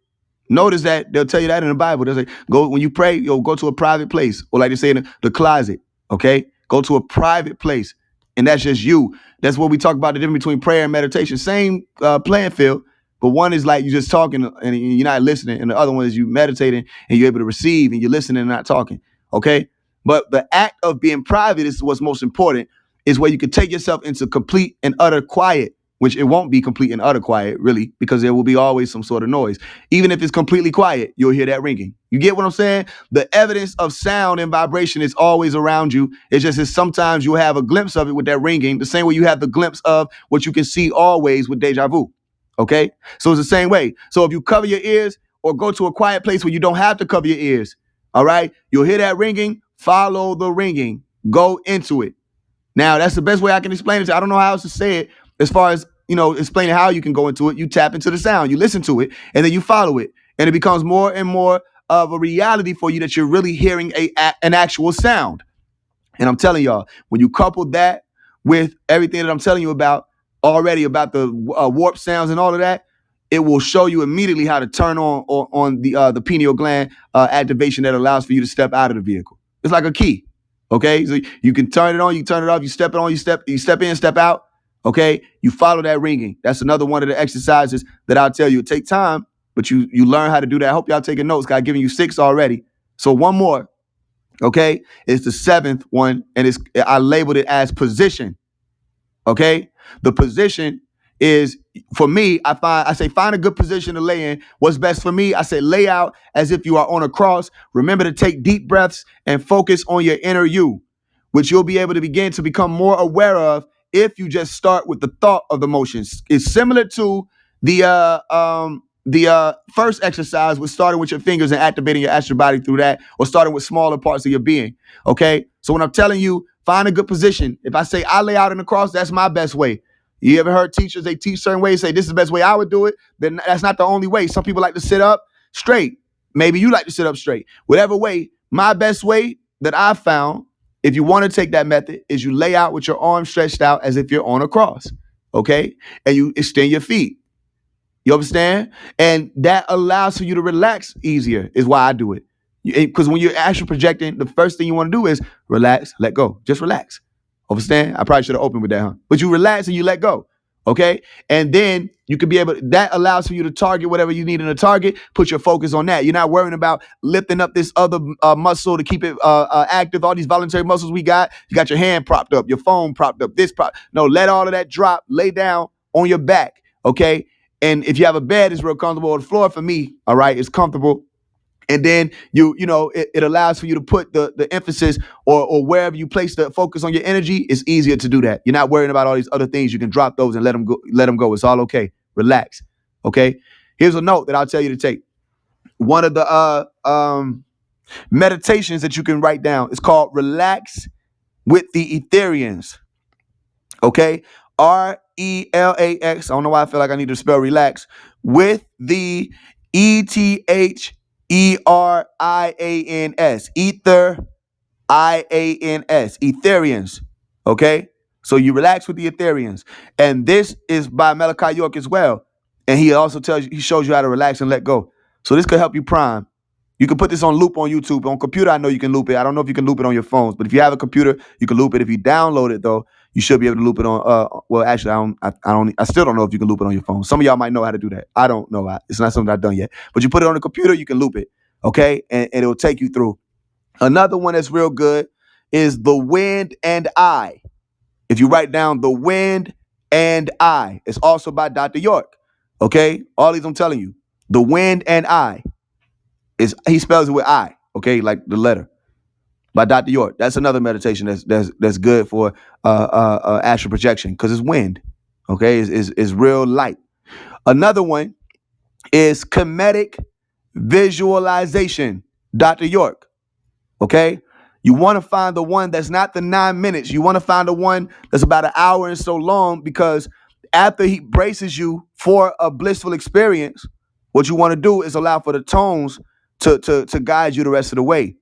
Notice that they'll tell you that in the Bible. They'll say, go when you pray, go to a private place, or like they say in the closet. Okay, go to a private place, and that's just you. That's what we talk about, the difference between prayer and meditation. Same playing field, but one is like you just talking and you're not listening, and the other one is you meditating and you're able to receive and you're listening and not talking. Okay, but the act of being private is what's most important. Is where you can take yourself into complete and utter quiet, which it won't be complete and utter quiet, really, because there will be always some sort of noise. Even if it's completely quiet, you'll hear that ringing. You get what I'm saying? The evidence of sound and vibration is always around you. It's just that sometimes you'll have a glimpse of it with that ringing, the same way you have the glimpse of what you can see always with deja vu. Okay? So it's the same way. So if you cover your ears or go to a quiet place where you don't have to cover your ears, all right, you'll hear that ringing, follow the ringing, go into it. Now, that's the best way I can explain it. I don't know how else to say it as far as, explaining how you can go into it. You tap into the sound, you listen to it, and then you follow it. And it becomes more and more of a reality for you that you're really hearing an actual sound. And I'm telling y'all, when you couple that with everything that I'm telling you about already, about the warp sounds and all of that, it will show you immediately how to turn on the pineal gland activation that allows for you to step out of the vehicle. It's like a key. Okay, so you can turn it on, you turn it off, you step it on, you step in, step out. Okay, you follow that ringing. That's another one of the exercises that I'll tell you. It take time, but you learn how to do that. I hope y'all taking notes. I've given you 6 already. So one more. Okay, it's the 7th one, and I labeled it as position. Okay, the position is, for me, I say find a good position to lay in. What's best for me? I say lay out as if you are on a cross. Remember to take deep breaths and focus on your inner you, which you'll be able to begin to become more aware of if you just start with the thought of the motions. It's similar to the first exercise with starting with your fingers and activating your astral body through that, or starting with smaller parts of your being. Okay, so when I'm telling you find a good position, if I say I lay out in the cross, that's my best way. You ever heard teachers, they teach certain ways, say this is the best way I would do it? Then that's not the only way. Some people like to sit up straight. Maybe you like to sit up straight. Whatever way, my best way that I found, if you want to take that method, is you lay out with your arms stretched out as if you're on a cross. Okay, and you extend your feet. You understand? And that allows for you to relax easier, is why I do it. Because when you're actually projecting, the first thing you want to do is relax, let go. Just relax. Understand? I probably should have opened with that, huh? But you relax and you let go. Okay? And then you can be able, that allows for you to target whatever you need in a target, put your focus on that. You're not worrying about lifting up this other muscle to keep it active, all these voluntary muscles we got. You got your hand propped up, your phone propped up, this prop. No, let all of that drop, lay down on your back. Okay? And if you have a bed, it's real comfortable. On the floor for me, all right, it's comfortable. And then it allows for you to put the emphasis or wherever you place the focus on your energy. It's easier to do that. You're not worrying about all these other things. You can drop those and let them go. Let them go. It's all okay. Relax. Okay. Here's a note that I'll tell you to take. One of the meditations that you can write down is called "Relax with the Etherians." Okay. RELAX. I don't know why I feel like I need to spell relax. With the ETHERIANS. Ether IANS. Etherians. Okay. So you relax with the Etherians. And this is by Malachi York as well. And he also shows you how to relax and let go. So this could help you prime. You can put this on loop on YouTube. On computer, I know you can loop it. I don't know if you can loop it on your phones, but if you have a computer, you can loop it. If you download it though, you should be able to loop it on. Well, actually, I still don't know if you can loop it on your phone. Some of y'all might know how to do that. I don't know. It's not something I've done yet. But you put it on the computer, you can loop it. Okay, and it'll take you through. Another one that's real good is The Wind and I. If you write down The Wind and I, it's also by Dr. York. Okay, all these I'm telling you. The Wind and I. He spells it with I, okay, like the letter, by Dr. York. That's another meditation that's good for astral projection because it's wind, okay, is real light. Another one is comedic visualization, Dr. York, okay. You want to find the one that's not the 9 minutes. You want to find the one that's about an hour and so long because after he braces you for a blissful experience, what you want to do is allow for the tones to guide you the rest of the way.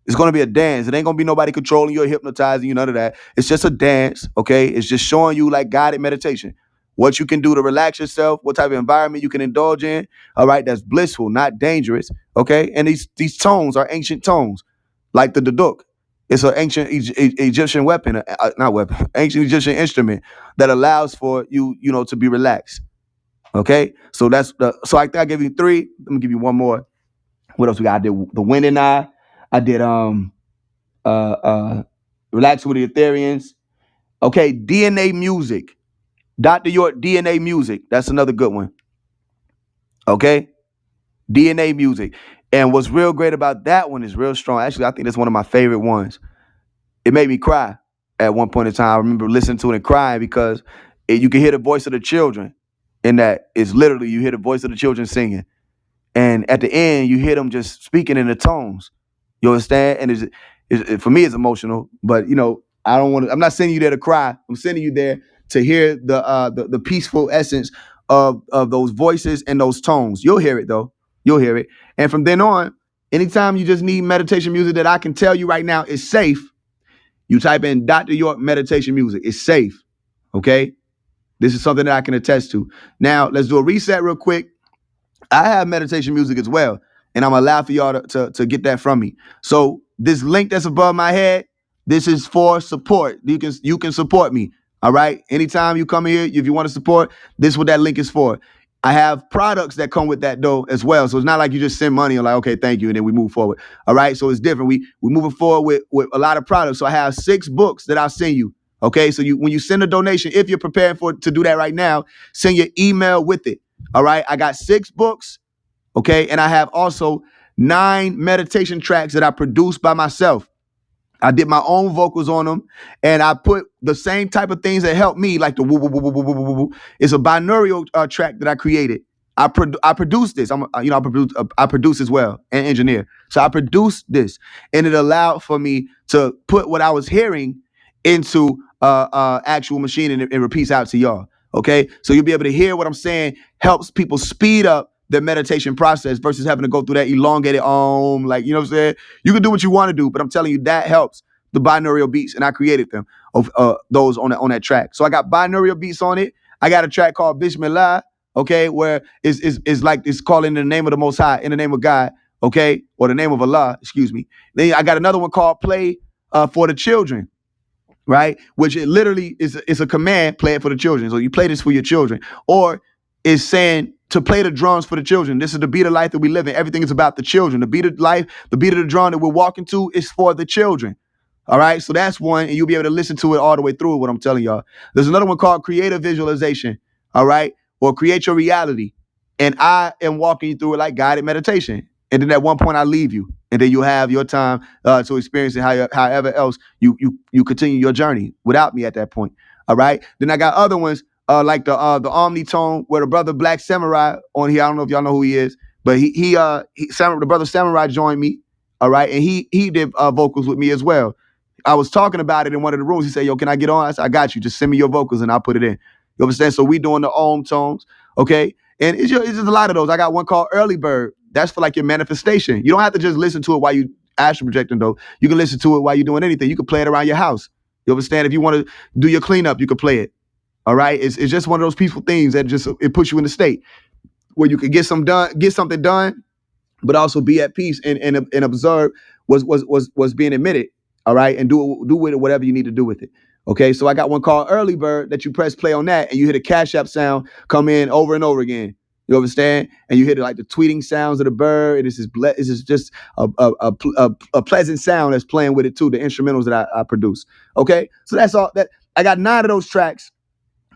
It's going to be a dance. It ain't going to be nobody controlling you or hypnotizing you, none of that. It's just a dance, okay? It's just showing you like guided meditation. What you can do to relax yourself, what type of environment you can indulge in, all right? That's blissful, not dangerous, okay? And these tones are ancient tones, like the duduk. It's an ancient Egyptian weapon, not weapon, ancient Egyptian instrument that allows for you to be relaxed, okay? So so I think I gave you three. Let me give you one more. What else we got? I did the wind and I did uh, uh, relax with the Ethereans. Okay, DNA music. Dr. York, DNA music. That's another good one. Okay, DNA music. And what's real great about that one is real strong. Actually, I think that's one of my favorite ones. It made me cry at one point in time. I remember listening to it and crying because you can hear the voice of the children. And that is literally, you hear the voice of the children singing. And at the end, you hear them just speaking in the tones. You understand? And for me, it's emotional. But I don't want to. I'm not sending you there to cry. I'm sending you there to hear the peaceful essence of those voices and those tones. You'll hear it though. You'll hear it. And from then on, anytime you just need meditation music that I can tell you right now is safe, you type in Dr. York meditation music. It's safe. Okay. This is something that I can attest to. Now let's do a reset real quick. I have meditation music as well, and I'm allowed for y'all to get that from me. So this link that's above my head, this is for support. You can support me. All right. Anytime you come here, if you want to support, this is what that link is for. I have products that come with that though as well. So it's not like you just send money and like, okay, thank you, and then we move forward. All right. So it's different. We moving forward with a lot of products. So I have 6 books that I'll send you. Okay. So when you send a donation, if you're preparing to do that right now, send your email with it. All right. I got 6 books. Okay. And I have also 9 meditation tracks that I produced by myself. I did my own vocals on them, and I put the same type of things that helped me, like the woo woo woo woo woo woo woo woo. It's a binaural track that I created. I produced this. I produce as well and engineer. So I produced this, and it allowed for me to put what I was hearing into actual machine, and it repeats out to y'all. Okay, so you'll be able to hear what I'm saying. Helps people speed up their meditation process versus having to go through that elongated like what I'm saying. You can do what you want to do, but I'm telling you that helps the binaural beats, and I created them of those on that track. So I got binaural beats on it. I got a track called Bismillah, okay, where is like it's calling in the name of the Most High, in the name of God, okay, or the name of Allah, excuse me. Then I got another one called Play for the Children, right? Which it literally is a command, play it for the children. So you play this for your children, or is saying to play the drums for the children. This is the beat of life that we live in. Everything is about the children. The beat of life, the beat of the drum that we're walking to is for the children. All right. So that's one, and you'll be able to listen to it all the way through what I'm telling y'all. There's another one called Creative Visualization. All right. Or Create Your Reality. And I am walking you through it like guided meditation. And then at one point I leave you. And then you have your time to experience it however else you continue your journey without me at that point. All right. Then I got other ones like the Omnitone, where the brother Black Samurai on here. I don't know if y'all know who he is, but the brother Samurai joined me. All right. And he did vocals with me as well. I was talking about it in one of the rooms. He said, yo, can I get on? I said, I got you. Just send me your vocals and I'll put it in. You understand? So we doing the Om tones. Okay. And it's just a lot of those. I got one called Early Bird. That's for like your manifestation. You don't have to just listen to it while you astral projecting though. You can listen to it while you're doing anything. You can play it around your house. You understand? If you want to do your cleanup, you can play it. All right. It's just one of those peaceful things that it puts you in a state where you can get something done, but also be at peace and observe what's being admitted. All right. And do with it whatever you need to do with it. Okay. So I got one called Early Bird that you press play on that and you hear the Cash App sound come in over and over again. You understand? And you hear like the tweeting sounds of the bird. This is just a pleasant sound that's playing with it too. The instrumentals that I produce. Okay. So that's all that I got 9 of those tracks.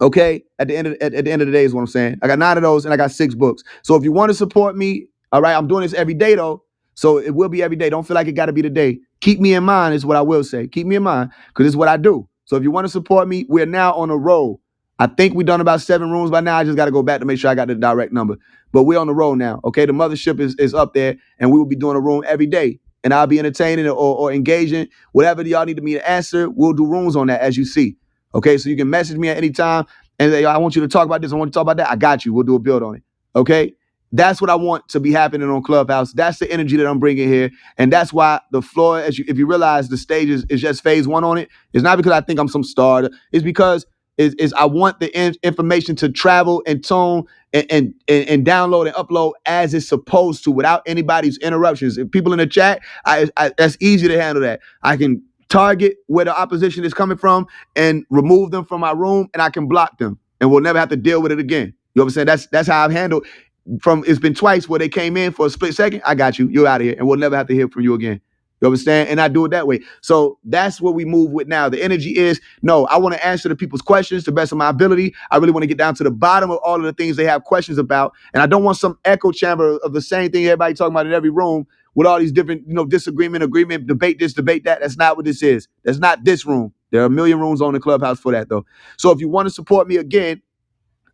Okay, at the end of the day is what I'm saying. I got 9 of those and I got 6 books. So if you want to support me, all right, I'm doing this every day though. So it will be every day. Don't feel like it got to be today. Keep me in mind is what I will say. Keep me in mind because it's what I do. So if you want to support me, we're now on a roll. I think we've done about 7 rooms by now. I just got to go back to make sure I got the direct number. But we're on the roll now. Okay, the mothership is up there and we will be doing a room every day. And I'll be entertaining or engaging. Whatever y'all need me to answer, we'll do rooms on that as you see. Okay, so you can message me at any time. and say, I want you to talk about this, I want you to talk about that, I got you. We'll do a build on it. Okay? That's what I want to be happening on Clubhouse. That's the energy that I'm bringing here. And that's why the floor, if you realize the stage is just phase one on it, it's not because I think I'm some star. It's because I want the information to travel and tone and download and upload as it's supposed to without anybody's interruptions. If people in the chat, that's easy to handle that. I can target where the opposition is coming from and remove them from my room, and I can block them, and we'll never have to deal with it again. You know what I'm saying? That's how I've handled. It's been twice where they came in for a split second. I got you. You're out of here, and we'll never have to hear from you again. You understand? And I do it that way. So that's what we move with now. The energy is, no, I want to answer the people's questions to the best of my ability. I really want to get down to the bottom of all of the things they have questions about. And I don't want some echo chamber of the same thing everybody talking about in every room with all these different, disagreement, agreement, debate this, debate that. That's not what this is. That's not this room. There are a million rooms on the Clubhouse for that, though. So if you want to support me again,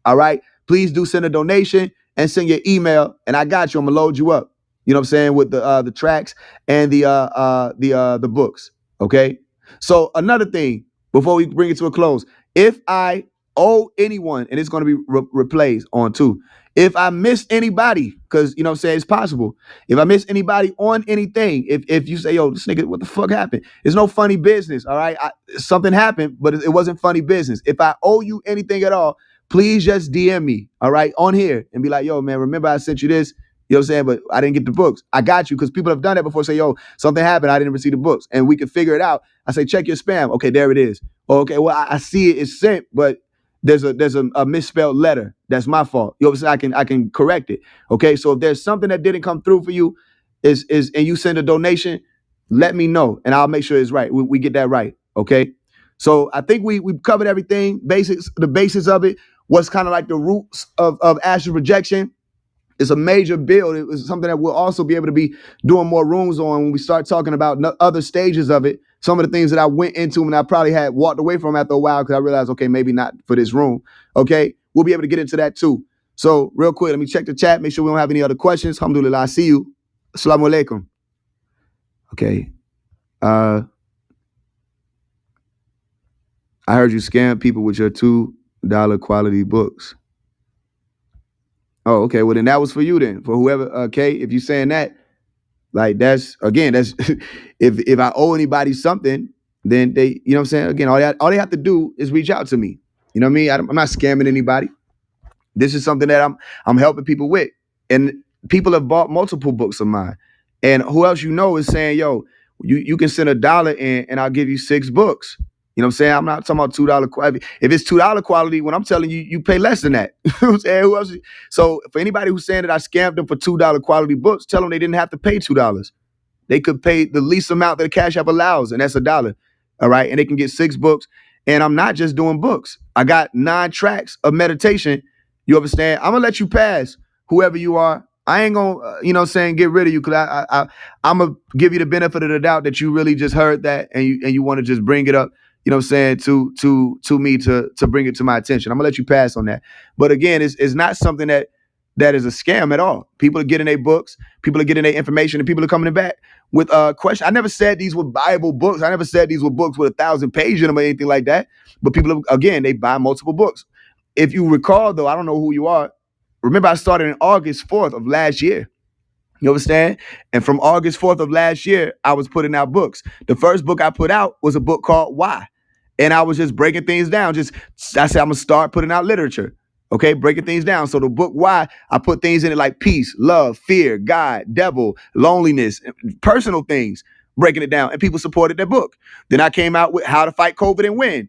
all right, please do send a donation and send your email, and I got you. I'm gonna load you up. You know what I'm saying, with the tracks and the books. Okay. So another thing before we bring it to a close, if I owe anyone, and it's gonna be replays on too. If I miss anybody, because you know what I'm saying, it's possible. If I miss anybody on anything, if you say, yo, this nigga, what the fuck happened? It's no funny business. All right. Something happened, but it wasn't funny business. If I owe you anything at all, please just DM me, all right, on here and be like, yo, man, remember I sent you this? You know what I'm saying? But I didn't get the books. I got you, because people have done that before. Say, yo, something happened. I didn't receive the books. And we can figure it out. I say, check your spam. Okay, there it is. Okay, well, I see it. It's sent, but there's a misspelled letter. That's my fault. You know what I'm saying? I can correct it. Okay, so if there's something that didn't come through for you, and you send a donation, let me know, and I'll make sure it's right. We get that right. Okay. So I think we've covered everything, the basics of it. What's kind of like the roots of astral projection. It's a major build. It was something that we'll also be able to be doing more rooms on when we start talking about other stages of it. Some of the things that I went into and I probably had walked away from after a while because I realized, okay, maybe not for this room. Okay, we'll be able to get into that too. So real quick, let me check the chat, make sure we don't have any other questions. Alhamdulillah, I see you. Assalamu alaikum. Okay. I heard you scam people with your $2 quality books. Oh, okay. Well, then that was for you then. For whoever, okay, if you're saying that, like that's if I owe anybody something, then they, you know what I'm saying? Again, all they have to do is reach out to me. You know what I mean? I'm not scamming anybody. This is something that I'm helping people with. And people have bought multiple books of mine. And who else is saying, yo, you can send $1 in and I'll give you 6 books. You know what I'm saying? I'm not talking about $2 quality. If it's $2 quality, when I'm telling you, you pay less than that. You know what I'm saying? Who else? So for anybody who's saying that I scammed them for $2 quality books, tell them they didn't have to pay $2. They could pay the least amount that the Cash App allows, and that's $1. All right. And they can get 6 books. And I'm not just doing books. I got 9 tracks of meditation. You understand? I'm gonna let you pass, whoever you are. I ain't gonna, get rid of you, because I'm gonna give you the benefit of the doubt that you really just heard that and you want to just bring it up, you know what I'm saying, to me to bring it to my attention. I'm gonna let you pass on that. But again, it's not something that is a scam at all. People are getting their books, people are getting their information, and people are coming back with questions. I never said these were Bible books. I never said these were books with 1,000 pages in them or anything like that. But people, again, they buy multiple books. If you recall, though, I don't know who you are. Remember, I started in August 4th of last year. You understand? And from August 4th of last year, I was putting out books. The first book I put out was a book called Why. And I was just breaking things down. I said, I'm going to start putting out literature. Okay, breaking things down. So the book Why, I put things in it like peace, love, fear, God, devil, loneliness, personal things, breaking it down. And people supported that book. Then I came out with How to Fight COVID and Win,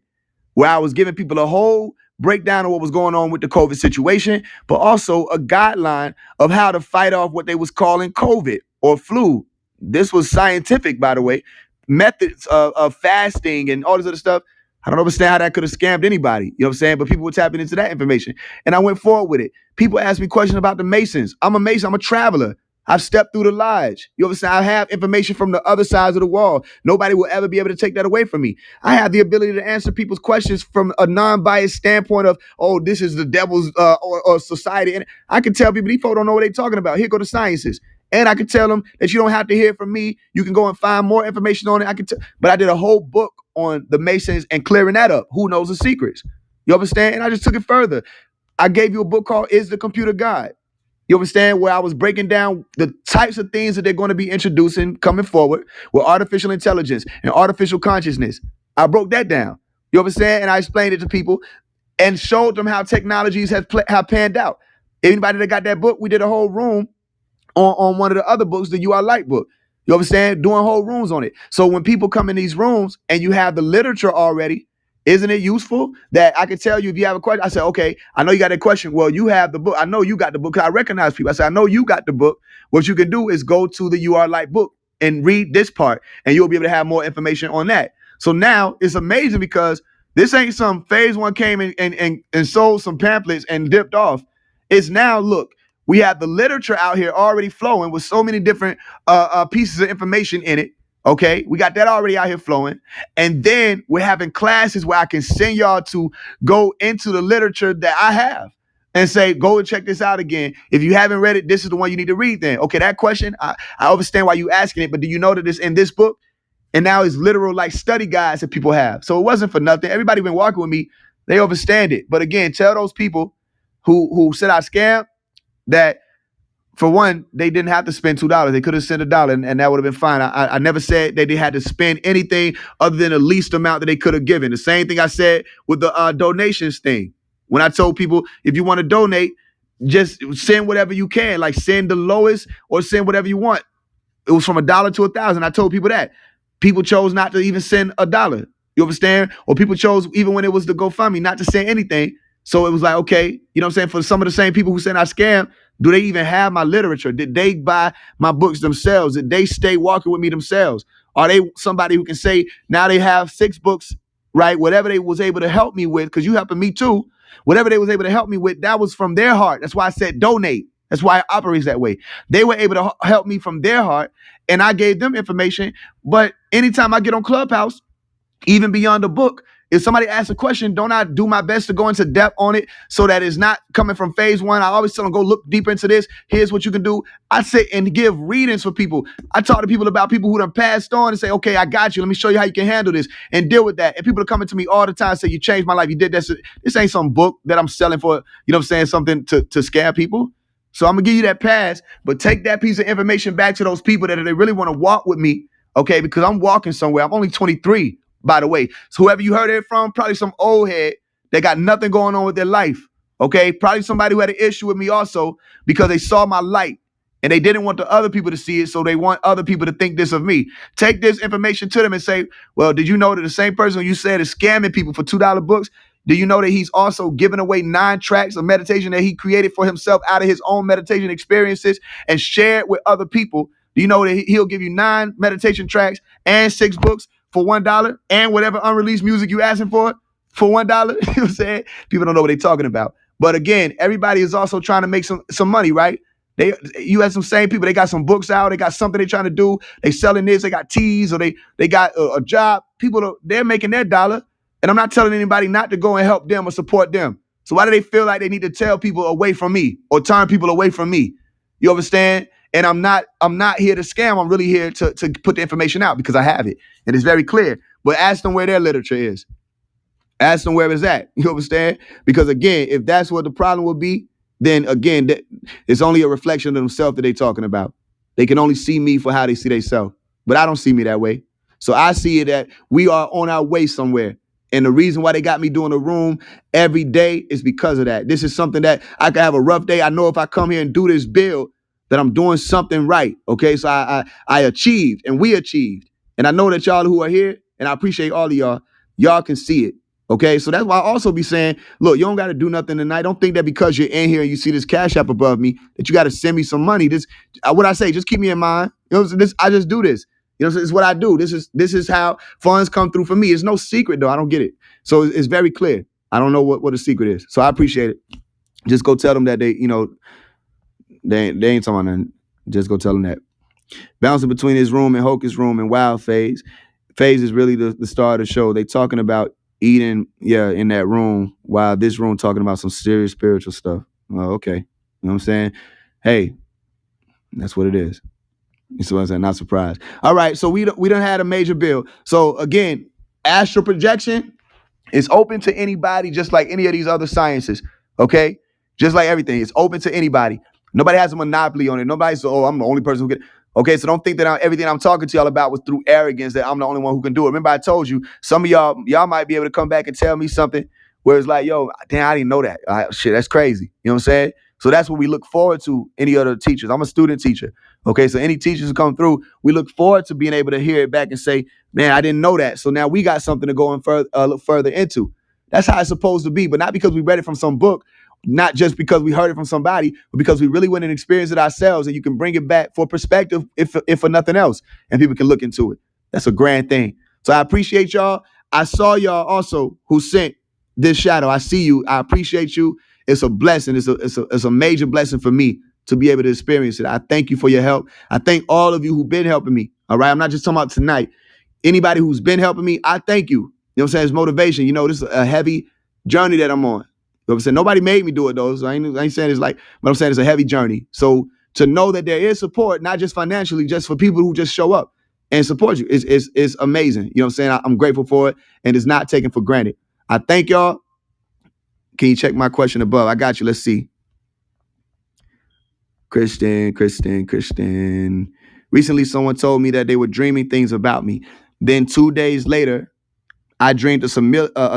where I was giving people a whole breakdown of what was going on with the COVID situation, but also a guideline of how to fight off what they was calling COVID or flu. This was scientific, by the way, methods of fasting and all this other stuff. I don't understand how that could have scammed anybody, you know what I'm saying? But people were tapping into that information. And I went forward with it. People asked me questions about the Masons. I'm a Mason, I'm a traveler. I've stepped through the lodge. You understand? I have information from the other sides of the wall. Nobody will ever be able to take that away from me. I have the ability to answer people's questions from a non-biased standpoint of, oh, this is the devil's or society. And I can tell people, these folks don't know what they're talking about. Here go the sciences. And I can tell them that you don't have to hear from me. You can go and find more information on it. But I did a whole book on the Masons and clearing that up. Who knows the secrets? You understand? And I just took it further. I gave you a book called Is the Computer God? You understand? Where I was breaking down the types of things that they're going to be introducing coming forward with artificial intelligence and artificial consciousness. I broke that down. You understand? And I explained it to people and showed them how technologies have panned out. Anybody that got that book, we did a whole room on one of the other books, the You Are Light book. You understand? Doing whole rooms on it. So when people come in these rooms and you have the literature already, isn't it useful that I can tell you if you have a question? I say, okay, I know you got a question. Well, you have the book. I know you got the book because I recognize people. I say, I know you got the book. What you can do is go to the You Are Light book and read this part, and you'll be able to have more information on that. So now it's amazing because this ain't some phase one came and sold some pamphlets and dipped off. It's now, look, we have the literature out here already flowing with so many different pieces of information in it. Okay, we got that already out here flowing. And then we're having classes where I can send y'all to go into the literature that I have and say, go and check this out again. If you haven't read it, this is the one you need to read then. Okay, that question, I understand why you asking it, but do you know that it's in this book? And now it's literal like study guides that people have. So it wasn't for nothing. Everybody been walking with me, they understand it. But again, tell those people who said I scam that for one, they didn't have to spend $2. They could have sent $1 and that would have been fine. I never said they had to spend anything other than the least amount that they could have given. The same thing I said with the donations thing. When I told people, if you want to donate, just send whatever you can. Like send the lowest or send whatever you want. It was from $1 to 1,000. I told people that. People chose not to even send $1. You understand? Or people chose, even when it was the GoFundMe, not to send anything. So it was like, okay, you know what I'm saying? For some of the same people who said I scam, do they even have my literature? Did they buy my books themselves? Did they stay walking with me themselves? Are they somebody who can say now they have 6 books, right? Whatever they was able to help me with, because you helping me too. Whatever they was able to help me with, that was from their heart. That's why I said donate. That's why it operates that way. They were able to help me from their heart, and I gave them information. But anytime I get on Clubhouse, even beyond the book, if somebody asks a question, don't I do my best to go into depth on it so that it's not coming from phase one? I always tell them, go look deeper into this. Here's what you can do. I sit and give readings for people. I talk to people about people who done passed on and say, okay, I got you. Let me show you how you can handle this and deal with that. And people are coming to me all the time and say, you changed my life. You did this. This ain't some book that I'm selling for, you know what I'm saying, something to scare people. So I'm going to give you that pass, but take that piece of information back to those people that if they really want to walk with me, okay, because I'm walking somewhere. I'm only 23. By the way, so whoever you heard it from, probably some old head that got nothing going on with their life. Okay, probably somebody who had an issue with me also because they saw my light and they didn't want the other people to see it, so they want other people to think this of me. Take this information to them and say, well, did you know that the same person you said is scamming people for $2 books? Do you know that he's also giving away 9 tracks of meditation that he created for himself out of his own meditation experiences and shared with other people? Do you know that he'll give you 9 meditation tracks and 6 books for $1 and whatever unreleased music you asking for $1? You know what I'm saying? People don't know what they're talking about. But again, everybody is also trying to make some money, right? You have some same people, they got some books out, they got something they're trying to do, they selling this, they got teas, or they got a job. People, they're making their dollar. And I'm not telling anybody not to go and help them or support them. So why do they feel like they need to tell people away from me or turn people away from me? You understand? And I'm not here to scam. I'm really here to put the information out because I have it. And it's very clear. But ask them where their literature is. Ask them where it's at. You understand? Because again, if that's what the problem would be, then again, it's only a reflection of themselves that they're talking about. They can only see me for how they see themselves. But I don't see me that way. So I see it that we are on our way somewhere. And the reason why they got me doing a room every day is because of that. This is something that I can have a rough day. I know if I come here and do this build, that I'm doing something right. Okay, so I achieved and we achieved. And I know that y'all who are here, and I appreciate all of y'all can see it. Okay, so that's why I also be saying, look, you don't got to do nothing tonight. Don't think that because you're in here and you see this cash app above me that you got to send me some money. This, what I say, just keep me in mind. You know, this I just do this. You know, it's what I do. This is how funds come through for me. It's no secret though. I don't get it. So it's very clear. I don't know what the secret is. So I appreciate it. Just go tell them that they ain't talking about nothing. Just go tell them that. Bouncing between his room and Hocus room and Wild Phase. Phase is really the star of the show. They talking about eating, in that room, while this room talking about some serious spiritual stuff. Well, okay. You know what I'm saying? Hey, that's what it is. So I said, not surprised. All right, so we done had a major build. So again, astral projection, It's open to anybody, just like any of these other sciences. Okay, just like everything, it's open to anybody. Nobody has a monopoly on it. Nobody's oh, I'm the only person who can. Okay, so don't think that everything I'm talking to y'all about was through arrogance that I'm the only one who can do it. Remember, I told you some of y'all might be able to come back and tell me something where it's like, yo, damn, I didn't know that. Shit, that's crazy. You know what I'm saying? So that's what we look forward to. Any other teachers? I'm a student teacher. Okay, so any teachers who come through, we look forward to being able to hear it back and say, man, I didn't know that. So now we got something to go and look further into. That's how it's supposed to be, but not because we read it from some book, not just because we heard it from somebody, but because we really went and experienced it ourselves, and you can bring it back for perspective, if for nothing else, and people can look into it. That's a grand thing. So I appreciate y'all. I saw y'all also who sent this shadow. I see you. I appreciate you. It's a blessing. It's a major blessing for me to be able to experience it. I thank you for your help. I thank all of you who've been helping me. All right. I'm not just talking about tonight. Anybody who's been helping me, I thank you. You know what I'm saying? It's motivation. You know, this is a heavy journey that I'm on. You know what I'm saying? Nobody made me do it though. So I ain't saying it's like, but I'm saying it's a heavy journey. So to know that there is support, not just financially, just for people who just show up and support you is amazing. You know what I'm saying? I'm grateful for it, and it's not taken for granted. I thank y'all. Can you check my question above? I got you. Let's see. Kristen. Recently, someone told me that they were dreaming things about me. Then 2 days later, I dreamed a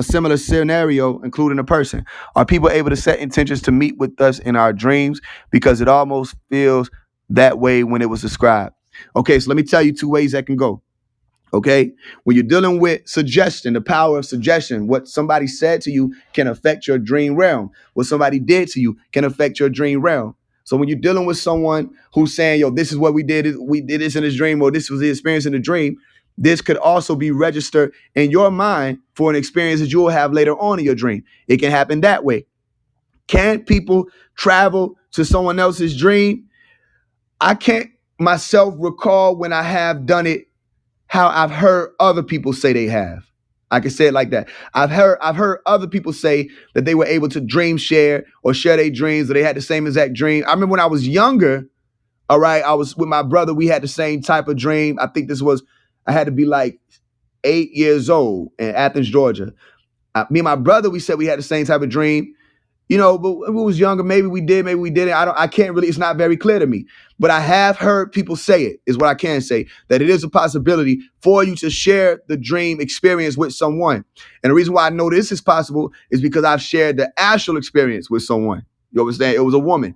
similar scenario, including a person. Are people able to set intentions to meet with us in our dreams? Because it almost feels that way when it was described. Okay, so let me tell you 2 ways that can go. Okay, when you're dealing with suggestion, the power of suggestion, what somebody said to you can affect your dream realm. What somebody did to you can affect your dream realm. So when you're dealing with someone who's saying, yo, this is what we did this in this dream, or this was the experience in the dream, this could also be registered in your mind for an experience that you'll have later on in your dream. It can happen that way. Can people travel to someone else's dream? I can't myself recall when I have done it how I've heard other people say they have. I can say it like that. I've heard other people say that they were able to dream share or share their dreams, or they had the same exact dream. I remember when I was younger, all right, I was with my brother. We had the same type of dream. I had to be like 8 years old in Athens, Georgia. Me and my brother, we said we had the same type of dream. You know, but when we was younger, maybe we did, maybe we didn't. I can't really, it's not very clear to me. But I have heard people say it, is what I can say, that it is a possibility for you to share the dream experience with someone. And the reason why I know this is possible is because I've shared the astral experience with someone. You understand? It was a woman.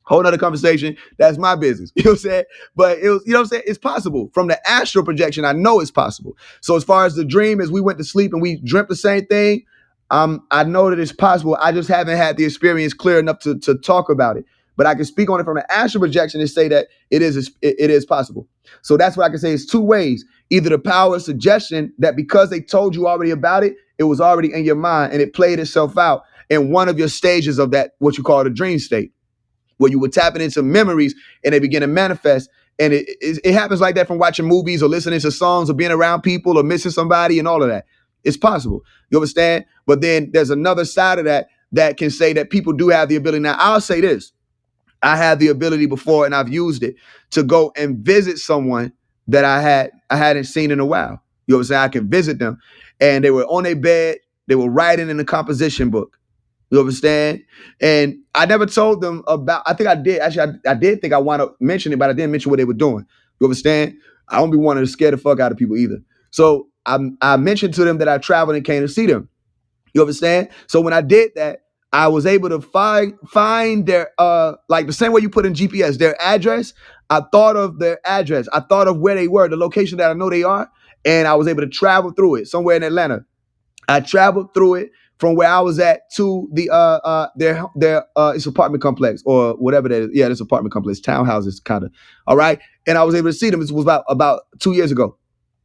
Whole nother conversation. That's my business. You know what I'm saying? But it was, you know what I'm saying? It's possible. From the astral projection, I know it's possible. So as far as the dream, as we went to sleep and we dreamt the same thing, I know that it's possible. I just haven't had the experience clear enough to talk about it. But I can speak on it from the astral projection and say that it is possible. So that's what I can say. It's 2 ways. Either the power of suggestion, that because they told you already about it, it was already in your mind and it played itself out in one of your stages of that, what you call the dream state, where you were tapping into memories and they begin to manifest. And it happens like that from watching movies or listening to songs or being around people or missing somebody and all of that. It's possible. You understand? But then there's another side of that that can say that people do have the ability. Now, I'll say this. I had the ability before, and I've used it to go and visit someone that I hadn't seen in a while. You know what I'm saying? I can visit them, and they were on their bed. They were writing in a composition book. You understand? And I never told them about, I think I did. Actually, I did think I wound up mentioning it, but I didn't mention what they were doing. You understand? I don't be wanting to scare the fuck out of people either. So I mentioned to them that I traveled and came to see them. You understand? So when I did that, I was able to find their like the same way you put in GPS, their address. I thought of their address. I thought of where they were, the location that I know they are, and I was able to travel through it somewhere in Atlanta. I traveled through it from where I was at to the their it's apartment complex or whatever that is. Yeah, this apartment complex, townhouses kind of. All right. And I was able to see them. This was about 2 years ago.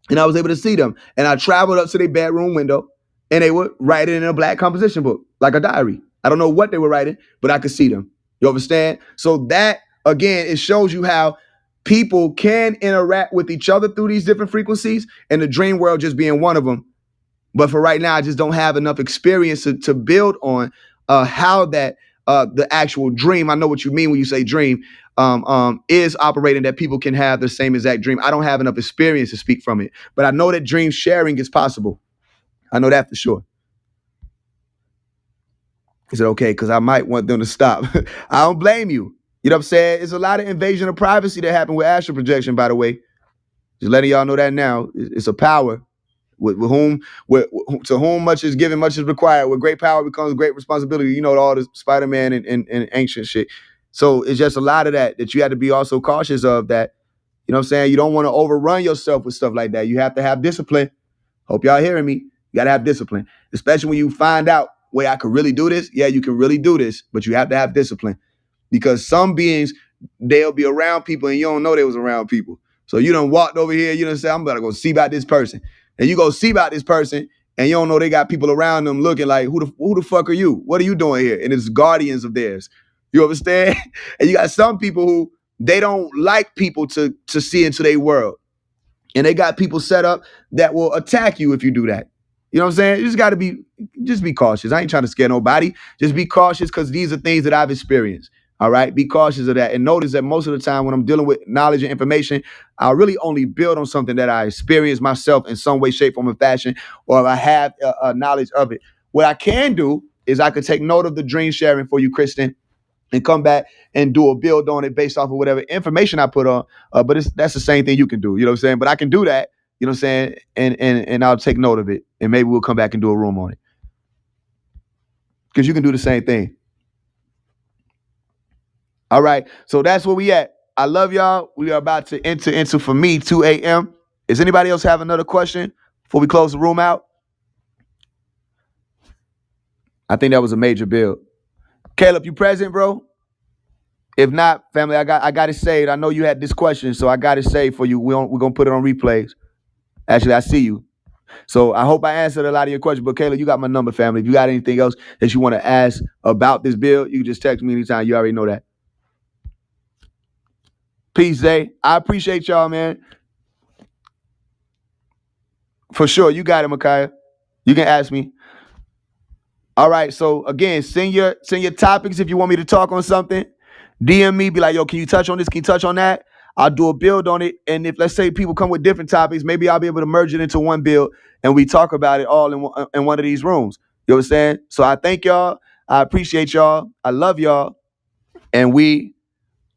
And I was able to see them. And I traveled up to their bedroom window and they were writing in a black composition book, like a diary. I don't know what they were writing, but I could see them. You understand? So that, again, it shows you how people can interact with each other through these different frequencies, and the dream world just being one of them. But for right now, I just don't have enough experience to build on how that the actual dream. I know what you mean when you say dream is operating, that people can have the same exact dream. I don't have enough experience to speak from it, but I know that dream sharing is possible. I know that for sure. He said, okay, because I might want them to stop. I don't blame you. You know what I'm saying? It's a lot of invasion of privacy that happened with astral projection, by the way. Just letting y'all know that now. It's a power. To whom much is given, much is required. With great power becomes great responsibility. You know, all the Spider-Man and ancient shit. So it's just a lot of that you have to be also cautious of that. You know what I'm saying? You don't want to overrun yourself with stuff like that. You have to have discipline. Hope y'all hearing me. You got to have discipline, especially when you find out, wait, I could really do this. Yeah, you can really do this, but you have to have discipline because some beings, they'll be around people and you don't know they was around people. So you done walked over here, you done say, I'm about to go see about this person. And you go see about this person and you don't know they got people around them looking like, who the fuck are you? What are you doing here? And it's guardians of theirs. You understand? And you got some people who, they don't like people to see into their world. And they got people set up that will attack you if you do that. You know what I'm saying? You just got to just be cautious. I ain't trying to scare nobody. Just be cautious because these are things that I've experienced. All right? Be cautious of that. And notice that most of the time when I'm dealing with knowledge and information, I'll really only build on something that I experienced myself in some way, shape, form, or fashion, or I have a knowledge of it. What I can do is I could take note of the dream sharing for you, Kristen, and come back and do a build on it based off of whatever information I put on. But that's the same thing you can do. You know what I'm saying? But I can do that. You know what I'm saying? And I'll take note of it, and maybe we'll come back and do a room on it because you can do the same thing. All right. So that's where we at. I love y'all. We are about to enter into, for me, 2 a.m. Does anybody else have another question before we close the room out? I think that was a major build. Caleb, you present, bro? If not, family, I got it saved. I know you had this question, so I got it saved for you. We're gonna put it on replays. Actually, I see you. So I hope I answered a lot of your questions. But Kayla, you got my number, family. If you got anything else that you want to ask about this bill, you can just text me anytime. You already know that. Peace, Zay. I appreciate y'all, man. For sure. You got it, Micaiah. You can ask me. All right. So again, send your topics if you want me to talk on something. DM me, be like, yo, can you touch on this? Can you touch on that? I'll do a build on it. And if, let's say, people come with different topics, maybe I'll be able to merge it into one build and we talk about it all in one of these rooms. You know what I'm saying? So I thank y'all. I appreciate y'all. I love y'all. And we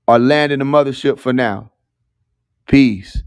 are landing the mothership for now. Peace.